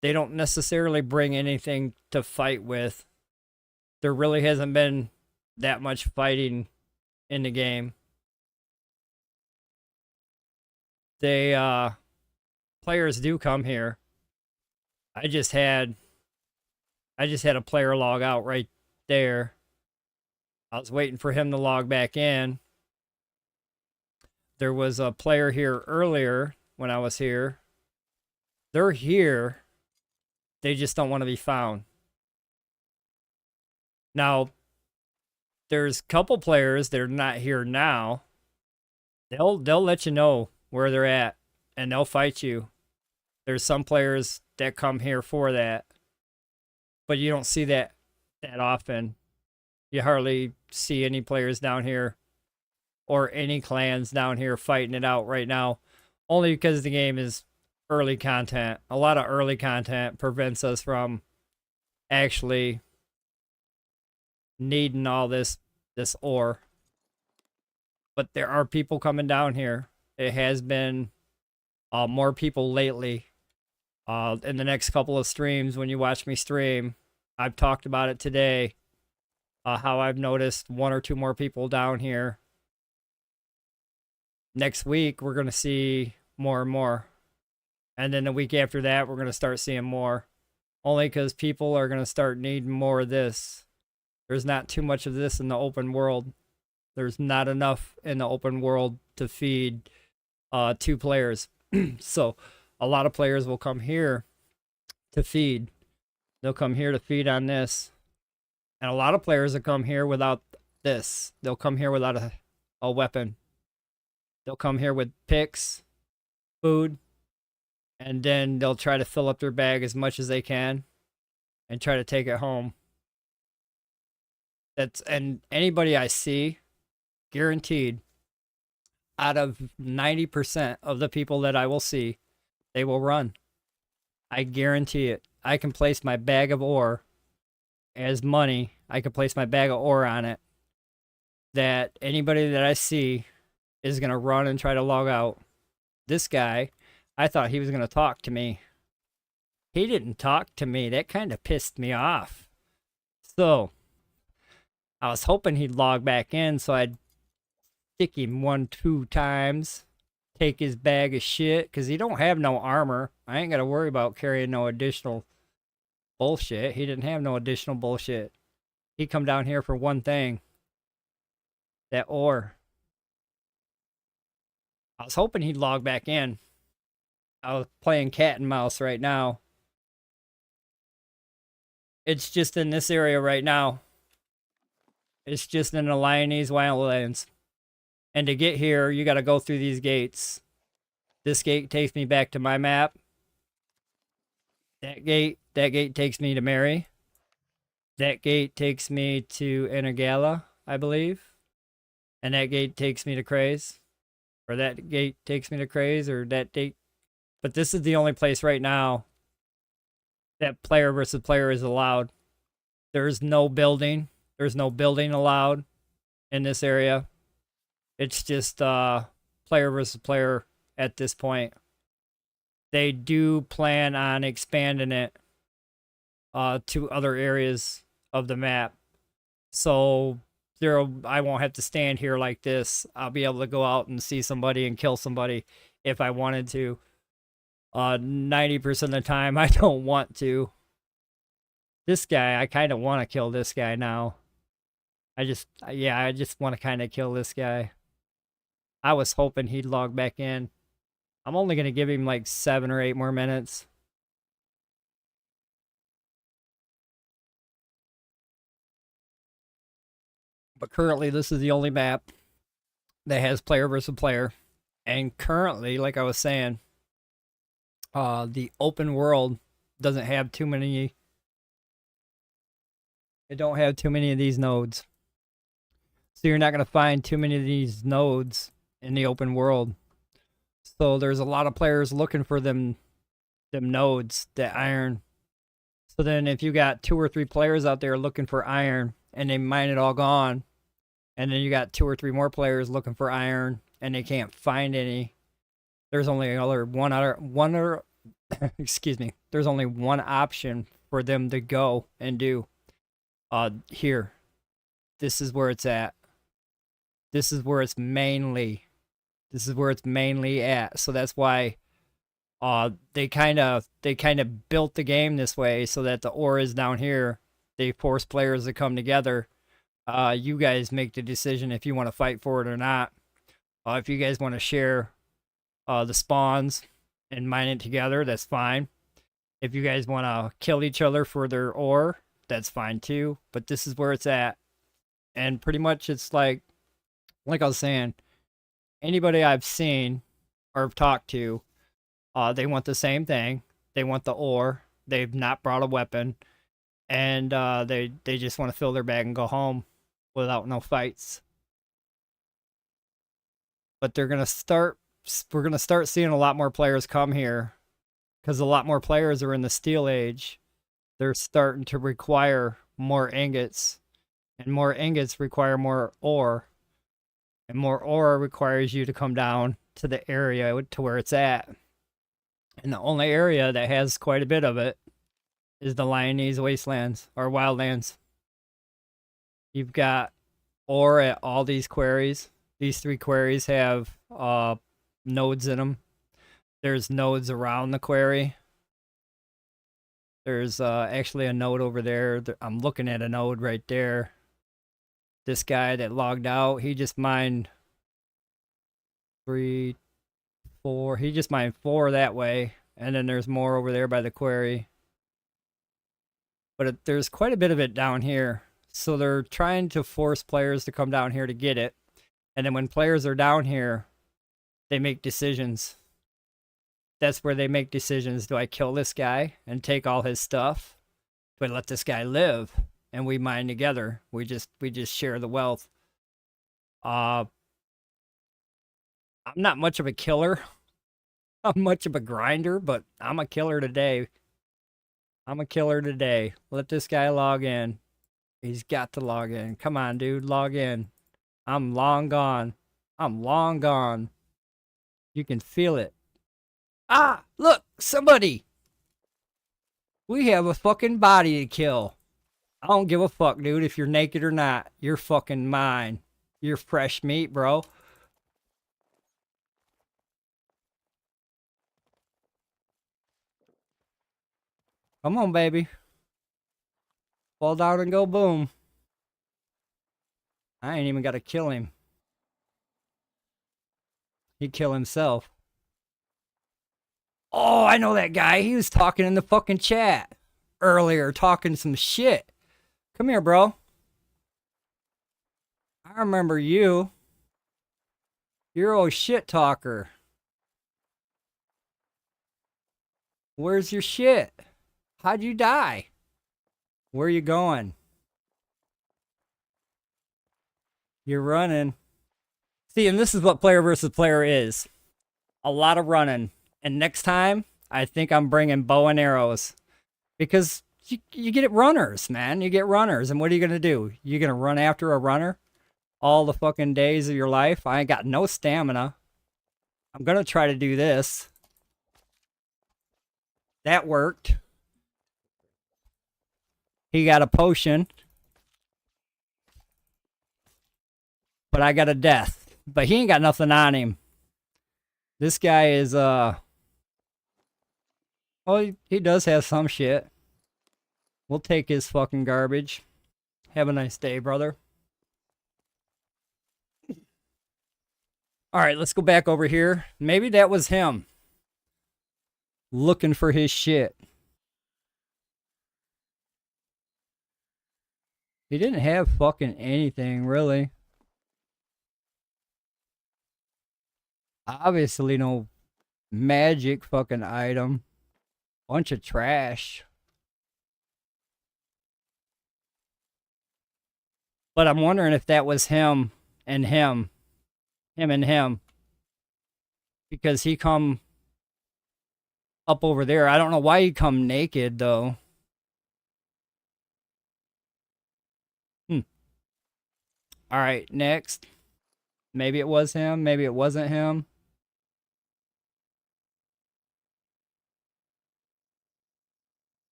They don't necessarily bring anything to fight with. There really hasn't been that much fighting in the game. Players do come here. I just had a player log out right there. I was waiting for him to log back in. There was a player here earlier when I was here. They're here. They just don't want to be found. Now, there's a couple players that are not here now. They'll let you know where they're at, and they'll fight you. There's some players that come here for that, but you don't see that often. You hardly see any players down here or any clans down here fighting it out right now, only because the game is early content. A lot of early content prevents us from actually needing all this ore. But there are people coming down here. It has been more people lately. In the next couple of streams, when you watch me stream, I've talked about it today. How I've noticed one or two more people down here. Next week, we're going to see more and more. And then the week after that, we're going to start seeing more. Only because people are going to start needing more of this. There's not too much of this in the open world. There's not enough in the open world to feed 2 players. So a lot of players will come here to feed. They'll come here to feed on this. And a lot of players will come here without this. They'll come here without a weapon. They'll come here with picks, food, and then they'll try to fill up their bag as much as they can and try to take it home. And anybody I see, guaranteed, out of 90% of the people that I will see, they will run. I guarantee it. I can place my bag of ore as money. I can place my bag of ore on it. That anybody that I see is going to run and try to log out. This guy, I thought he was going to talk to me. He didn't talk to me. That kind of pissed me off. So, I was hoping he'd log back in so I'd stick him 1-2 times take his bag of shit because he don't have no armor. I ain't got to worry about carrying no additional bullshit. He didn't have no additional bullshit. He come down here for one thing. That ore. I was hoping he'd log back in. I was playing cat and mouse right now. It's just in this area right now. It's just in the Lyonese Wildlands. And to get here, you got to go through these gates. This gate takes me back to my map. That gate takes me to Mary. That gate takes me to Energala, I believe. And that gate takes me to Craze. Or that gate takes me to Craze, or that gate. But this is the only place right now that player versus player is allowed. There's no building. There's no building allowed in this area. It's just player versus player at this point. They do plan on expanding it to other areas of the map. So I won't have to stand here like this. I'll be able to go out and see somebody and kill somebody if I wanted to. 90% of the time, I don't want to. This guy, I kind of want to kill this guy now. I just want to kind of kill this guy. I was hoping he'd log back in. I'm only going to give him like 7 or 8 more minutes. But currently, this is the only map that has player versus player. And currently, like I was saying, the open world doesn't have too many. It don't have too many of these nodes. So you're not going to find too many of these nodes in the open world. So there's a lot of players looking for them nodes, that iron. So then if you got 2 or 3 players out there looking for iron and they mine it all gone, and then you got 2 or 3 more players looking for iron and they can't find any, there's only excuse me, there's only one option for them to go and do. Here. This is where it's at. This is where it's mainly at. So that's why they kind of built the game this way so that the ore is down here. They force players to come together. You guys make the decision if you want to fight for it or not. If you guys want to share the spawns and mine it together, that's fine. If you guys want to kill each other for their ore, that's fine too. But this is where it's at. And pretty much it's like I was saying, anybody I've seen or talked to, they want the same thing. They want the ore. They've not brought a weapon. And they just want to fill their bag and go home without no fights. But we're going to start seeing a lot more players come here because a lot more players are in the Steel Age. They're starting to require more ingots, and more ingots require more ore, and more ore requires you to come down to the area to where it's at. And the only area that has quite a bit of it is the Lyonese Wastelands, or Wildlands. You've got ore at all these quarries. These 3 quarries have nodes in them. There's nodes around the quarry. There's actually a node over there. I'm looking at a node right there. This guy that logged out, he just mined 3, 4. He just mined 4 that way. And then there's more over there by the quarry. But there's quite a bit of it down here. So they're trying to force players to come down here to get it. And then when players are down here, they make decisions. That's where they make decisions. Do I kill this guy and take all his stuff? Do I let this guy live and we mine together? We just share the wealth. I'm not much of a killer. I'm much of a grinder, but I'm a killer today. Let this guy log in. He's got to log in. Come on, dude, log in. I'm long gone. You can feel it. Ah, look, somebody. We have a fucking body to kill. I don't give a fuck, dude, if you're naked or not. You're fucking mine. You're fresh meat, bro. Come on, baby. Fall down and go boom. I ain't even got to kill him. He'd kill himself. Oh, I know that guy. He was talking in the fucking chat earlier, talking some shit. Come here, bro. I remember you. You're a shit talker. Where's your shit? How'd you die? Where are you going? You're running. See, and this is what player versus player is. A lot of running. And next time, I think I'm bringing bow and arrows. Because you get runners, man. You get runners. And what are you going to do? You going to run after a runner all the fucking days of your life? I ain't got no stamina. I'm going to try to do this. That worked. He got a potion. But I got a death. But he ain't got nothing on him. This guy is, well, he does have some shit. We'll take his fucking garbage. Have a nice day, brother. All right, let's go back over here. Maybe that was him. Looking for his shit. He didn't have fucking anything, really. Obviously no magic fucking item. Bunch of trash. But I'm wondering if that was him and him. Him and him. Because he come up over there. I don't know why he come naked, though. Alright, next. Maybe it was him. Maybe it wasn't him.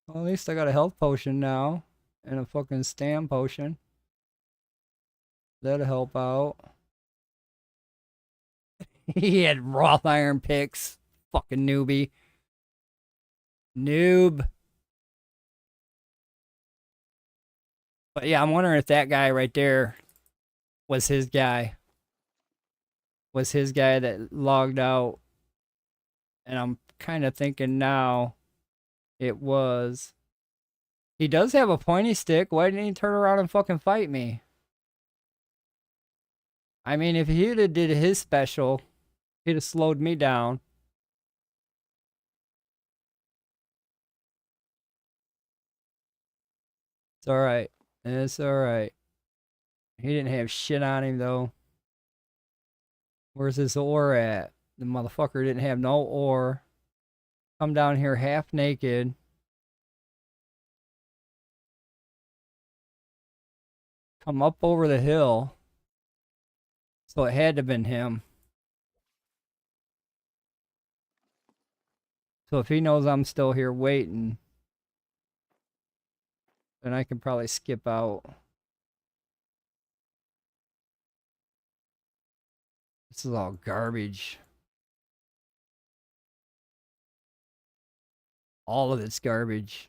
Well, at least I got a health potion now. And a fucking stam potion. That'll help out. He had wrought iron picks. Fucking newbie. Noob. But yeah, I'm wondering if that guy right there was his guy. Was his guy that logged out. And I'm kind of thinking now it was. He does have a pointy stick. Why didn't he turn around and fucking fight me? I mean, if he'd have did his special, he'd have slowed me down. It's alright. It's alright. He didn't have shit on him, though. Where's his ore at? The motherfucker didn't have no ore. Come down here half naked. Come up over the hill. So it had to have been him. So if he knows I'm still here waiting, then I can probably skip out. This is all garbage. All of it's garbage.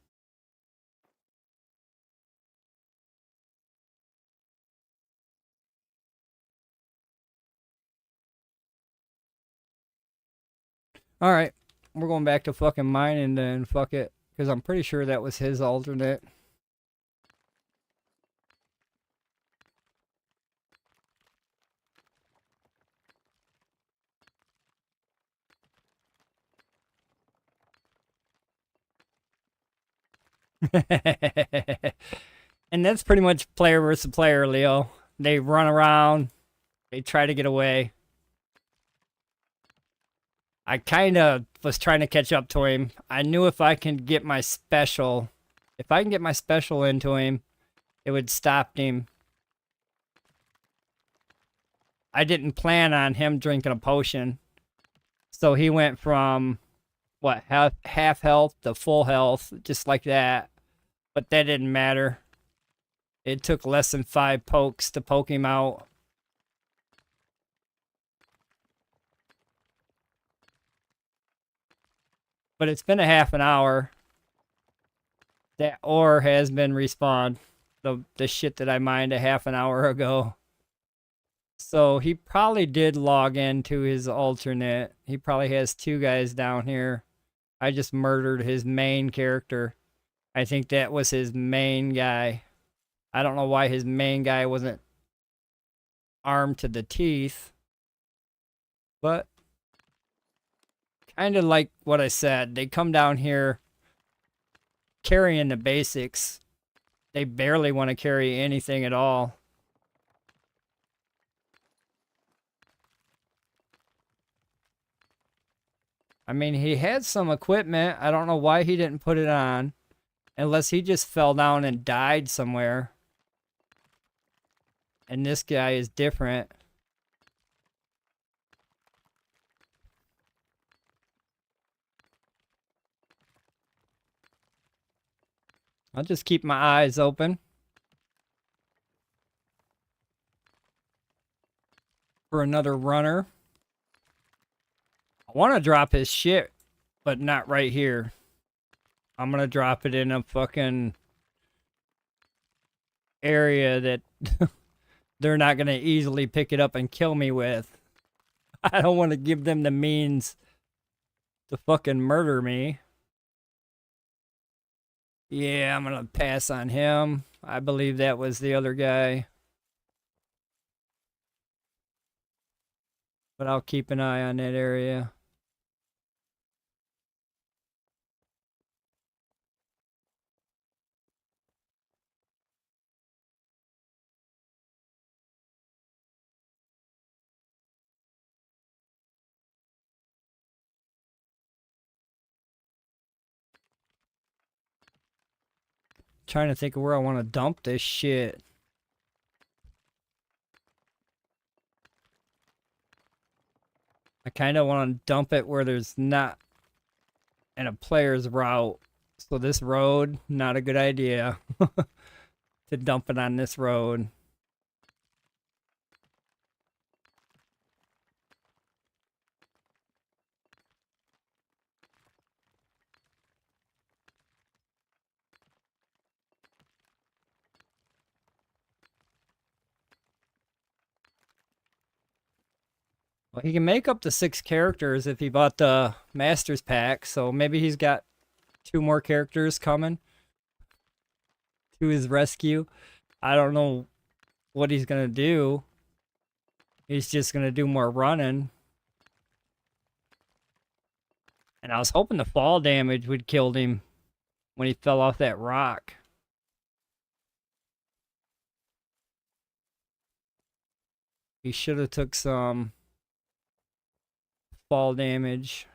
Alright, we're going back to fucking mine and then fuck it. Because I'm pretty sure that was his alternate. And that's pretty much player versus player, Leo. They run around. They try to get away. I kind of was trying to catch up to him. I knew if I can get my special, if I can get my special into him, it would stop him. I didn't plan on him drinking a potion. So he went from, what, half health to full health, just like that. But that didn't matter. It took less than 5 pokes to poke him out. But it's been a half an hour. That ore has been respawned. The shit that I mined a half an hour ago. So he probably did log into his alternate. He probably has two guys down here. I just murdered his main character. I think that was his main guy. I don't know why his main guy wasn't armed to the teeth. But kind of like what I said. They come down here carrying the basics. They barely want to carry anything at all. I mean, he had some equipment. I don't know why he didn't put it on. Unless he just fell down and died somewhere. And this guy is different. I'll just keep my eyes open for another runner. I want to drop his shit, but not right here. I'm going to drop it in a fucking area that they're not going to easily pick it up and kill me with. I don't want to give them the means to fucking murder me. Yeah, I'm going to pass on him. I believe that was the other guy. But I'll keep an eye on that area. Trying to think of where I want to dump this shit. I kind of want to dump it where there's not in a player's route. So this road, not a good idea to dump it on this road. Well, he can make up to 6 characters if he bought the Masters Pack, so maybe he's got 2 more characters coming to his rescue. I don't know what he's going to do. He's just going to do more running. And I was hoping the fall damage would kill him when he fell off that rock. He should have took some fall damage.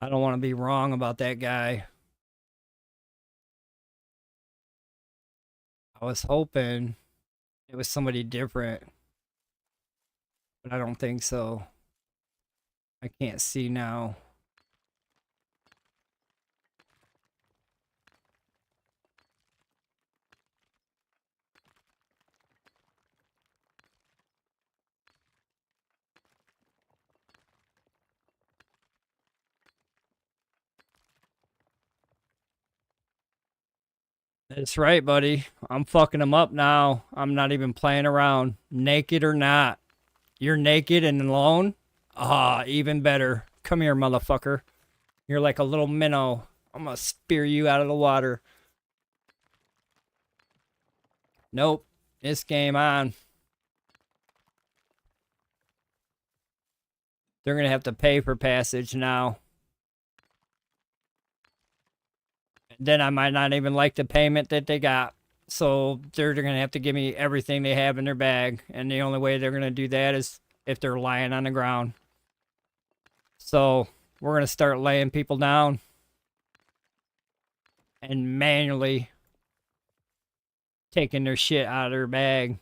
I don't want to be wrong about that guy. I was hoping it was somebody different, but I don't think so. I can't see now. That's right, buddy. I'm fucking him up now. I'm not even playing around. Naked or not. You're naked and alone? Ah, even better. Come here, motherfucker. You're like a little minnow. I'm gonna spear you out of the water. Nope. This game on. They're gonna have to pay for passage now. Then I might not even like the payment that they got. So they're going to have to give me everything they have in their bag. And the only way they're going to do that is if they're lying on the ground. So we're going to start laying people down and manually taking their shit out of their bag.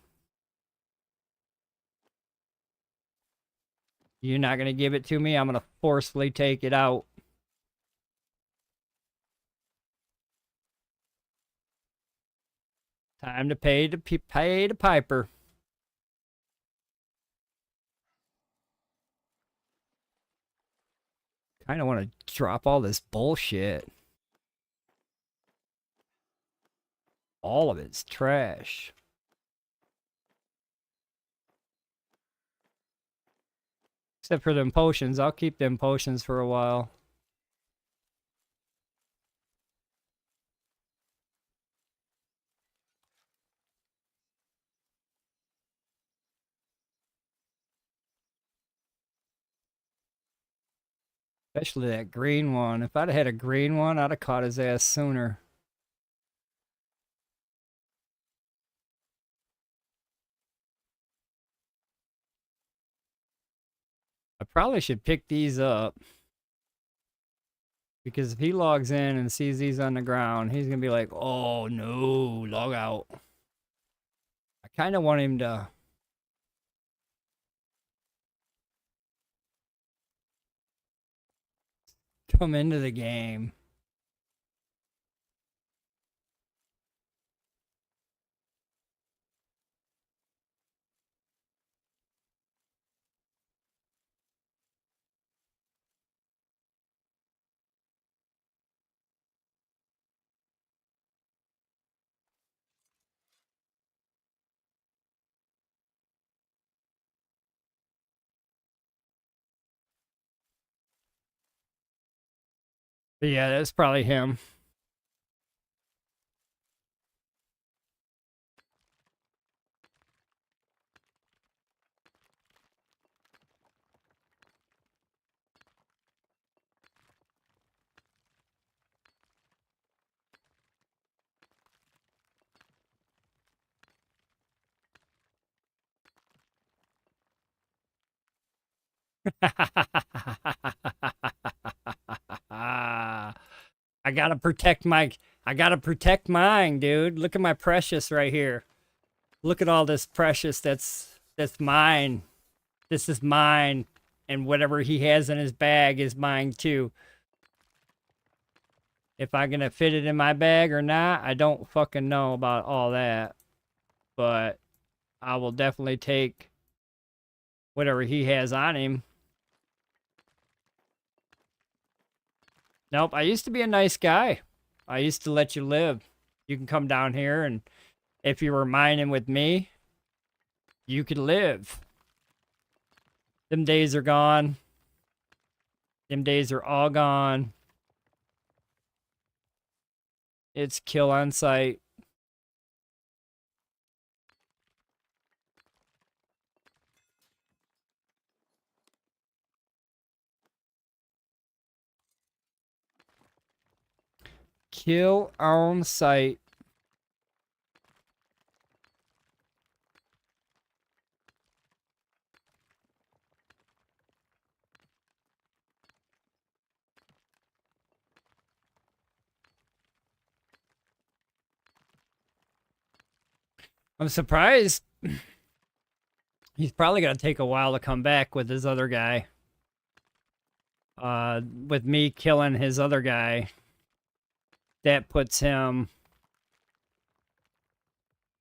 You're not going to give it to me. I'm going to forcefully take it out. Time to pay the piper. Kind of want to drop all this bullshit. All of it's trash. Except for them potions. I'll keep them potions for a while. Especially that green one. If I'd have had a green one, I'd have caught his ass sooner. I probably should pick these up. Because if he logs in and sees these on the ground, he's going to be like, oh no, log out. I kind of want him to come into the game. But yeah, that's probably him. I gotta protect mine, dude. Look at my precious right here. Look at all this precious that's mine. This is mine. And whatever he has in his bag is mine too. If I'm gonna fit it in my bag or not, I don't fucking know about all that. But I will definitely take whatever he has on him. Nope, I used to be a nice guy. I used to let you live. You can come down here, and if you were mining with me, you could live. Them days are gone. Them days are all gone. It's kill on sight. Kill on sight. I'm surprised. He's probably going to take a while to come back with his other guy. With me killing his other guy, that puts him...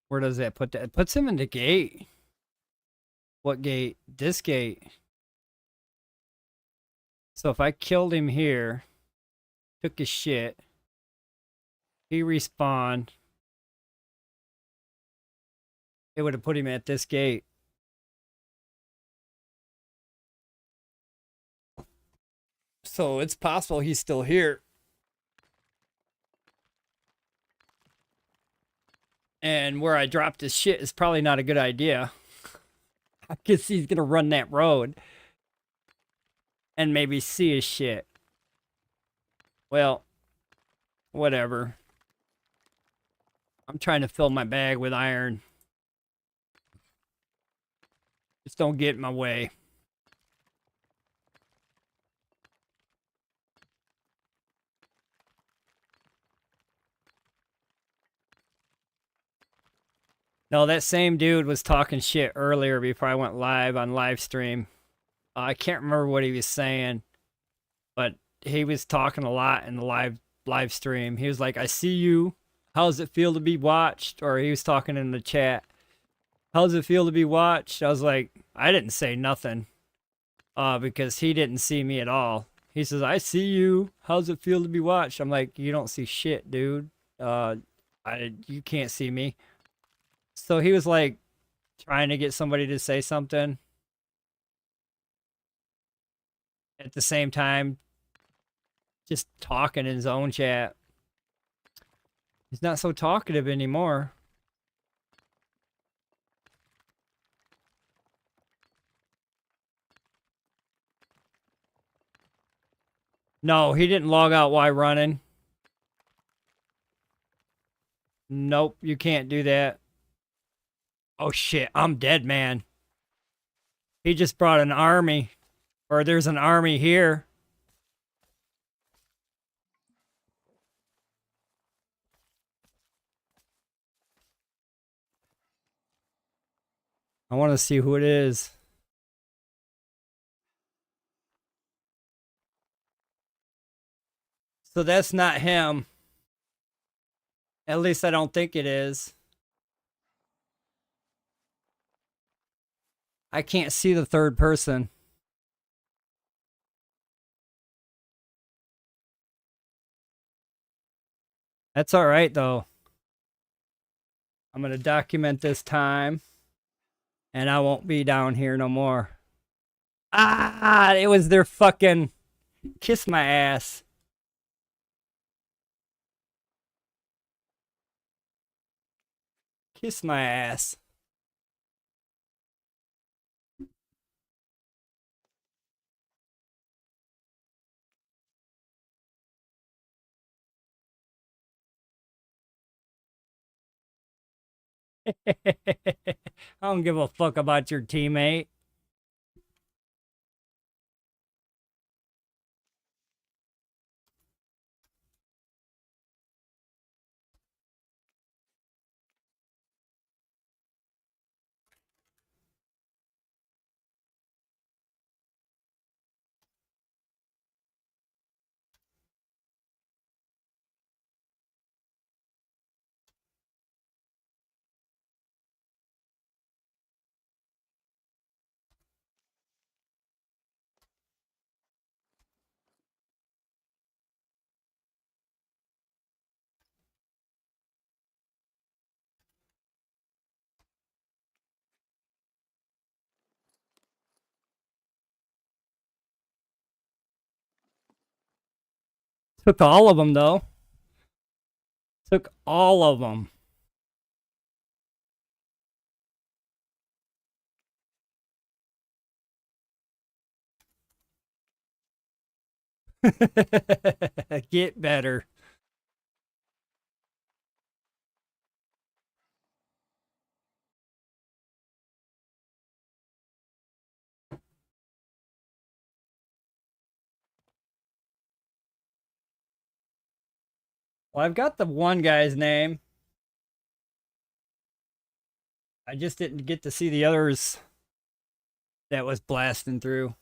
Where does that put that? It puts him in the gate. What gate? This gate. So if I killed him here, took his shit, he respawned, it would have put him at this gate. So it's possible he's still here. And where I dropped his shit is probably not a good idea. I guess he's gonna run that road and maybe see his shit. Well, whatever. I'm trying to fill my bag with iron. Just don't get in my way. No, that same dude was talking shit earlier before I went live on live stream. I can't remember what he was saying, but he was talking a lot in the live stream. He was like, I see you. how's it feel to be watched? Or he was talking in the chat. How's it feel to be watched? I was like, I didn't say nothing. Because he didn't see me at all. He says, I see you. How's it feel to be watched? I'm like, you don't see shit, dude. You can't see me. So he was like trying to get somebody to say something. At the same time, just talking in his own chat. He's not so talkative anymore. No, he didn't log out while running. Nope, you can't do that. Oh shit, I'm dead, man. He just brought an army. Or there's an army here. I want to see who it is. So that's not him. At least I don't think it is. I can't see the third person. That's all right, though. I'm going to document this time. And I won't be down here no more. Ah, it was their fucking... Kiss my ass. Kiss my ass. I don't give a fuck about your teammate. Took all of them, though. Took all of them. Get better. Well, I've got the one guy's name. I just didn't get to see the others that was blasting through.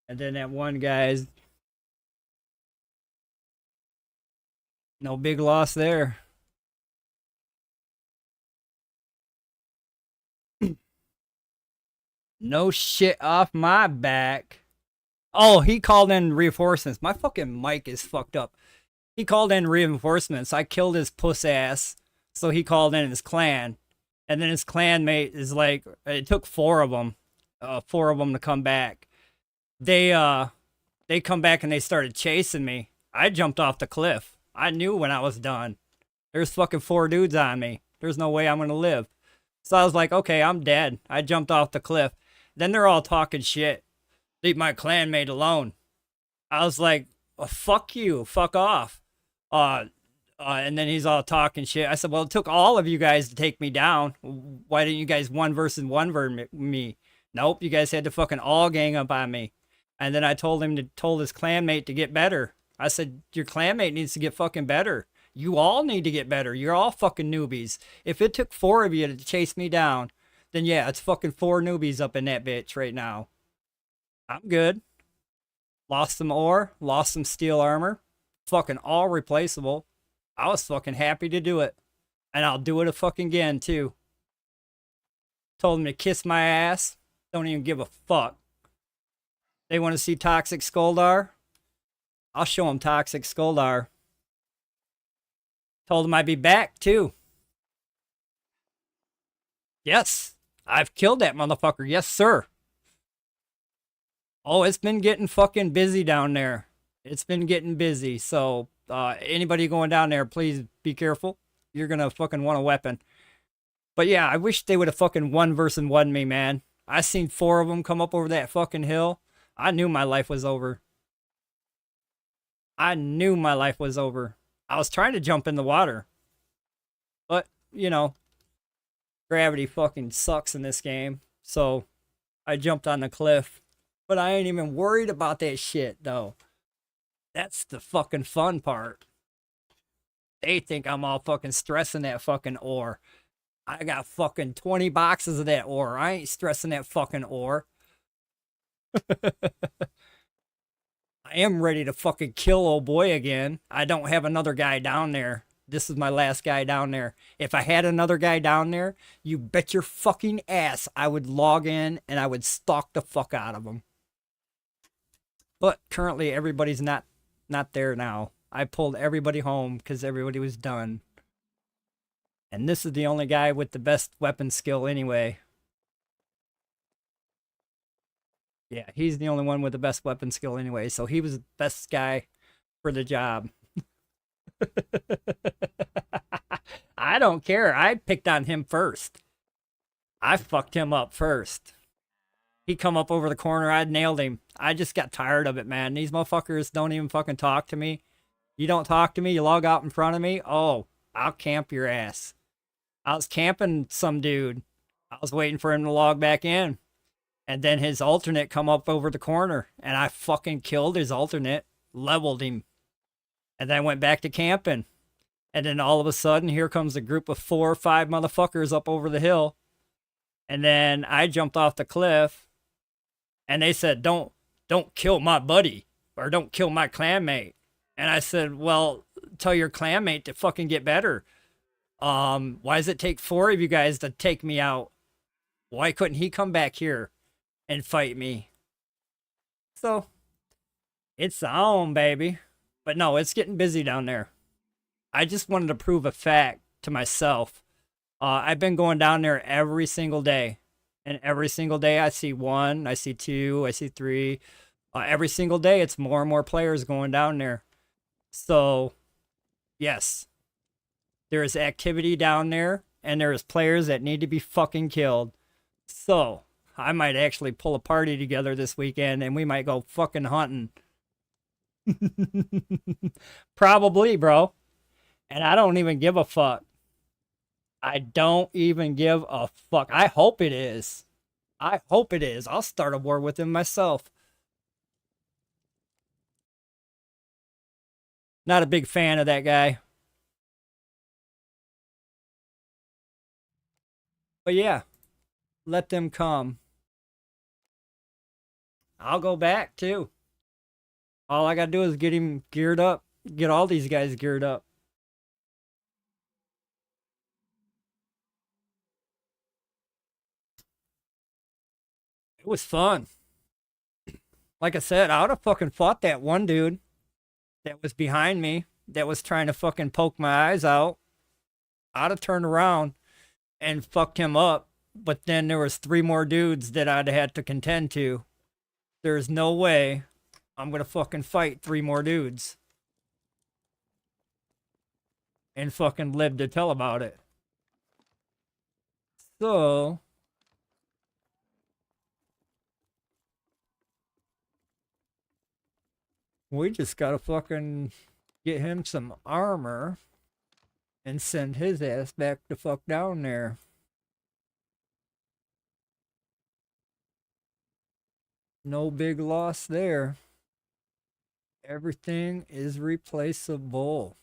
And then that one guy's... No big loss there. No shit off my back. Oh, he called in reinforcements. My fucking mic is fucked up. He called in reinforcements. I killed his puss ass. So he called in his clan. And then his clanmate is like, it took four of them to come back. They come back and they started chasing me. I jumped off the cliff. I knew when I was done. There's fucking 4 dudes on me. There's no way I'm gonna live. So I was like, okay, I'm dead. I jumped off the cliff. Then they're all talking shit. Leave my clanmate alone. I was like, oh, fuck you, fuck off. And then he's all talking shit. I said, well, it took all of you guys to take me down. Why didn't you guys 1 versus 1 me? Nope, you guys had to fucking all gang up on me. And then I told his clanmate to get better. I said, your clanmate needs to get fucking better. You all need to get better. You're all fucking newbies. If it took 4 of you to chase me down, then yeah, it's fucking 4 newbies up in that bitch right now. I'm good. Lost some ore, lost some steel armor, fucking all replaceable. I was fucking happy to do it. And I'll do it a fucking again too. Told them to kiss my ass. Don't even give a fuck. They want to see Toxic Skuldar? I'll show them Toxic Skuldar. Told them I'd be back too. Yes, I've killed that motherfucker. Yes, sir. Oh, it's been getting fucking busy down there. It's been getting busy. So, anybody going down there, please be careful. You're gonna fucking want a weapon. But yeah, I wish they would have fucking one versus one me, man. I seen four of them come up over that fucking hill. I knew my life was over. I knew my life was over. I was trying to jump in the water. But, gravity fucking sucks in this game. So I jumped on the cliff. But I ain't even worried about that shit, though. That's the fucking fun part. They think I'm all fucking stressing that fucking ore. I got fucking 20 boxes of that ore. I ain't stressing that fucking ore. I am ready to fucking kill old boy again. I don't have another guy down there. This is my last guy down there. If I had another guy down there, you bet your fucking ass I would log in and I would stalk the fuck out of him. But currently everybody's not there now. I pulled everybody home because everybody was done. And this is the only guy with the best weapon skill anyway. Yeah, he's the only one with the best weapon skill anyway, so he was the best guy for the job. I don't care. I picked on him first. I fucked him up first. He come up over the corner, I nailed him. I just got tired of it, man. These motherfuckers don't even fucking talk to me. You don't talk to me, you log out in front of me, oh, I'll camp your ass. I was camping some dude. I was waiting for him to log back in. And then his alternate come up over the corner, and I fucking killed his alternate, leveled him. And then I went back to camping. And then all of a sudden, here comes a group of 4 or 5 motherfuckers up over the hill. And then I jumped off the cliff, and they said, don't kill my buddy, or don't kill my clanmate. And I said, well, tell your clanmate to fucking get better. Why does it take 4 of you guys to take me out? Why couldn't he come back here and fight me? So, it's on, baby. But no, it's getting busy down there. I just wanted to prove a fact to myself. I've been going down there every single day. And every single day I see 1, I see 2, I see 3. Every single day it's more and more players going down there. So, yes, there is activity down there, and there is players that need to be fucking killed. So, I might actually pull a party together this weekend, and we might go fucking hunting. Probably, bro. And I don't even give a fuck. I don't even give a fuck. I hope it is. I hope it is. I'll start a war with him myself. Not a big fan of that guy. But yeah, let them come. I'll go back too. All I gotta do is get him geared up. Get all these guys geared up. It was fun. Like I said, I would have fucking fought that one dude that was behind me that was trying to fucking poke my eyes out. I'd have turned around and fucked him up. But then there was 3 more dudes that I'd had to contend to. There's no way I'm gonna fucking fight 3 more dudes and fucking live to tell about it. So we just gotta fucking get him some armor and send his ass back the fuck down there. No big loss there. Everything is replaceable.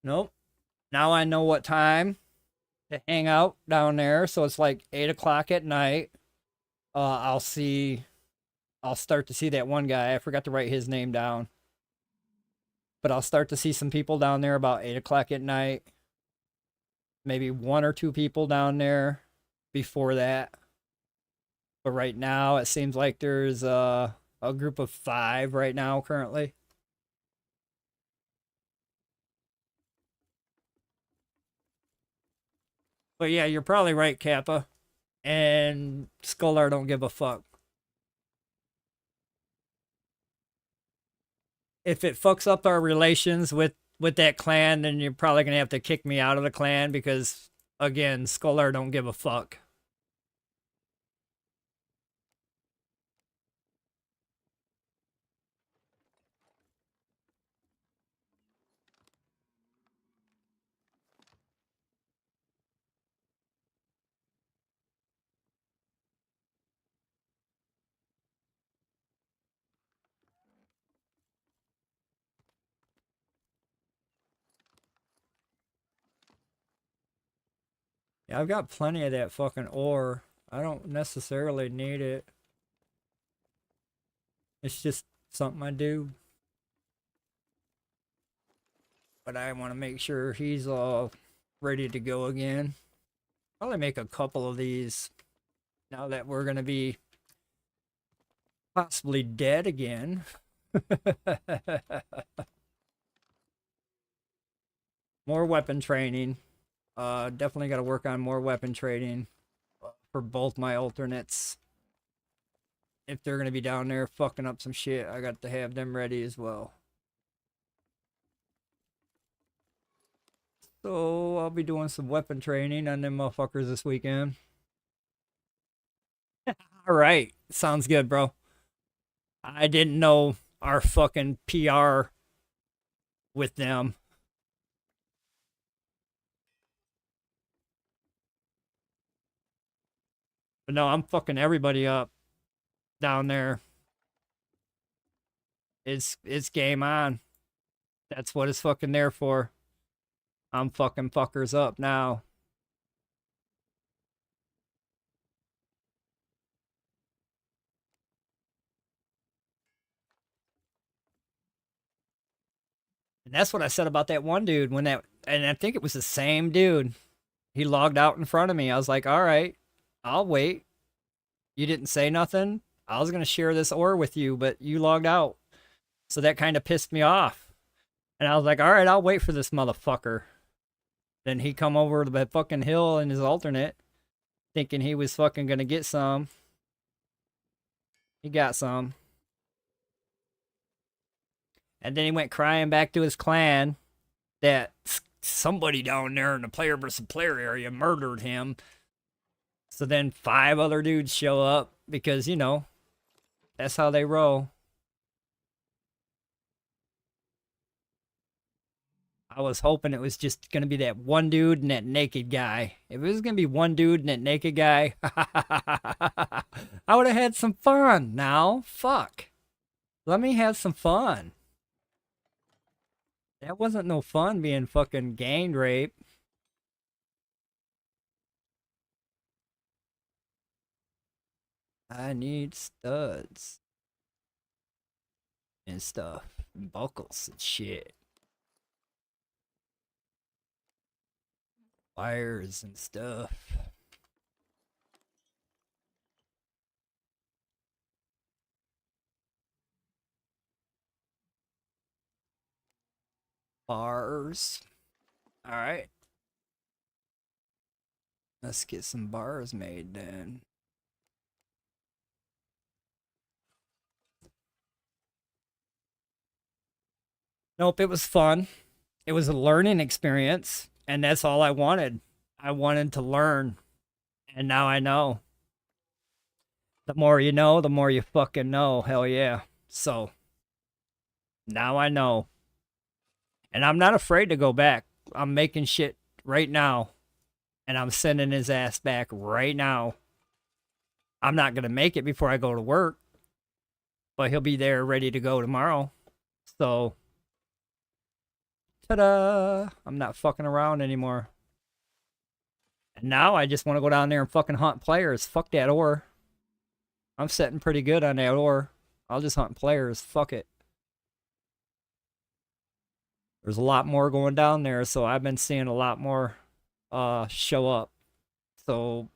Nope. Now I know what time to hang out down there. So it's like 8 o'clock at night. I'll start to see that one guy. I forgot to write his name down. But I'll start to see some people down there about 8 o'clock at night. Maybe one or two people down there before that. But right now, it seems like there's a group of 5 right now currently. But yeah, you're probably right, Kappa. And Skullar don't give a fuck. If it fucks up our relations with that clan, then you're probably gonna have to kick me out of the clan because again, Skullar don't give a fuck. Yeah, I've got plenty of that fucking ore. I don't necessarily need it. It's just something I do. But I want to make sure he's all ready to go again. Probably make a couple of these now that we're going to be possibly dead again. More weapon training. Definitely got to work on more weapon training for both my alternates. If they're going to be down there fucking up some shit, I got to have them ready as well. So I'll be doing some weapon training on them motherfuckers this weekend. All right. Sounds good, bro. I didn't know our fucking PR with them. But no, I'm fucking everybody up down there. It's game on. That's what it's fucking there for. I'm fucking fuckers up now. And that's what I said about that one dude when and I think it was the same dude. He logged out in front of me. I was like, all right, I'll wait. You didn't say nothing. I was going to share this ore with you, but you logged out. So that kind of pissed me off. And I was like, all right, I'll wait for this motherfucker. Then he come over to the fucking hill in his alternate, thinking he was fucking going to get some. He got some. And then he went crying back to his clan that somebody down there in the player versus player area murdered him. So then 5 other dudes show up because, you know, that's how they roll. I was hoping it was just going to be that one dude and that naked guy. If it was going to be one dude and that naked guy, I would have had some fun now. Fuck. Let me have some fun. That wasn't no fun being fucking gang rape. I need studs and stuff, buckles and shit, wires and stuff. Bars. All right. Let's get some bars made then. Nope, it was fun. It was a learning experience, and that's all I wanted. I wanted to learn, and now I know. The more you know, the more you fucking know. Hell yeah. So, now I know. And I'm not afraid to go back. I'm making shit right now, and I'm sending his ass back right now. I'm not going to make it before I go to work, but he'll be there ready to go tomorrow. So, Ta-da! I'm not fucking around anymore. And now I just want to go down there and fucking hunt players. Fuck that ore. I'm sitting pretty good on that ore. I'll just hunt players. Fuck it. There's a lot more going down there, so I've been seeing a lot more show up. So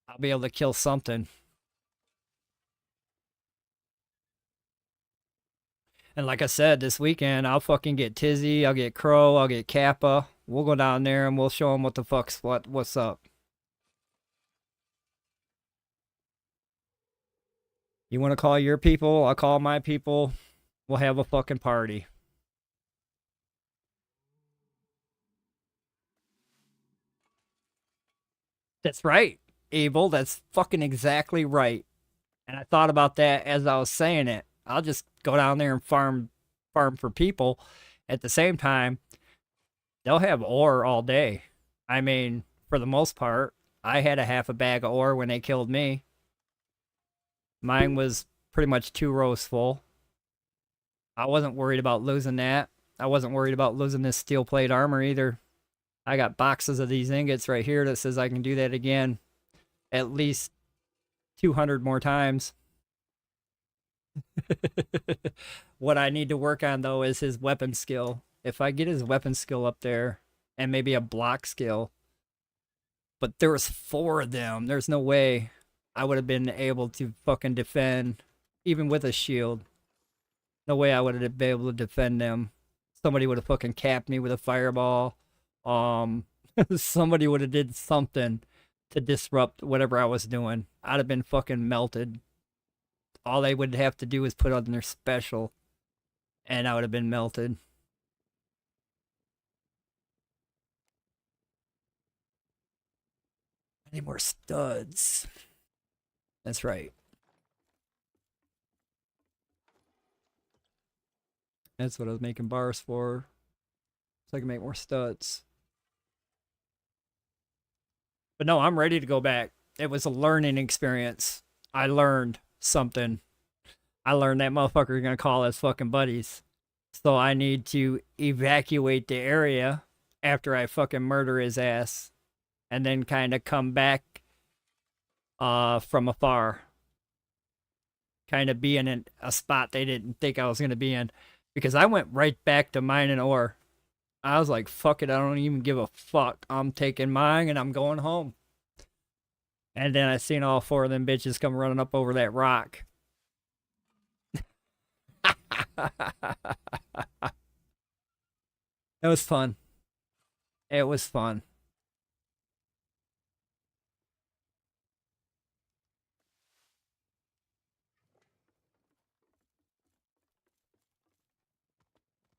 I'll be able to kill something. And like I said, this weekend I'll fucking get Tizzy, I'll get Crow, I'll get Kappa. We'll go down there and we'll show them what the fuck's what's up. You want to call your people? I'll call my people. We'll have a fucking party. That's right, Abel. That's fucking exactly right. And I thought about that as I was saying it. I'll just go down there and farm for people. At the same time, they'll have ore all day. I mean, for the most part, I had a half a bag of ore when they killed me. Mine was pretty much 2 rows full. I wasn't worried about losing that. I wasn't worried about losing this steel plate armor either. I got boxes of these ingots right here that says I can do that again at least 200 more times. What I need to work on though is his weapon skill. If I get his weapon skill up there and maybe a block skill, but there was 4 of them. There's no way I would have been able to fucking defend even with a shield. No way I would have been able to defend them. Somebody would have fucking capped me with a fireball. Somebody would have did something to disrupt whatever I was doing. I'd have been fucking melted. All they would have to do is put on their special, and I would have been melted. I need more studs. That's right. That's what I was making bars for. So I can make more studs. But no, I'm ready to go back. It was a learning experience. I learned something. I learned that motherfucker is gonna call us fucking buddies. So I need to evacuate the area after I fucking murder his ass. And then kind of come back from afar. Kind of being in a spot they didn't think I was gonna be in. Because I went right back to mining ore. I was like, fuck it, I don't even give a fuck. I'm taking mine and I'm going home. And then I seen all 4 of them bitches come running up over that rock. It was fun. It was fun.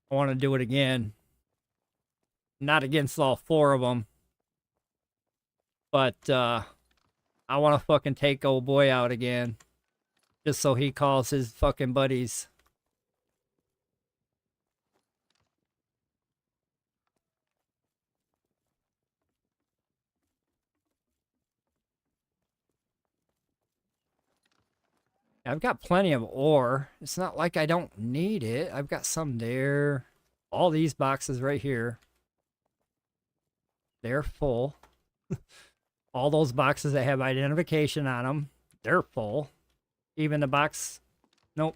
I want to do it again. Not against all 4 of them. But I want to fucking take old boy out again. Just so he calls his fucking buddies. I've got plenty of ore. It's not like I don't need it. I've got some there. All these boxes right here. They're full. All those boxes that have identification on them, they're full. Even the box, nope.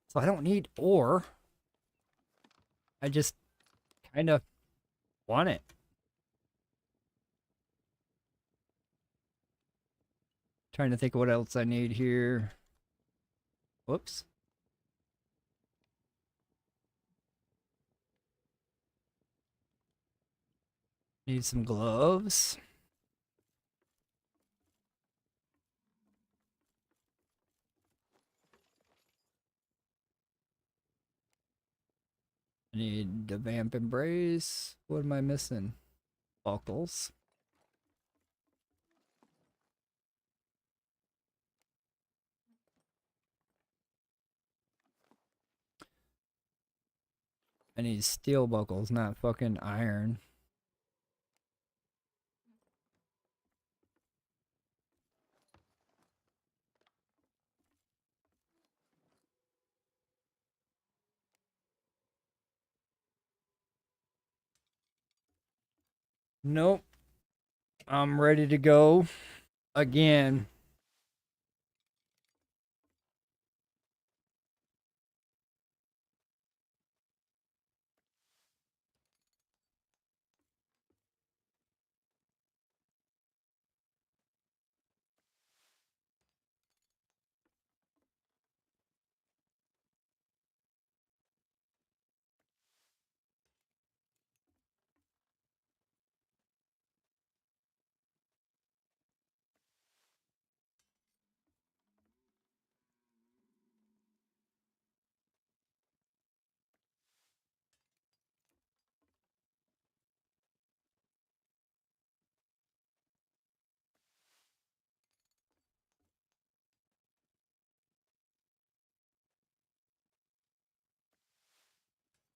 So I don't need ore. I just kind of want it. Trying to think of what else I need here. Whoops. Need some gloves. I need the vamp embrace. What am I missing? Buckles. I need steel buckles, not fucking iron. Nope. I'm ready to go again.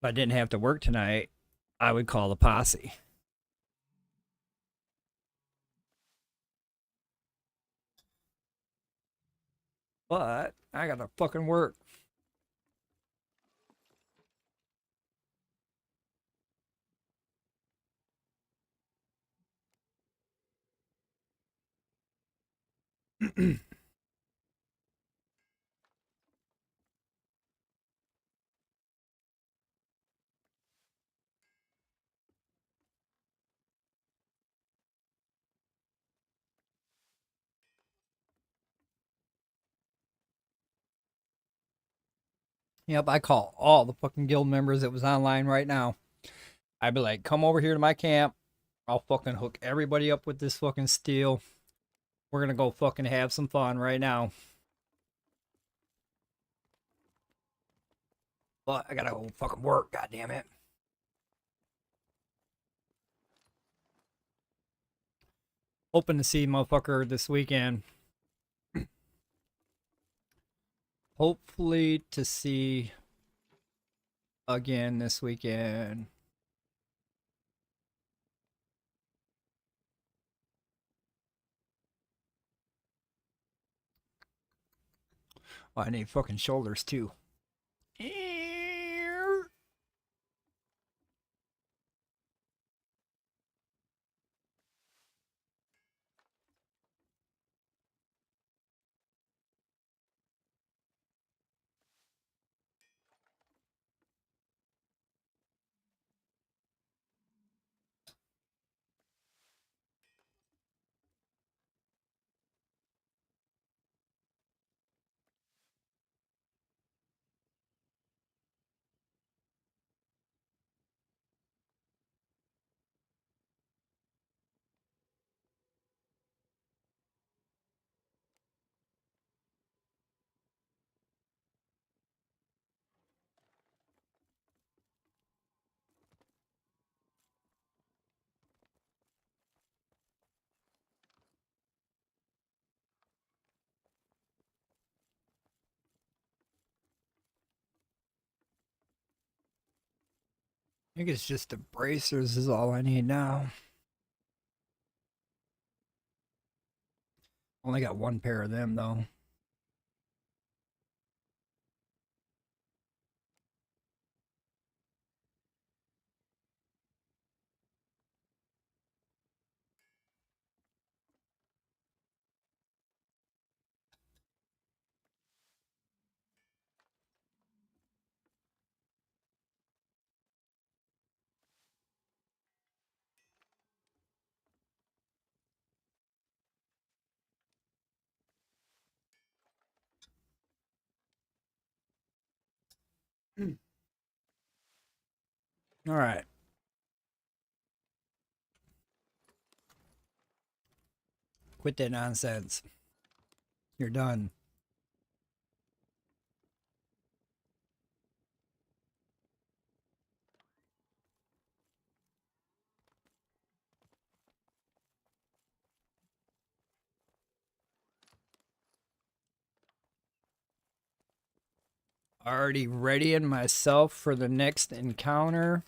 If I didn't have to work tonight, I would call the posse. But I gotta fucking work. Yep, I call all the fucking guild members that was online right now. I'd be like, come over here to my camp. I'll fucking hook everybody up with this fucking steel. We're gonna go fucking have some fun right now. But I gotta go fucking work, goddamn it. Hoping to see motherfucker this weekend. Hopefully to see again this weekend. Oh, I need fucking shoulders too. I think it's just the bracers is all I need now. Only got one pair of them though. All right. Quit that nonsense. You're done. Already readying myself for the next encounter.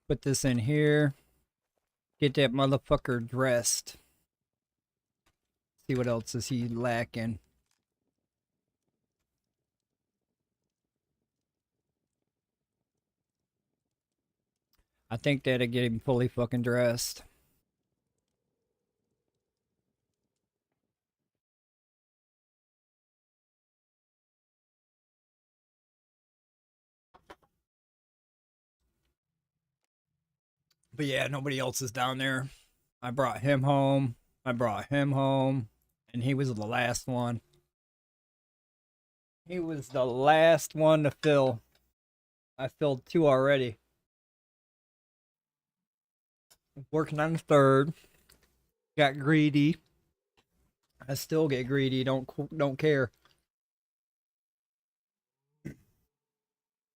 Put this in here. Get that motherfucker dressed. See what else is he lacking. I think that'd get him fully fucking dressed. But yeah, nobody else is down there. I brought him home. I brought him home. And he was the last one. He was the last one to fill. I filled 2 already. Working on the 3rd. Got greedy. I still get greedy. Don't care.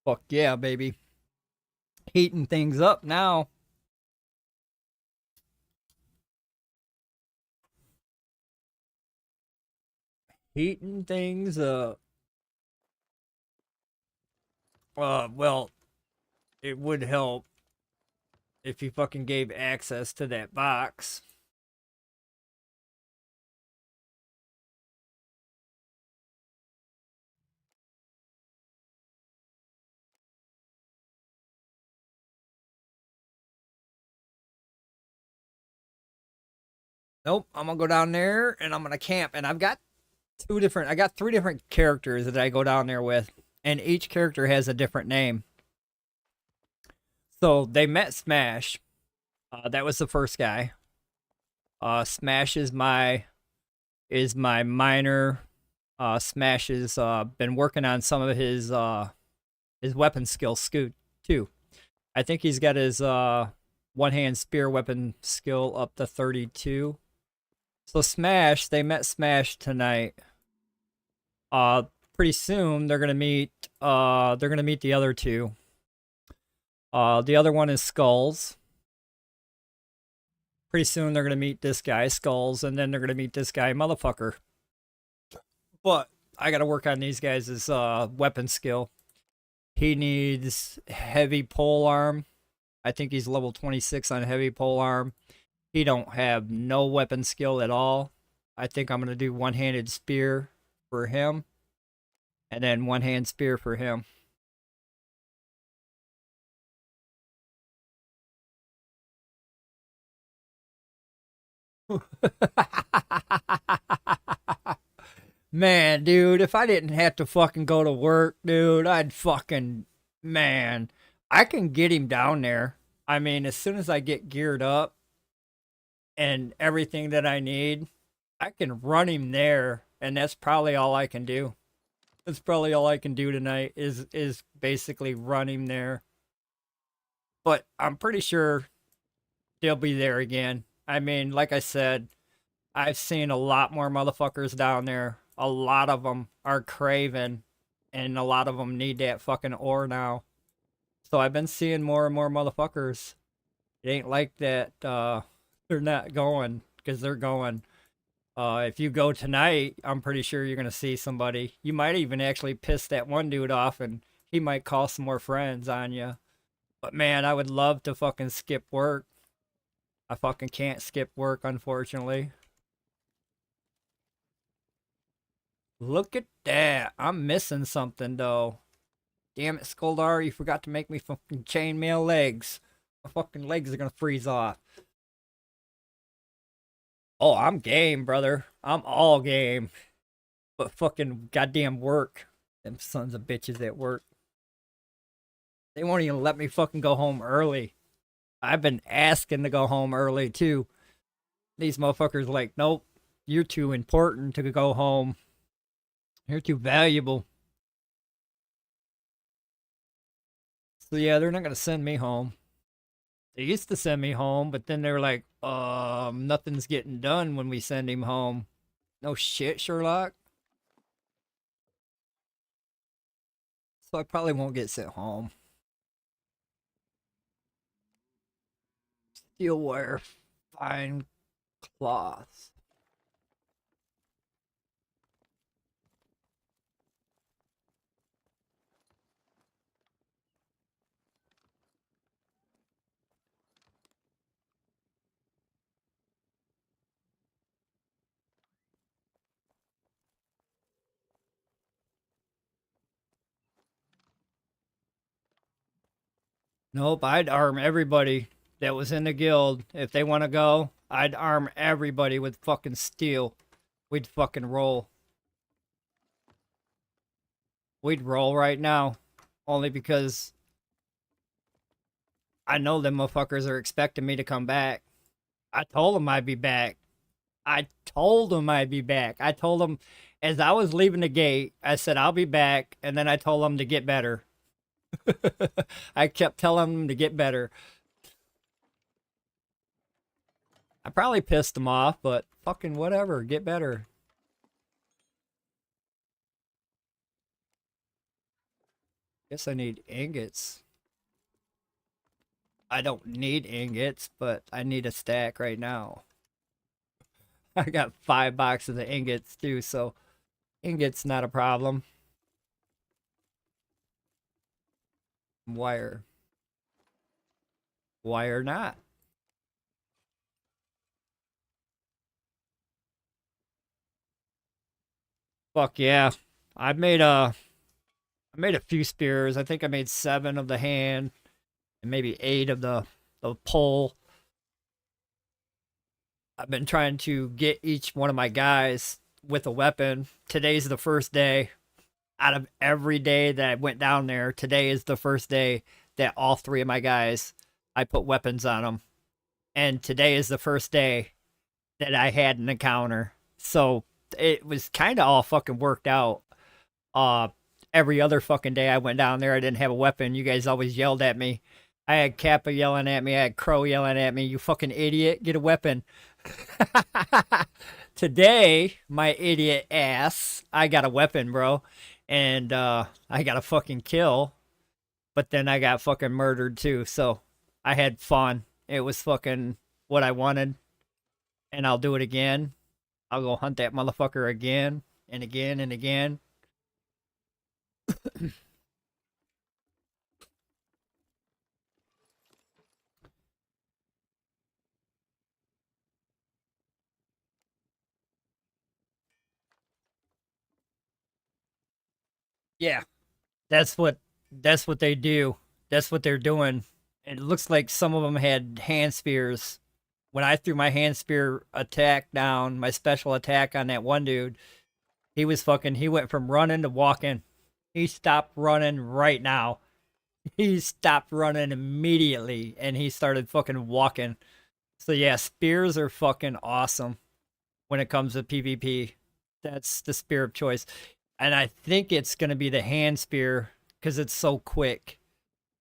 Fuck yeah, baby. Heating things up now. Heating things up. Well, it would help if you fucking gave access to that box. Nope, I'm gonna go down there and I'm gonna camp. And I got 3 different characters that I go down there with, and each character has a different name. So they met Smash. That was the first guy. Smash is my minor. Smash has been working on some of his weapon skills too. I think he's got his one hand spear weapon skill up to 32. So Smash, they met Smash tonight. Pretty soon they're gonna meet the other 2. The other one is Skulls. Pretty soon they're gonna meet this guy, Skulls, and then they're gonna meet this guy, Motherfucker. But I gotta work on these guys' weapon skill. He needs heavy pole arm. I think he's level 26 on heavy pole arm. He don't have no weapon skill at all. I think I'm gonna do one-handed spear for him, and then one-hand spear for him. Man, dude, if I didn't have to fucking go to work, dude, I'd fucking, man, I can get him down there. I mean, as soon as I get geared up and everything that I need, I can run him there, and that's probably all I can do. That's probably all I can do tonight is basically run him there. But I'm pretty sure they'll be there again. I mean, like I said, I've seen a lot more motherfuckers down there. A lot of them are craving, and a lot of them need that fucking ore now. So I've been seeing more and more motherfuckers. It ain't like that they're not going, because they're going. If you go tonight, I'm pretty sure you're gonna see somebody. You might even actually piss that one dude off, and he might call some more friends on you. But man, I would love to fucking skip work. I fucking can't skip work, unfortunately. Look at that. I'm missing something, though. Damn it, Skoldar, you forgot to make me fucking chainmail legs. My fucking legs are gonna freeze off. Oh, I'm game, brother. I'm all game. But fucking goddamn work. Them sons of bitches at work. They won't even let me fucking go home early. I've been asking to go home early, too. These motherfuckers like, nope, you're too important to go home. You're too valuable. So yeah, they're not gonna send me home. They used to send me home, but then they were like, nothing's getting done when we send him home. No shit, Sherlock. So I probably won't get sent home. Steel wire, fine cloth. Nope, I'd arm everybody that was in the guild. If they want to go, I'd arm everybody with fucking steel. We'd fucking roll. We'd roll right now. Only because I know them motherfuckers are expecting me to come back. I told them I'd be back. I told them I'd be back. I told them as I was leaving the gate, I said, I'll be back. And then I told them to get better. I kept telling them to get better. I probably pissed them off, but fucking whatever. Get better. Guess I need ingots. I don't need ingots, but I need a stack right now. I got 5 boxes of ingots too, so ingots not a problem. Wire. Wire not. Fuck yeah. I made a few spears. I think I made 7 of the hand and maybe 8 of the pole. I've been trying to get each one of my guys with a weapon. Today's the first day. Out of every day that I went down there, today is the first day that all 3 of my guys, I put weapons on them. And today is the first day that I had an encounter. So it was kind of all fucking worked out. Every other fucking day I went down there, I didn't have a weapon. You guys always yelled at me. I had Kappa yelling at me. I had Crow yelling at me. You fucking idiot, get a weapon. Today, my idiot ass, I got a weapon, bro. And I got a fucking kill. But then I got fucking murdered too. So I had fun. It was fucking what I wanted. And I'll do it again. I'll go hunt that motherfucker again and again and again. Yeah, that's what they do. That's what they're doing. It looks like some of them had hand spears. When I threw my hand spear attack down, my special attack on that one dude, he went from running to walking. He stopped running right now. He stopped running immediately and he started fucking walking. So yeah, spears are fucking awesome when it comes to PvP. That's the spear of choice. And I think it's going to be the hand spear because it's so quick.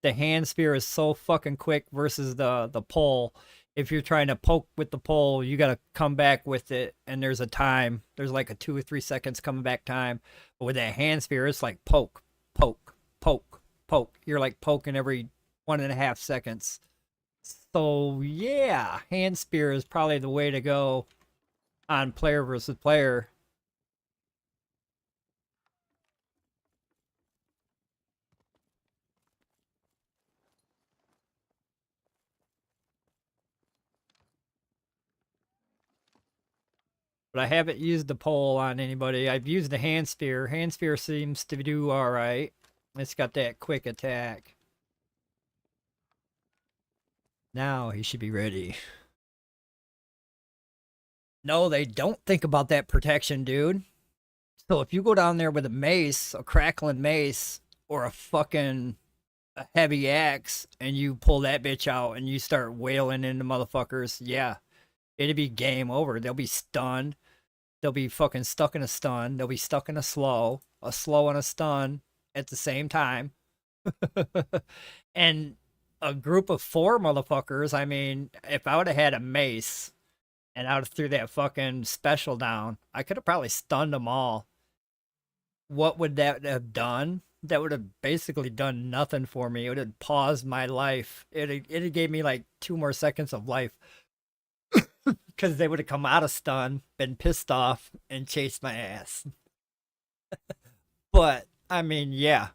The hand spear is so fucking quick versus the pole. If you're trying to poke with the pole, you got to come back with it, and there's a time. There's like a 2 or 3 seconds coming back time. But with that hand spear, it's like poke, poke, poke, poke. You're like poking every 1.5 seconds. So yeah, hand spear is probably the way to go on player versus player. But I haven't used the pole on anybody. I've used the hand spear. Hand spear seems to do all right. It's got that quick attack. Now he should be ready. No, they don't think about that protection, dude. So if you go down there with a mace, a crackling mace, or a heavy axe, and you pull that bitch out and you start wailing into motherfuckers, yeah, it'd be game over. They'll be stunned. They'll be fucking stuck in a stun. They'll be stuck in a slow and a stun at the same time. And a group of 4 motherfuckers, I mean, if I would have had a mace and I would have threw that fucking special down, I could have probably stunned them all. What would that have done? That would have basically done nothing for me. It would have paused my life. It gave me like 2 more seconds of life. Because they would have come out of stun, been pissed off, and chased my ass. But, I mean, yeah.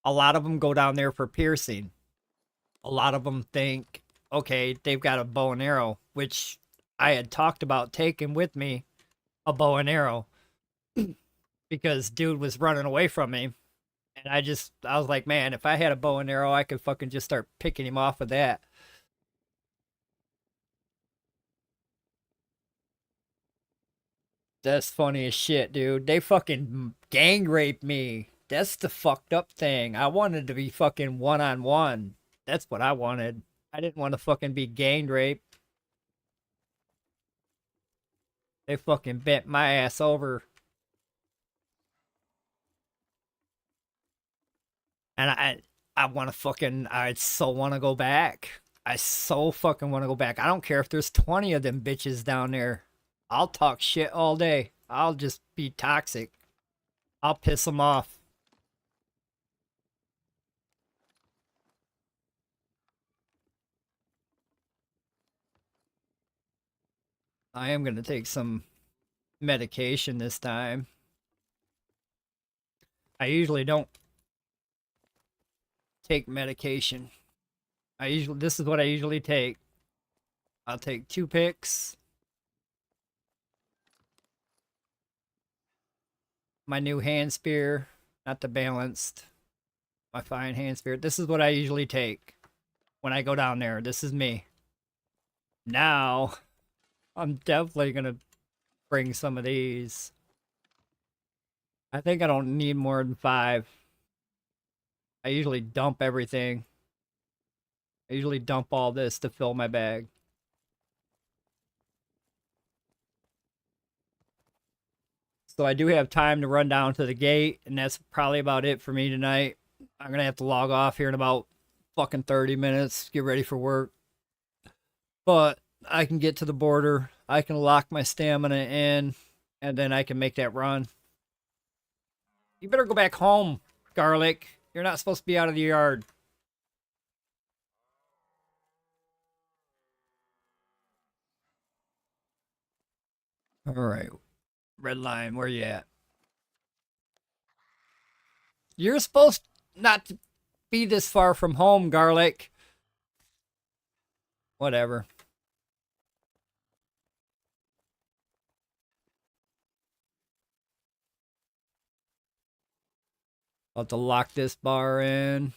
A lot of them go down there for piercing. A lot of them think, okay, they've got a bow and arrow, which I had talked about taking with me a bow and arrow. Because dude was running away from me. And I was like, man, if I had a bow and arrow, I could fucking just start picking him off with that. That's funny as shit, dude. They fucking gang raped me. That's the fucked up thing. I wanted to be fucking one on one. That's what I wanted. I didn't want to fucking be gang raped. They fucking bent my ass over. And I want to fucking, I so want to go back. I so fucking want to go back. I don't care if there's 20 of them bitches down there. I'll talk shit all day. I'll just be toxic. I'll piss them off. I am going to take some medication this time. I usually don't take medication. This is what I usually take. I'll take 2 picks. My new hand spear, not the balanced. My fine hand spear. This is what I usually take when I go down there. This is me. Now, I'm definitely gonna bring some of these. I think I don't need more than 5. I usually dump everything. I usually dump all this to fill my bag. So I do have time to run down to the gate, and that's probably about it for me tonight. I'm gonna have to log off here in about fucking 30 minutes, get ready for work. But I can get to the border, I can lock my stamina in, and then I can make that run. You better go back home, Garlic. You're not supposed to be out of the yard. All right. Red line, where you at? You're supposed not to be this far from home, Garlic. Whatever. I'll have to lock this bar in.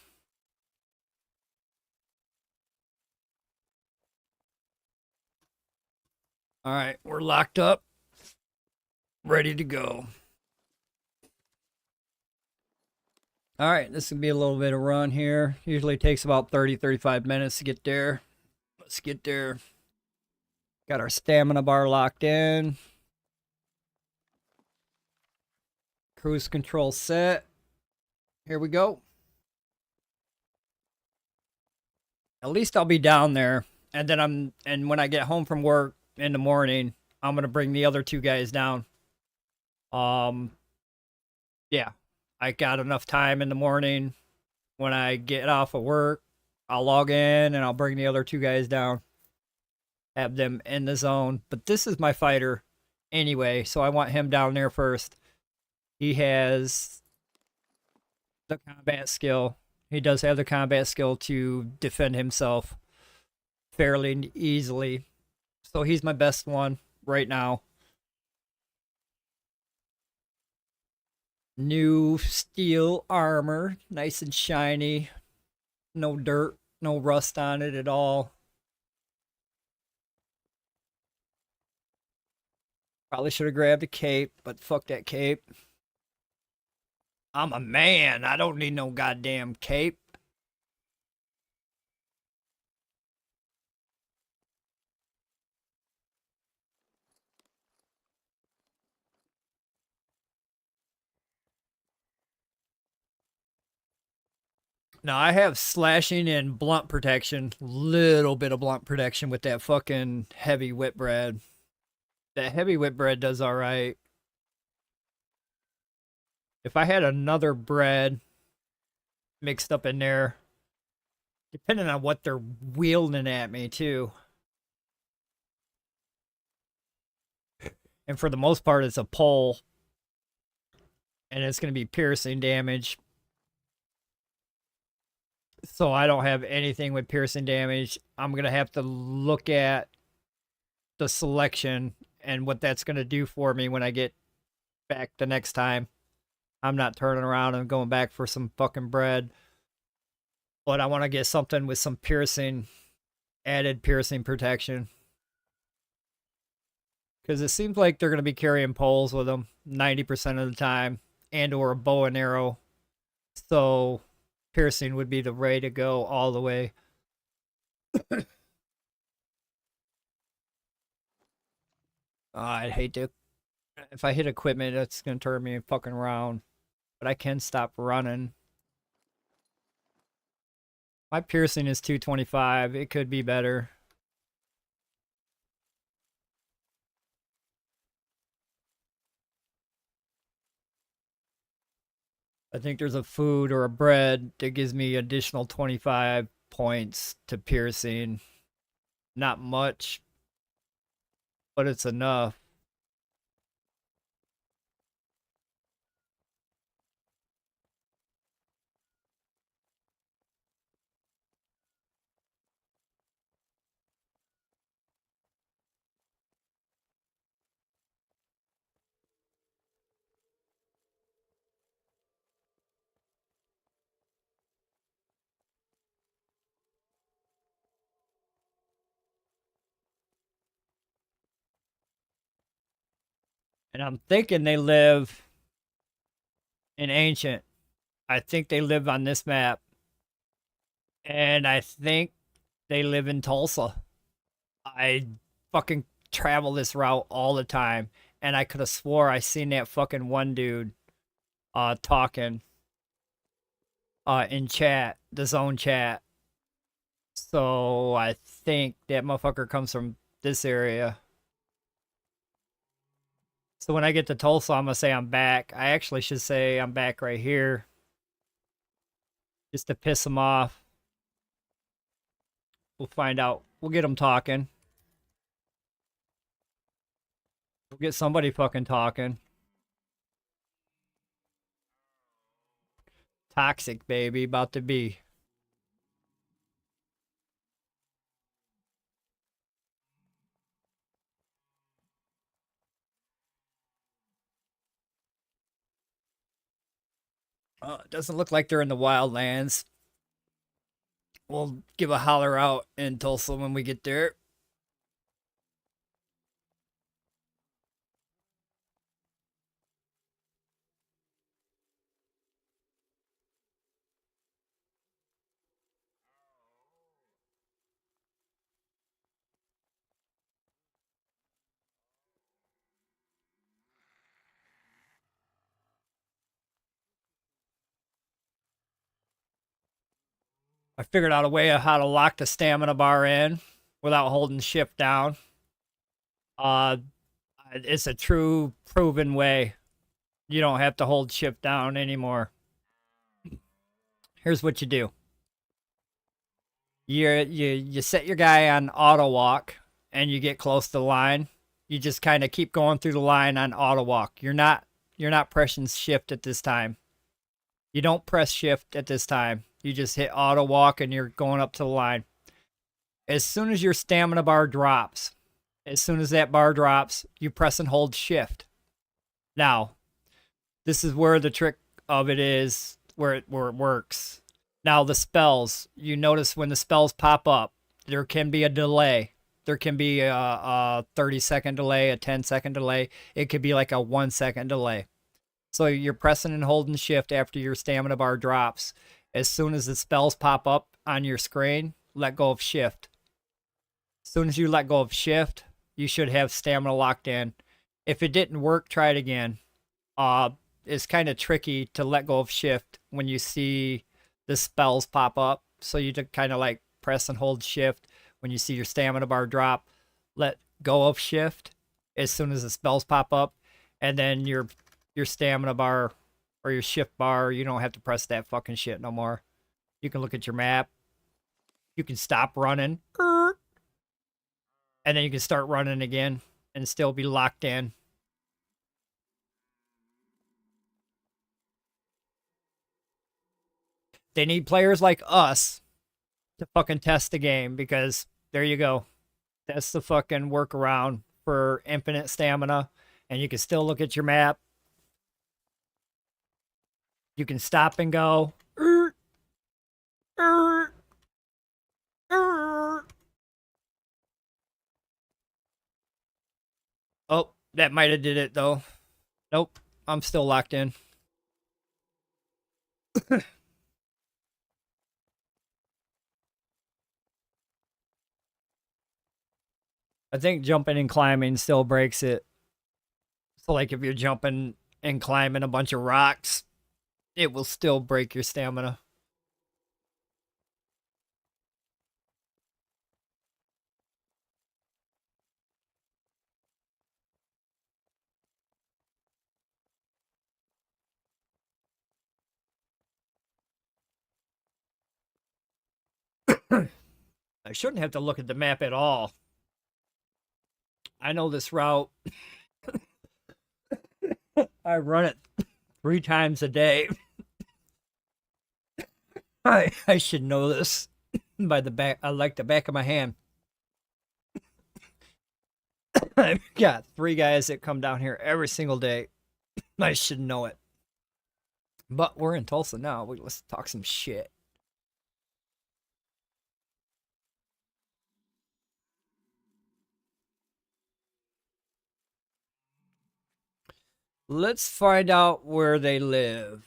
All right, we're locked up. Ready to go. All right, this will be a little bit of run here. Usually takes about 30-35 minutes to get there. Let's get there. Got our stamina bar locked in. Cruise control set. Here we go. At least I'll be down there. And then when I get home from work in the morning, I'm gonna bring the other 2 guys down. Yeah. I got enough time in the morning. When I get off of work, I'll log in and I'll bring the other 2 guys down. Have them in the zone. But this is my fighter anyway, so I want him down there first. He has the combat skill. He does have the combat skill to defend himself fairly easily. So he's my best one right now. New steel armor, nice and shiny. No dirt, no rust on it at all. Probably should have grabbed a cape, but fuck that cape. I'm a man. I don't need no goddamn cape. Now I have slashing and blunt protection. Little bit of blunt protection with that fucking heavy whip bread. That heavy whip bread does alright. If I had another bread mixed up in there, depending on what they're wielding at me too. And for the most part, it's a pole. And it's going to be piercing damage. So I don't have anything with piercing damage. I'm going to have to look at the selection and what that's going to do for me when I get back the next time. I'm not turning around and going back for some fucking bread. But I want to get something with some piercing, added piercing protection. Because it seems like they're going to be carrying poles with them 90% of the time, and or a bow and arrow. So piercing would be the way to go all the way. I'd hate to. If I hit equipment, that's going to turn me fucking around. But I can stop running. My piercing is 225. It could be better. I think there's a food or a bread that gives me additional 25 points to piercing. Not much, but it's enough. And I'm thinking they live in Ancient. I think they live on this map. And I think they live in Tulsa. I fucking travel this route all the time. And I could have swore I seen that fucking one dude talking in chat, the zone chat. So I think that motherfucker comes from this area. So when I get to Tulsa, I'm gonna say I'm back. I actually should say I'm back right here. Just to piss them off. We'll find out. We'll get them talking. We'll get somebody fucking talking. Toxic, baby. About to be. It doesn't look like they're in the wildlands. We'll give a holler out in Tulsa when we get there. I figured out a way of how to lock the stamina bar in without holding shift down. Uh, it's a true proven way. You don't have to hold shift down anymore. Here's what you do. You set your guy on auto walk and you get close to the line. You just kind of keep going through the line on auto walk. You're not pressing shift at this time. You don't press shift at this time. You just hit auto walk and you're going up to the line. As soon as your stamina bar drops, as soon as that bar drops, you press and hold shift. Now, this is where the trick of it is, where it works. Now, the spells, you notice when the spells pop up, there can be a delay. There can be a 30-second delay, a 10-second delay. It could be like a 1-second delay. So you're pressing and holding shift after your stamina bar drops. As soon as the spells pop up on your screen, let go of shift. As soon as you let go of shift, you should have stamina locked in. If it didn't work, try it again. It's kind of tricky to let go of shift when you see the spells pop up. So you just kind of like press and hold shift when you see your stamina bar drop. Let go of shift as soon as the spells pop up, and then your stamina bar or your shift bar, you don't have to press that fucking shit no more. You can look at your map. You can stop running. And then you can start running again and still be locked in. They need players like us to fucking test the game, because there you go. That's the fucking workaround for infinite stamina. And you can still look at your map. You can stop and go. Oh, that might have did it though. Nope, I'm still locked in. I think jumping and climbing still breaks it. So like if you're jumping and climbing a bunch of rocks, it will still break your stamina. I shouldn't have to look at the map at all. I know this route. I run it 3 times a day. I should know this by the back. I like the back of my hand. I've got 3 guys that come down here every single day. I should know it. But we're in Tulsa now. Let's talk some shit. Let's find out where they live.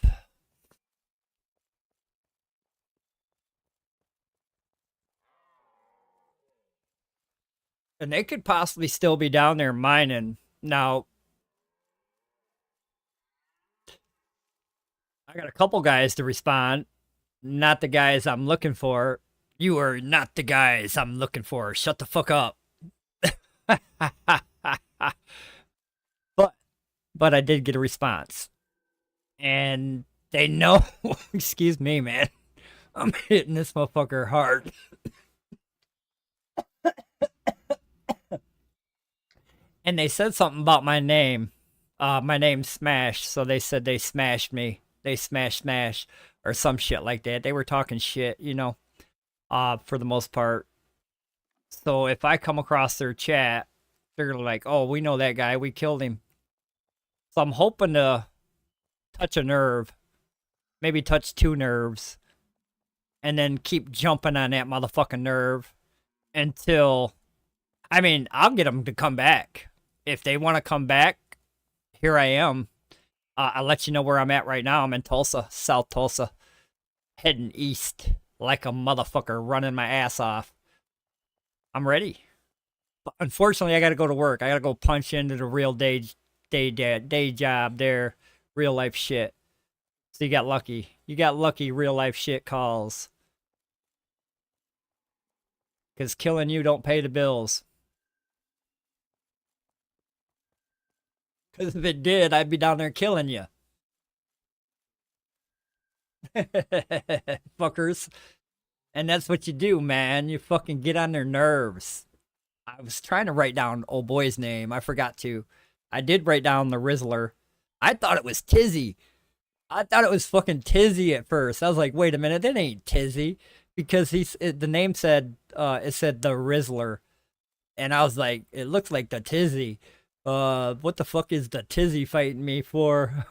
And they could possibly still be down there mining. Now, I got a couple guys to respond. Not the guys I'm looking for. You are not the guys I'm looking for. Shut the fuck up. but I did get a response. And they know, excuse me, man. I'm hitting this motherfucker hard. And they said something about my name. My name's Smash, so they said they smashed me. They smash, or some shit like that. They were talking shit, you know, for the most part. So if I come across their chat, they're like, oh, we know that guy. We killed him. So I'm hoping to touch a nerve, maybe touch 2 nerves, and then keep jumping on that motherfucking nerve until, I mean, I'll get them to come back. If they want to come back, here I am. I'll let you know where I'm at right now. I'm in Tulsa, South Tulsa, heading east like a motherfucker, running my ass off. I'm ready. But unfortunately, I got to go to work. I got to go punch into the real day job there, real life shit. So you got lucky. You got lucky real life shit calls. Because killing you don't pay the bills. Because if it did, I'd be down there killing you. Fuckers. And that's what you do, man. You fucking get on their nerves. I was trying to write down old boy's name. I forgot to. I did write down the Rizzler. I thought it was Tizzy. I thought it was fucking Tizzy at first. I was like, wait a minute, that ain't Tizzy. Because the name said, it said the Rizzler. And I was like, it looks like the Tizzy. What the fuck is the Tizzy fighting me for?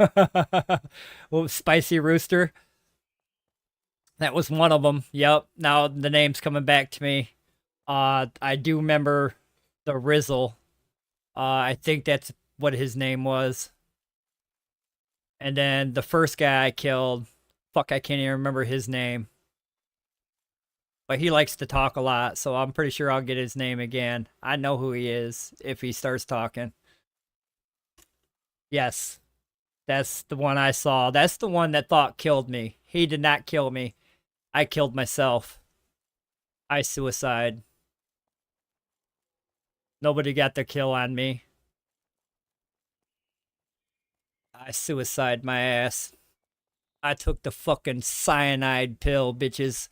Well, Spicy Rooster. That was one of them. Yep. Now the name's coming back to me. I do remember the Rizzle. I think that's what his name was. And then the first guy I killed, fuck, I can't even remember his name. But he likes to talk a lot, so I'm pretty sure I'll get his name again. I know who he is if he starts talking. Yes, that's the one I saw. That's the one that thought killed me. He did not kill me. I killed myself. I suicide. Nobody got the kill on me. I suicide my ass. I took the fucking cyanide pill, bitches.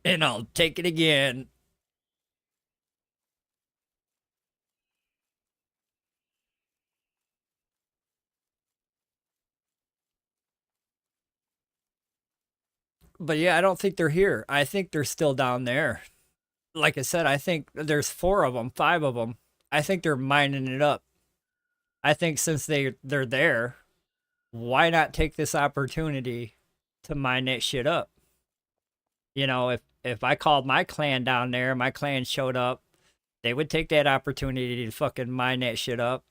And I'll take it again. But yeah, I don't think they're here. I think they're still down there. Like I said, I think there's 4 of them, 5 of them. I think they're mining it up. I think since they're there, why not take this opportunity to mine that shit up? You know, if I called my clan down there, my clan showed up, they would take that opportunity to fucking mine that shit up.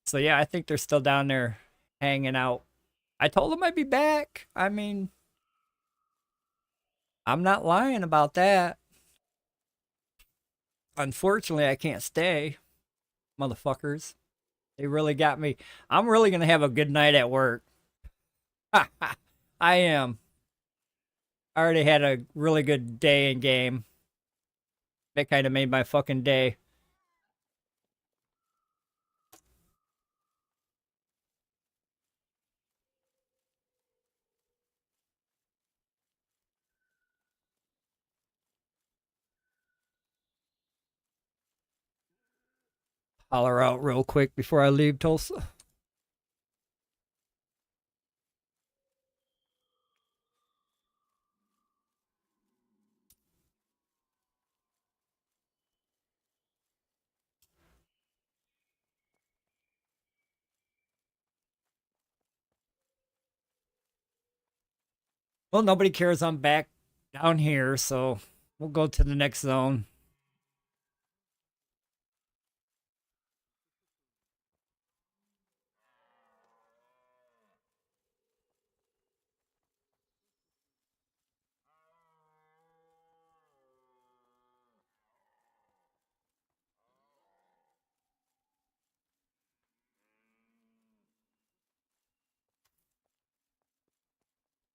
So yeah, I think they're still down there hanging out. I told them I'd be back. I mean, I'm not lying about that. Unfortunately, I can't stay, motherfuckers. They really got me. I'm really gonna have a good night at work. I am. I already had a really good day in game. That kind of made my fucking day. Holler out real quick before I leave Tulsa. Well, nobody cares I'm back down here, so we'll go to the next zone.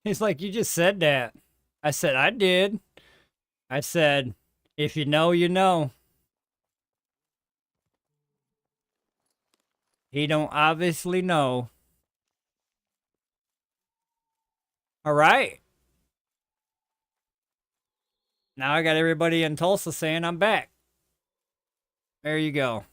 He's like, you just said that. I said, I did. I said, if you know, you know. He don't obviously know. All right. Now I got everybody in Tulsa saying I'm back. There you go.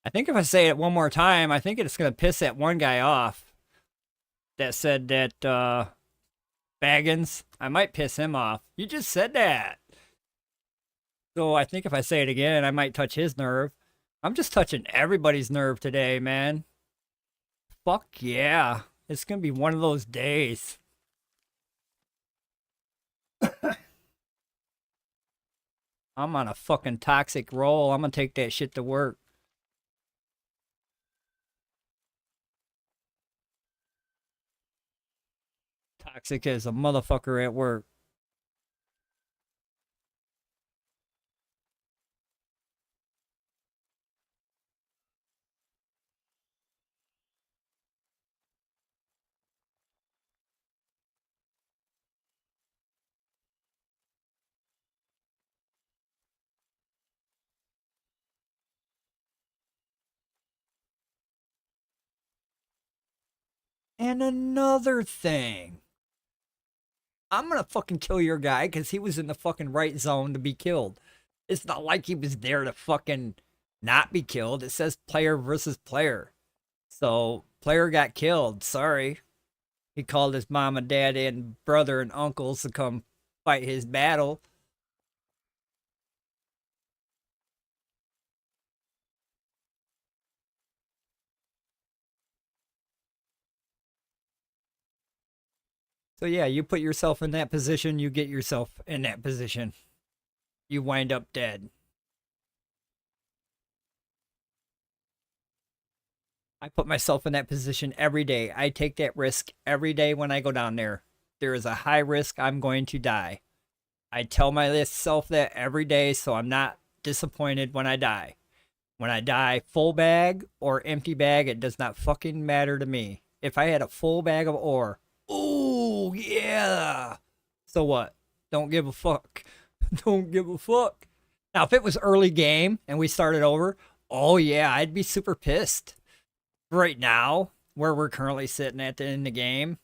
I think if I say it one more time, I think it's going to piss that one guy off that said that Baggins. I might piss him off. You just said that. So I think if I say it again, I might touch his nerve. I'm just touching everybody's nerve today, man. Fuck yeah. It's going to be one of those days. I'm on a fucking toxic roll. I'm going to take that shit to work. Toxic as a motherfucker at work. And another thing. I'm gonna fucking kill your guy because he was in the fucking right zone to be killed. It's not like he was there to fucking not be killed. It says player versus player. So player got killed. Sorry. He called his mom and dad and brother and uncles to come fight his battle. So yeah, you put yourself in that position, you get yourself in that position. You wind up dead. I put myself in that position every day. I take that risk every day when I go down there. There is a high risk I'm going to die. I tell myself that every day so I'm not disappointed when I die. When I die, full bag or empty bag, it does not fucking matter to me. If I had a full bag of ore, ooh, yeah. So what? Don't give a fuck. Don't give a fuck. Now, if it was early game and we started over, oh yeah, I'd be super pissed. Right now, where we're currently sitting at in the game,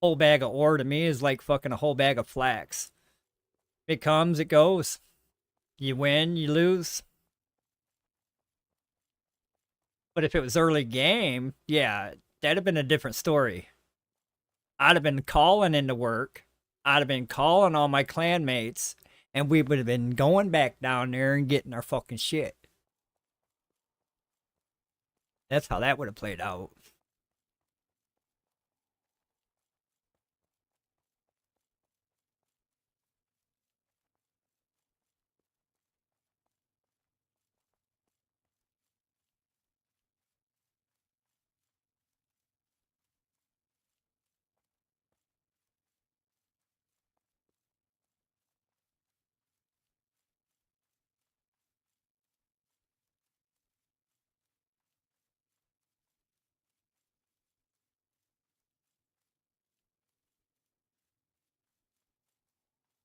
whole bag of ore to me is like fucking a whole bag of flax. It comes, it goes. You win, you lose. But if it was early game, yeah, that'd have been a different story. I'd have been calling into work. I'd have been calling all my clanmates, and we would have been going back down there and getting our fucking shit. That's how that would have played out.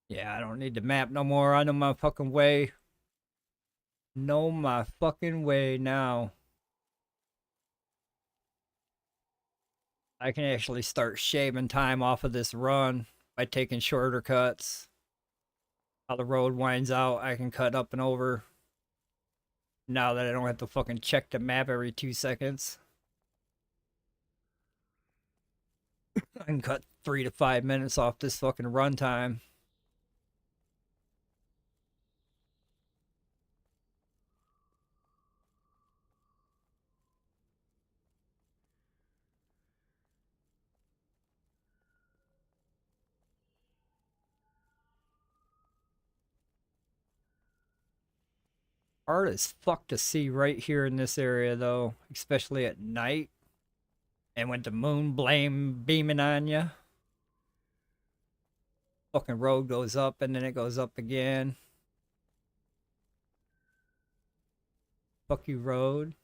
Yeah, I don't need the map no more. I know my fucking way. Know my fucking way now. I can actually start shaving time off of this run by taking shorter cuts. How the road winds out, I can cut up and over. Now that I don't have to fucking check the map every 2 seconds. I can cut 3 to 5 minutes off this fucking run time. Hard as fuck to see right here in this area though, especially at night. And when the moon beaming on you. Fucking road goes up and then it goes up again. Fuck you, road.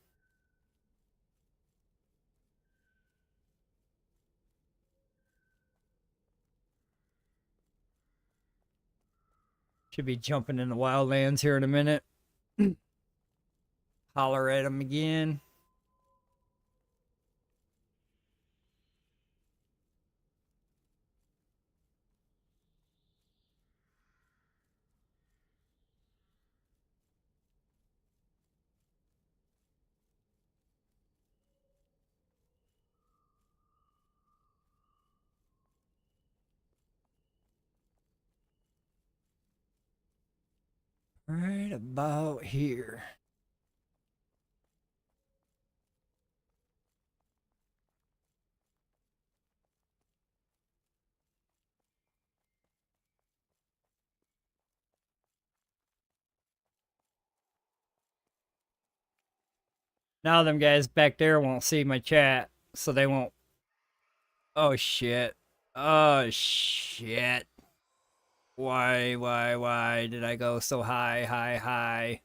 Should be jumping in the wildlands here in a minute. Holler at him again. Right about here. Now them guys back there won't see my chat, so they won't. Oh shit. Oh shit. Why did I go so high?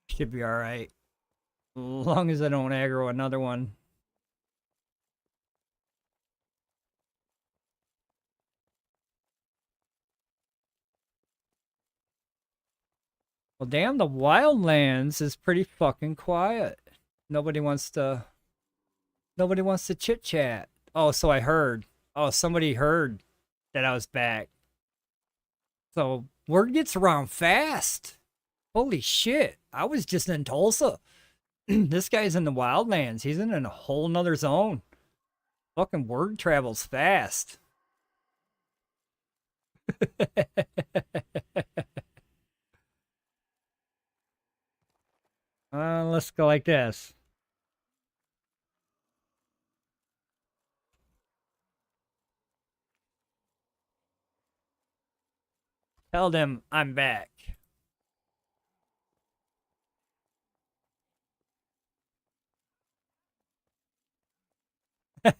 Should be alright. As long as I don't aggro another one. Well, damn, the wildlands is pretty fucking quiet. Nobody wants to chit chat. Oh, so I heard. Oh, somebody heard that I was back. So word gets around fast. Holy shit. I was just in Tulsa. This guy's in the wildlands. He's in a whole nother zone. Fucking word travels fast. Let's go like this. Tell them I'm back. Well,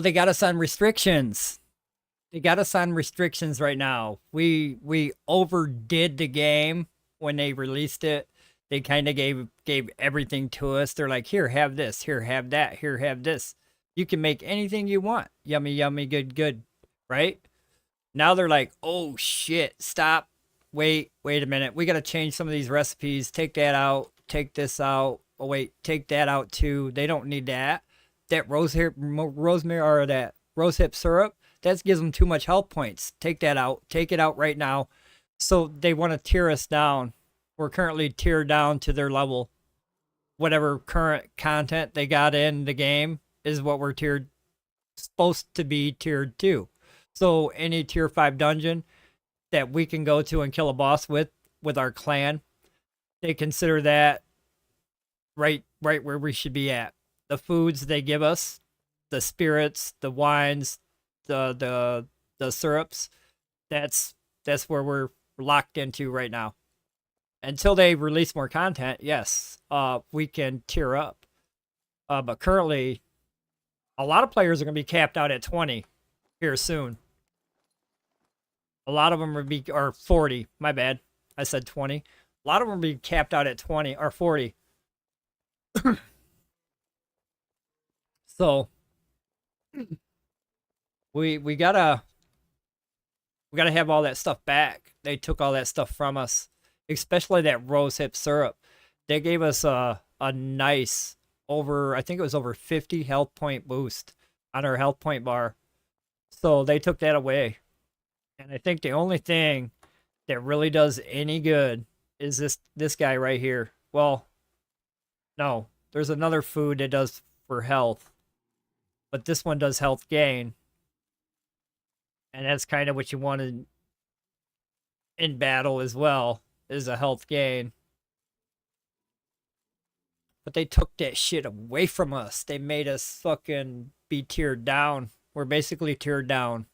they got us on restrictions. They got us on restrictions right now. We overdid the game when they released it. They kind of gave everything to us. They're like, here, have this. Here, have that. Here, have this. You can make anything you want. Yummy, yummy, good, good. Right? Now they're like, oh shit, stop. Wait a minute. We got to change some of these recipes. Take that out. Take this out. Oh wait, take that out too. They don't need that. That rosemary or that rosehip syrup, that gives them too much health points. Take that out. Take it out right now. So they want to tier us down. We're currently tiered down to their level. Whatever current content they got in the game is what we're tiered, supposed to be tiered to. So any tier 5 dungeon that we can go to and kill a boss with our clan, they consider that right where we should be at. The foods they give us, the spirits, the wines, the syrups, that's where we're locked into right now. Until they release more content, yes, we can tier up. But currently, a lot of players are going to be capped out at 20 here soon. A lot of them will be, or 40, my bad. I said 20. A lot of them will be capped out at 20 or 40. So we gotta have all that stuff back. They took all that stuff from us, especially that rosehip syrup. They gave us a nice I think it was over 50 health point boost on our health point bar. So they took that away. And I think the only thing that really does any good is this guy right here. Well, no, there's another food that does for health, but this one does health gain. And that's kind of what you wanted in battle as well, is a health gain. But they took that shit away from us. They made us fucking be tiered down. We're basically tiered down.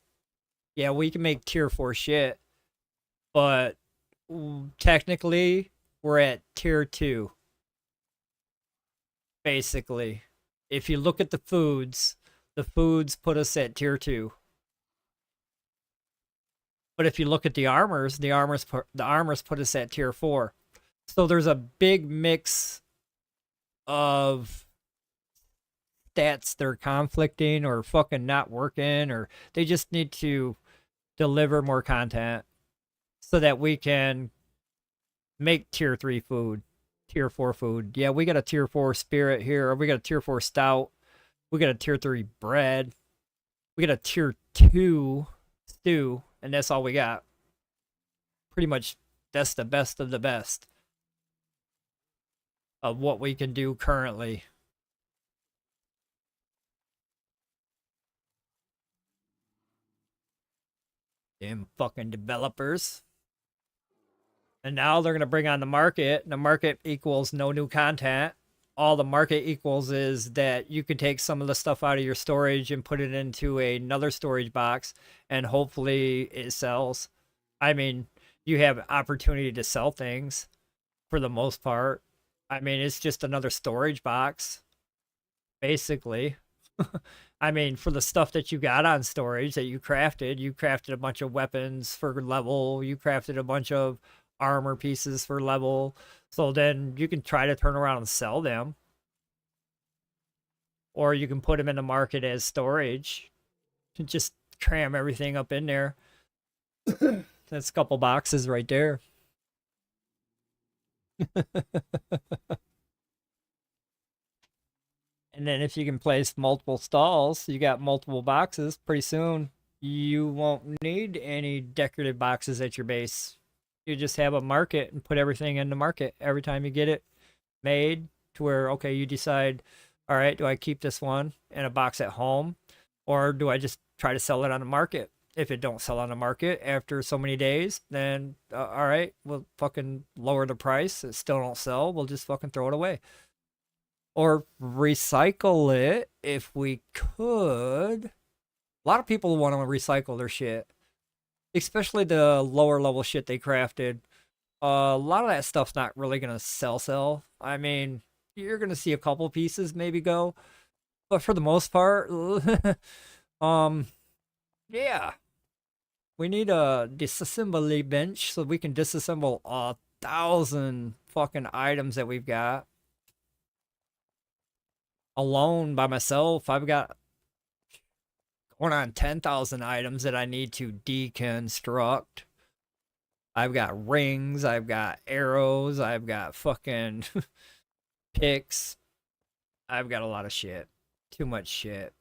Yeah, we can make tier 4 shit, but technically we're at tier 2. Basically, if you look at the foods put us at tier 2. But if you look at the armors put us at tier 4. So there's a big mix of stats that are conflicting or fucking not working, or they just need to deliver more content so that we can make tier 3 food, tier 4 food. Yeah, we got a tier 4 spirit here, or we got a tier 4 stout, we got a tier 3 bread, we got a tier 2 stew, and that's all we got. Pretty much that's the best of the best of what we can do currently. Damn fucking developers. And now they're going to bring on the market. The market equals no new content. All the market equals is that you can take some of the stuff out of your storage and put it into another storage box, and hopefully it sells. I mean, you have opportunity to sell things for the most part. I mean, it's just another storage box, basically. I mean, for the stuff that you got on storage that you crafted a bunch of weapons for level, you crafted a bunch of armor pieces for level. So then you can try to turn around and sell them. Or you can put them in the market as storage. Just cram everything up in there. That's a couple boxes right there. And then if you can place multiple stalls, you got multiple boxes, pretty soon you won't need any decorative boxes at your base. You just have a market and put everything in the market every time you get it made, to where, okay, you decide, all right, do I keep this one in a box at home, or do I just try to sell it on the market? If it don't sell on the market after so many days, then all right, we'll fucking lower the price. It still don't sell, we'll just fucking throw it away. Or recycle it if we could. A lot of people want to recycle their shit, especially the lower level shit they crafted. A lot of that stuff's not really gonna sell. I mean, you're gonna see a couple pieces maybe go, but for the most part, yeah, we need a disassembly bench so we can disassemble 1,000 fucking items that we've got. Alone by myself, I've got going on 10,000 items that I need to deconstruct. I've got rings, I've got arrows, I've got fucking picks. I've got a lot of shit. Too much shit.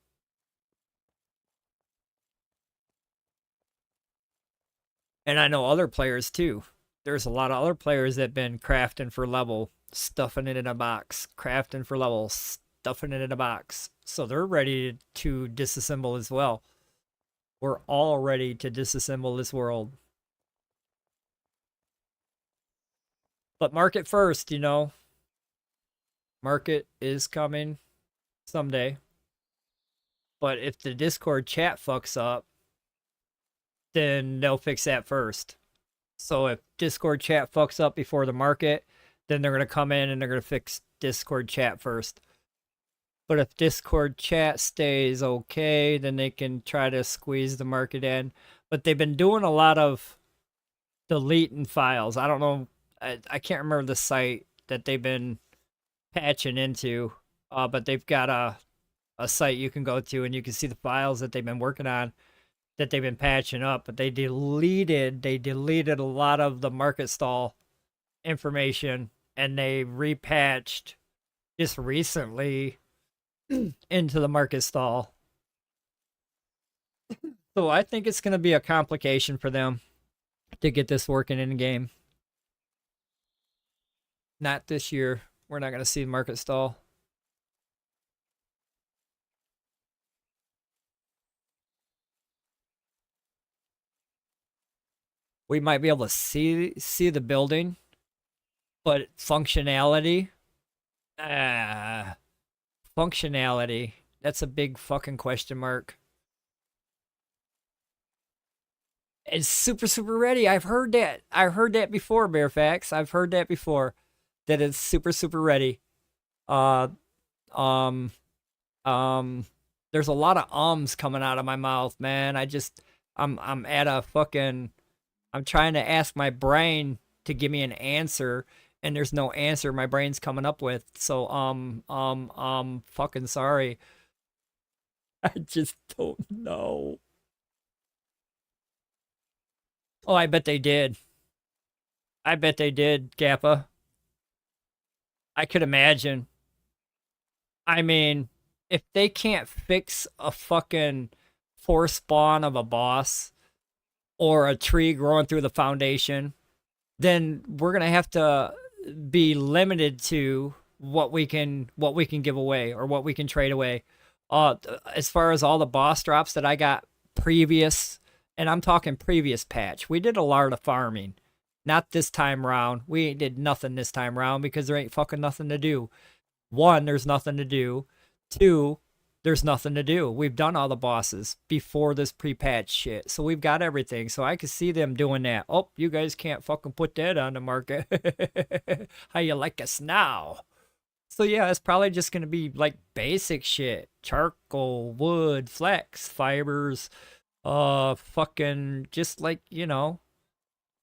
And I know other players too. There's a lot of other players that been crafting for level, stuffing it in a box, crafting for level, stuffing it in a box. So they're ready to disassemble as well. We're all ready to disassemble this world. But market first, you know. Market is coming someday. But if the Discord chat fucks up, then they'll fix that first. So if Discord chat fucks up before the market, then they're going to come in and they're going to fix Discord chat first. But if Discord chat stays okay, then they can try to squeeze the market in. But they've been doing a lot of deleting files. I don't know. I can't remember the site that they've been patching into. But they've got a site you can go to and you can see the files that they've been working on that they've been patching up. But they deleted a lot of the market stall information and they repatched just recently into the market stall. So I think it's going to be a complication for them to get this working in the game. Not this year. We're not going to see the market stall. We might be able to see the building, but functionality, functionality, that's a big fucking question mark. It's super ready. I've heard that. I heard that before, Bearfax. I've heard that before. That it's super ready. There's a lot of ums coming out of my mouth, man. I'm at a fucking, I'm trying to ask my brain to give me an answer, and there's no answer my brain's coming up with. So, fucking sorry. I just don't know. Oh, I bet they did. I bet they did, Gappa. I could imagine. I mean, if they can't fix a fucking force spawn of a boss or a tree growing through the foundation, then we're gonna have to be limited to what we can give away or what we can trade away. As far as all the boss drops that I got previous, and I'm talking previous patch, we did a lot of farming. Not this time round. We did nothing this time round because there ain't fucking nothing to do. One, there's nothing to do. Two, there's nothing to do. We've done all the bosses before this pre-patch shit. So we've got everything. So I could see them doing that. Oh, you guys can't fucking put that on the market. How you like us now? So yeah, it's probably just going to be like basic shit. Charcoal, wood, flex, fibers, fucking just like, you know,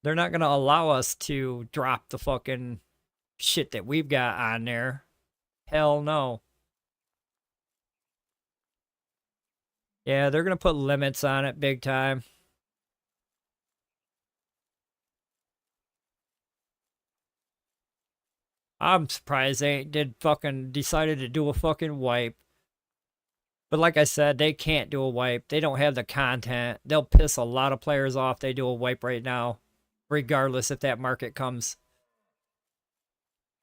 they're not going to allow us to drop the fucking shit that we've got on there. Hell no. Yeah, they're going to put limits on it big time. I'm surprised they decided to do a fucking wipe. But like I said, they can't do a wipe. They don't have the content. They'll piss a lot of players off. They do a wipe right now, regardless if that market comes.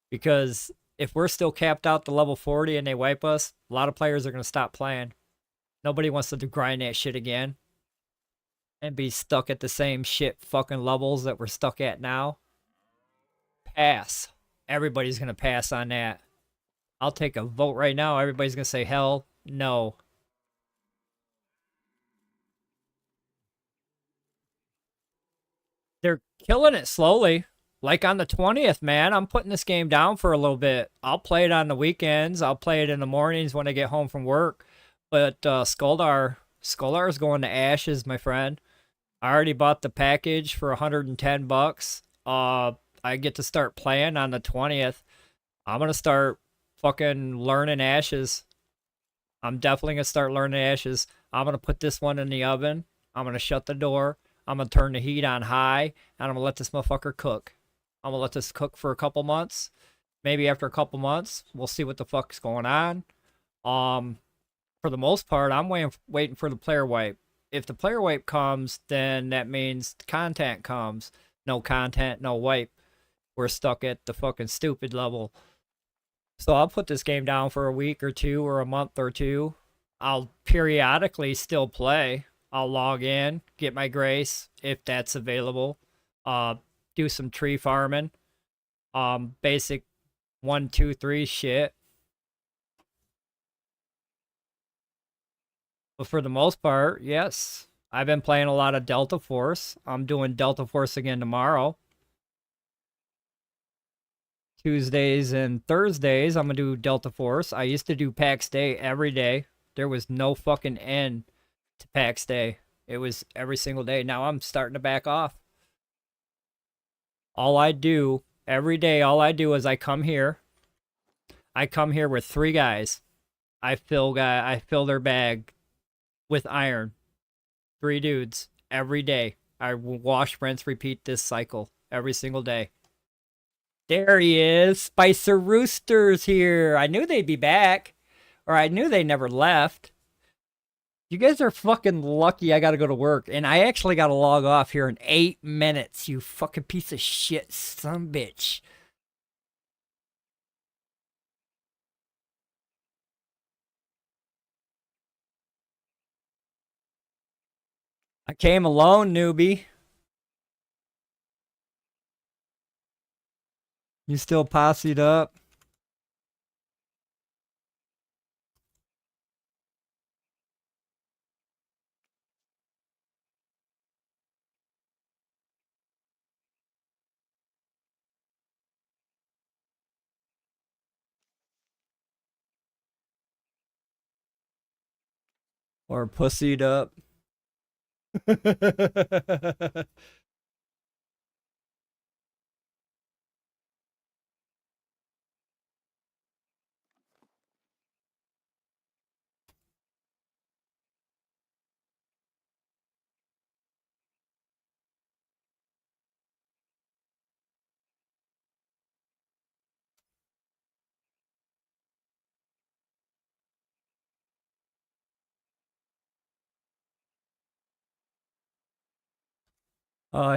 Because if we're still capped out to level 40 and they wipe us, a lot of players are going to stop playing. Nobody wants to grind that shit again and be stuck at the same shit fucking levels that we're stuck at now. Pass. Everybody's going to pass on that. I'll take a vote right now. Everybody's going to say hell no. They're killing it slowly. Like on the 20th, man, I'm putting this game down for a little bit. I'll play it on the weekends. I'll play it in the mornings when I get home from work. But Skoldar's going to Ashes, my friend. I already bought the package for $110. I get to start playing on the 20th. I'm going to start fucking learning Ashes. I'm definitely going to start learning Ashes. I'm going to put this one in the oven. I'm going to shut the door. I'm going to turn the heat on high. And I'm going to let this motherfucker cook. I'm going to let this cook for a couple months. Maybe after a couple months, we'll see what the fuck's going on. For the most part, I'm waiting for the player wipe. if the player wipe comes, then that means content comes. No content, no wipe. We're stuck at the fucking stupid level. So I'll put this game down for a week or two or a month or two. I'll periodically still play. I'll log in, get my grace if that's available. Uh, do some tree farming. Basic 1, 2, 3 shit. But for the most part, yes. I've been playing a lot of Delta Force. I'm doing Delta Force again tomorrow. Tuesdays and Thursdays, I'm gonna do Delta Force. I used to do paxdei every day. There was no fucking end to paxdei. It was every single day. Now I'm starting to back off. All I do every day, all I do is I come here. I come here with 3 guys. I fill their bag with iron. 3 dudes every day. I wash, rinse, repeat this cycle every single day. There he is. Spicer Rooster's here. I knew they'd be back. Or I knew they never left. You guys are fucking lucky I gotta go to work. And I actually gotta log off here in 8 minutes. You fucking piece of shit son bitch. I came alone, newbie. You still posseed up? Or pussied up?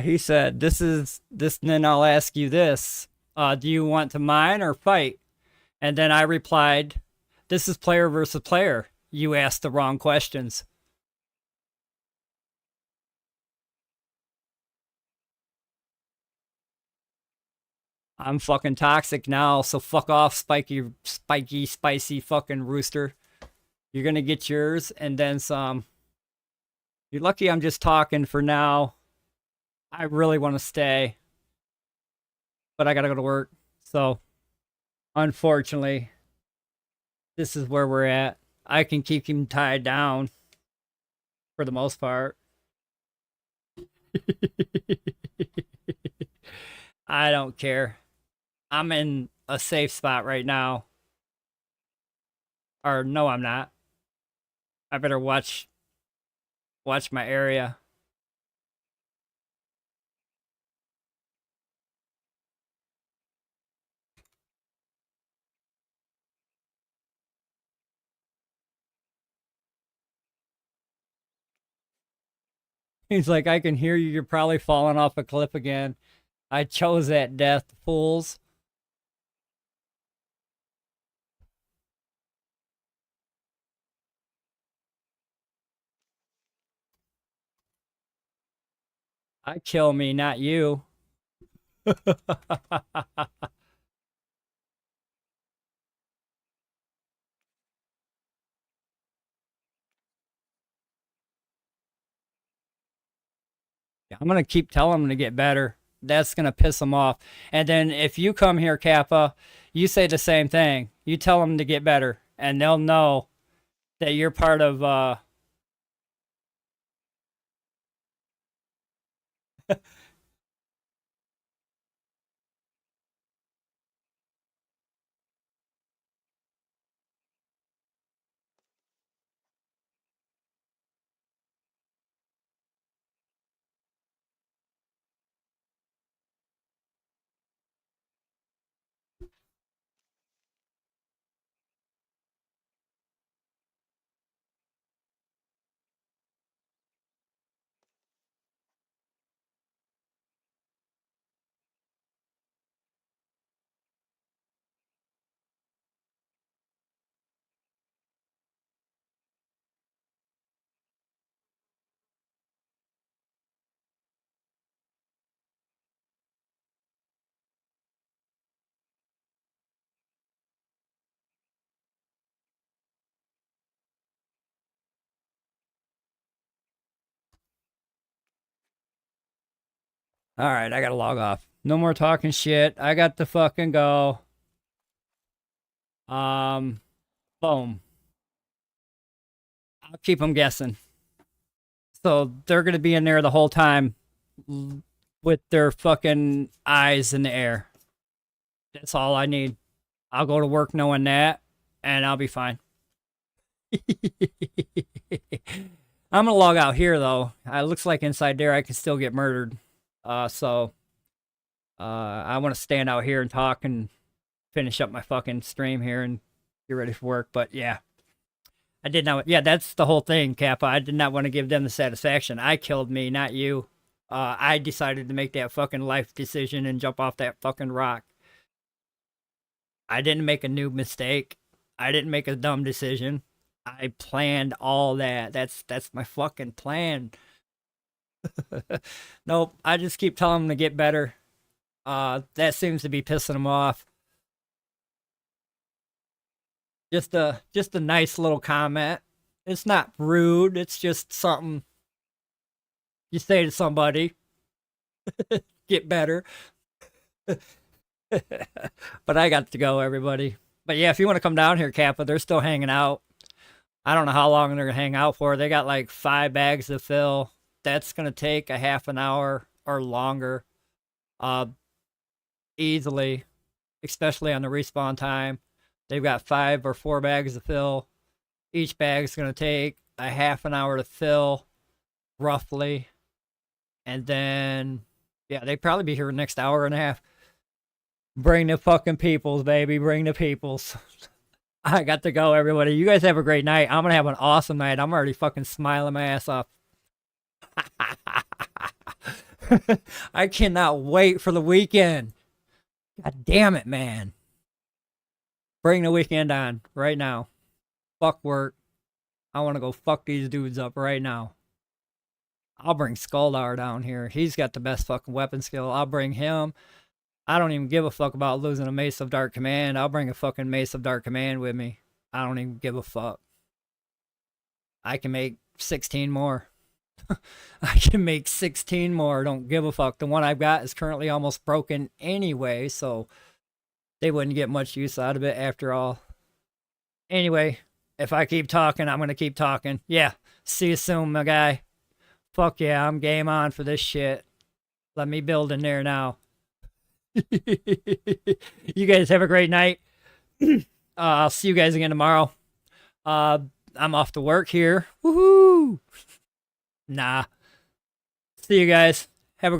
He said, this is this, and then I'll ask you this. Do you want to mine or fight? And then I replied, this is player versus player. You asked the wrong questions. I'm fucking toxic now, so fuck off, spiky, spicy fucking rooster. You're gonna get yours and then some. You're lucky I'm just talking for now. I really want to stay, but I gotta go to work. So, unfortunately, this is where we're at. I can keep him tied down for the most part. I don't care. I'm in a safe spot right now. Or no, I'm not. I better watch my area. He's like, I can hear you. You're probably falling off a cliff again. I chose that death, fools. I kill me, not you. I'm gonna keep telling them to get better. That's gonna piss them off. And then if you come here, Kappa, you say the same thing. You tell them to get better, and they'll know that you're part of. All right, I gotta log off. No more talking shit. I got to fucking go. Boom. I'll keep them guessing. So they're gonna be in there the whole time with their fucking eyes in the air. That's all I need. I'll go to work knowing that, and I'll be fine. I'm gonna log out here though. It looks like inside there I can still get murdered. So I want to stand out here and talk and finish up my fucking stream here and get ready for work. But yeah, I did not. Yeah, that's the whole thing, Kappa. I did not want to give them the satisfaction. I killed me, not you. I decided to make that fucking life decision and jump off that fucking rock. I didn't make a new mistake. I didn't make a dumb decision. I planned all that. That's my fucking plan. Nope. I just keep telling them to get better. That seems to be pissing them off. Just a nice little comment. It's not rude. It's just something you say to somebody. Get better. But I got to go, everybody. But yeah, if you want to come down here, Kappa, they're still hanging out. I don't know how long they're going to hang out for. They got like 5 bags to fill. That's going to take a half an hour or longer. Easily, especially on the respawn time. They've got 5 or 4 bags to fill. Each bag's going to take a half an hour to fill, roughly. And then, yeah, they'd probably be here the next hour and a half. Bring the fucking peoples, baby. Bring the peoples. I got to go, everybody. You guys have a great night. I'm going to have an awesome night. I'm already fucking smiling my ass off. I cannot wait for the weekend. God damn it, man. Bring the weekend on right now. Fuck work. I want to go fuck these dudes up right now. I'll bring Skuldar down here. He's got the best fucking weapon skill. I'll bring him. I don't even give a fuck about losing a Mace of Dark Command. I'll bring a fucking Mace of Dark Command with me. I don't even give a fuck. I can make 16 more. I can make 16 more. Don't give a fuck. The one I've got is currently almost broken anyway, so they wouldn't get much use out of it after all. Anyway, if I keep talking, I'm going to keep talking. Yeah, see you soon, my guy. Fuck yeah, I'm game on for this shit. Let me build in there now. You guys have a great night. I'll see you guys again tomorrow. I'm off to work here. Woohoo! Nah. See you guys.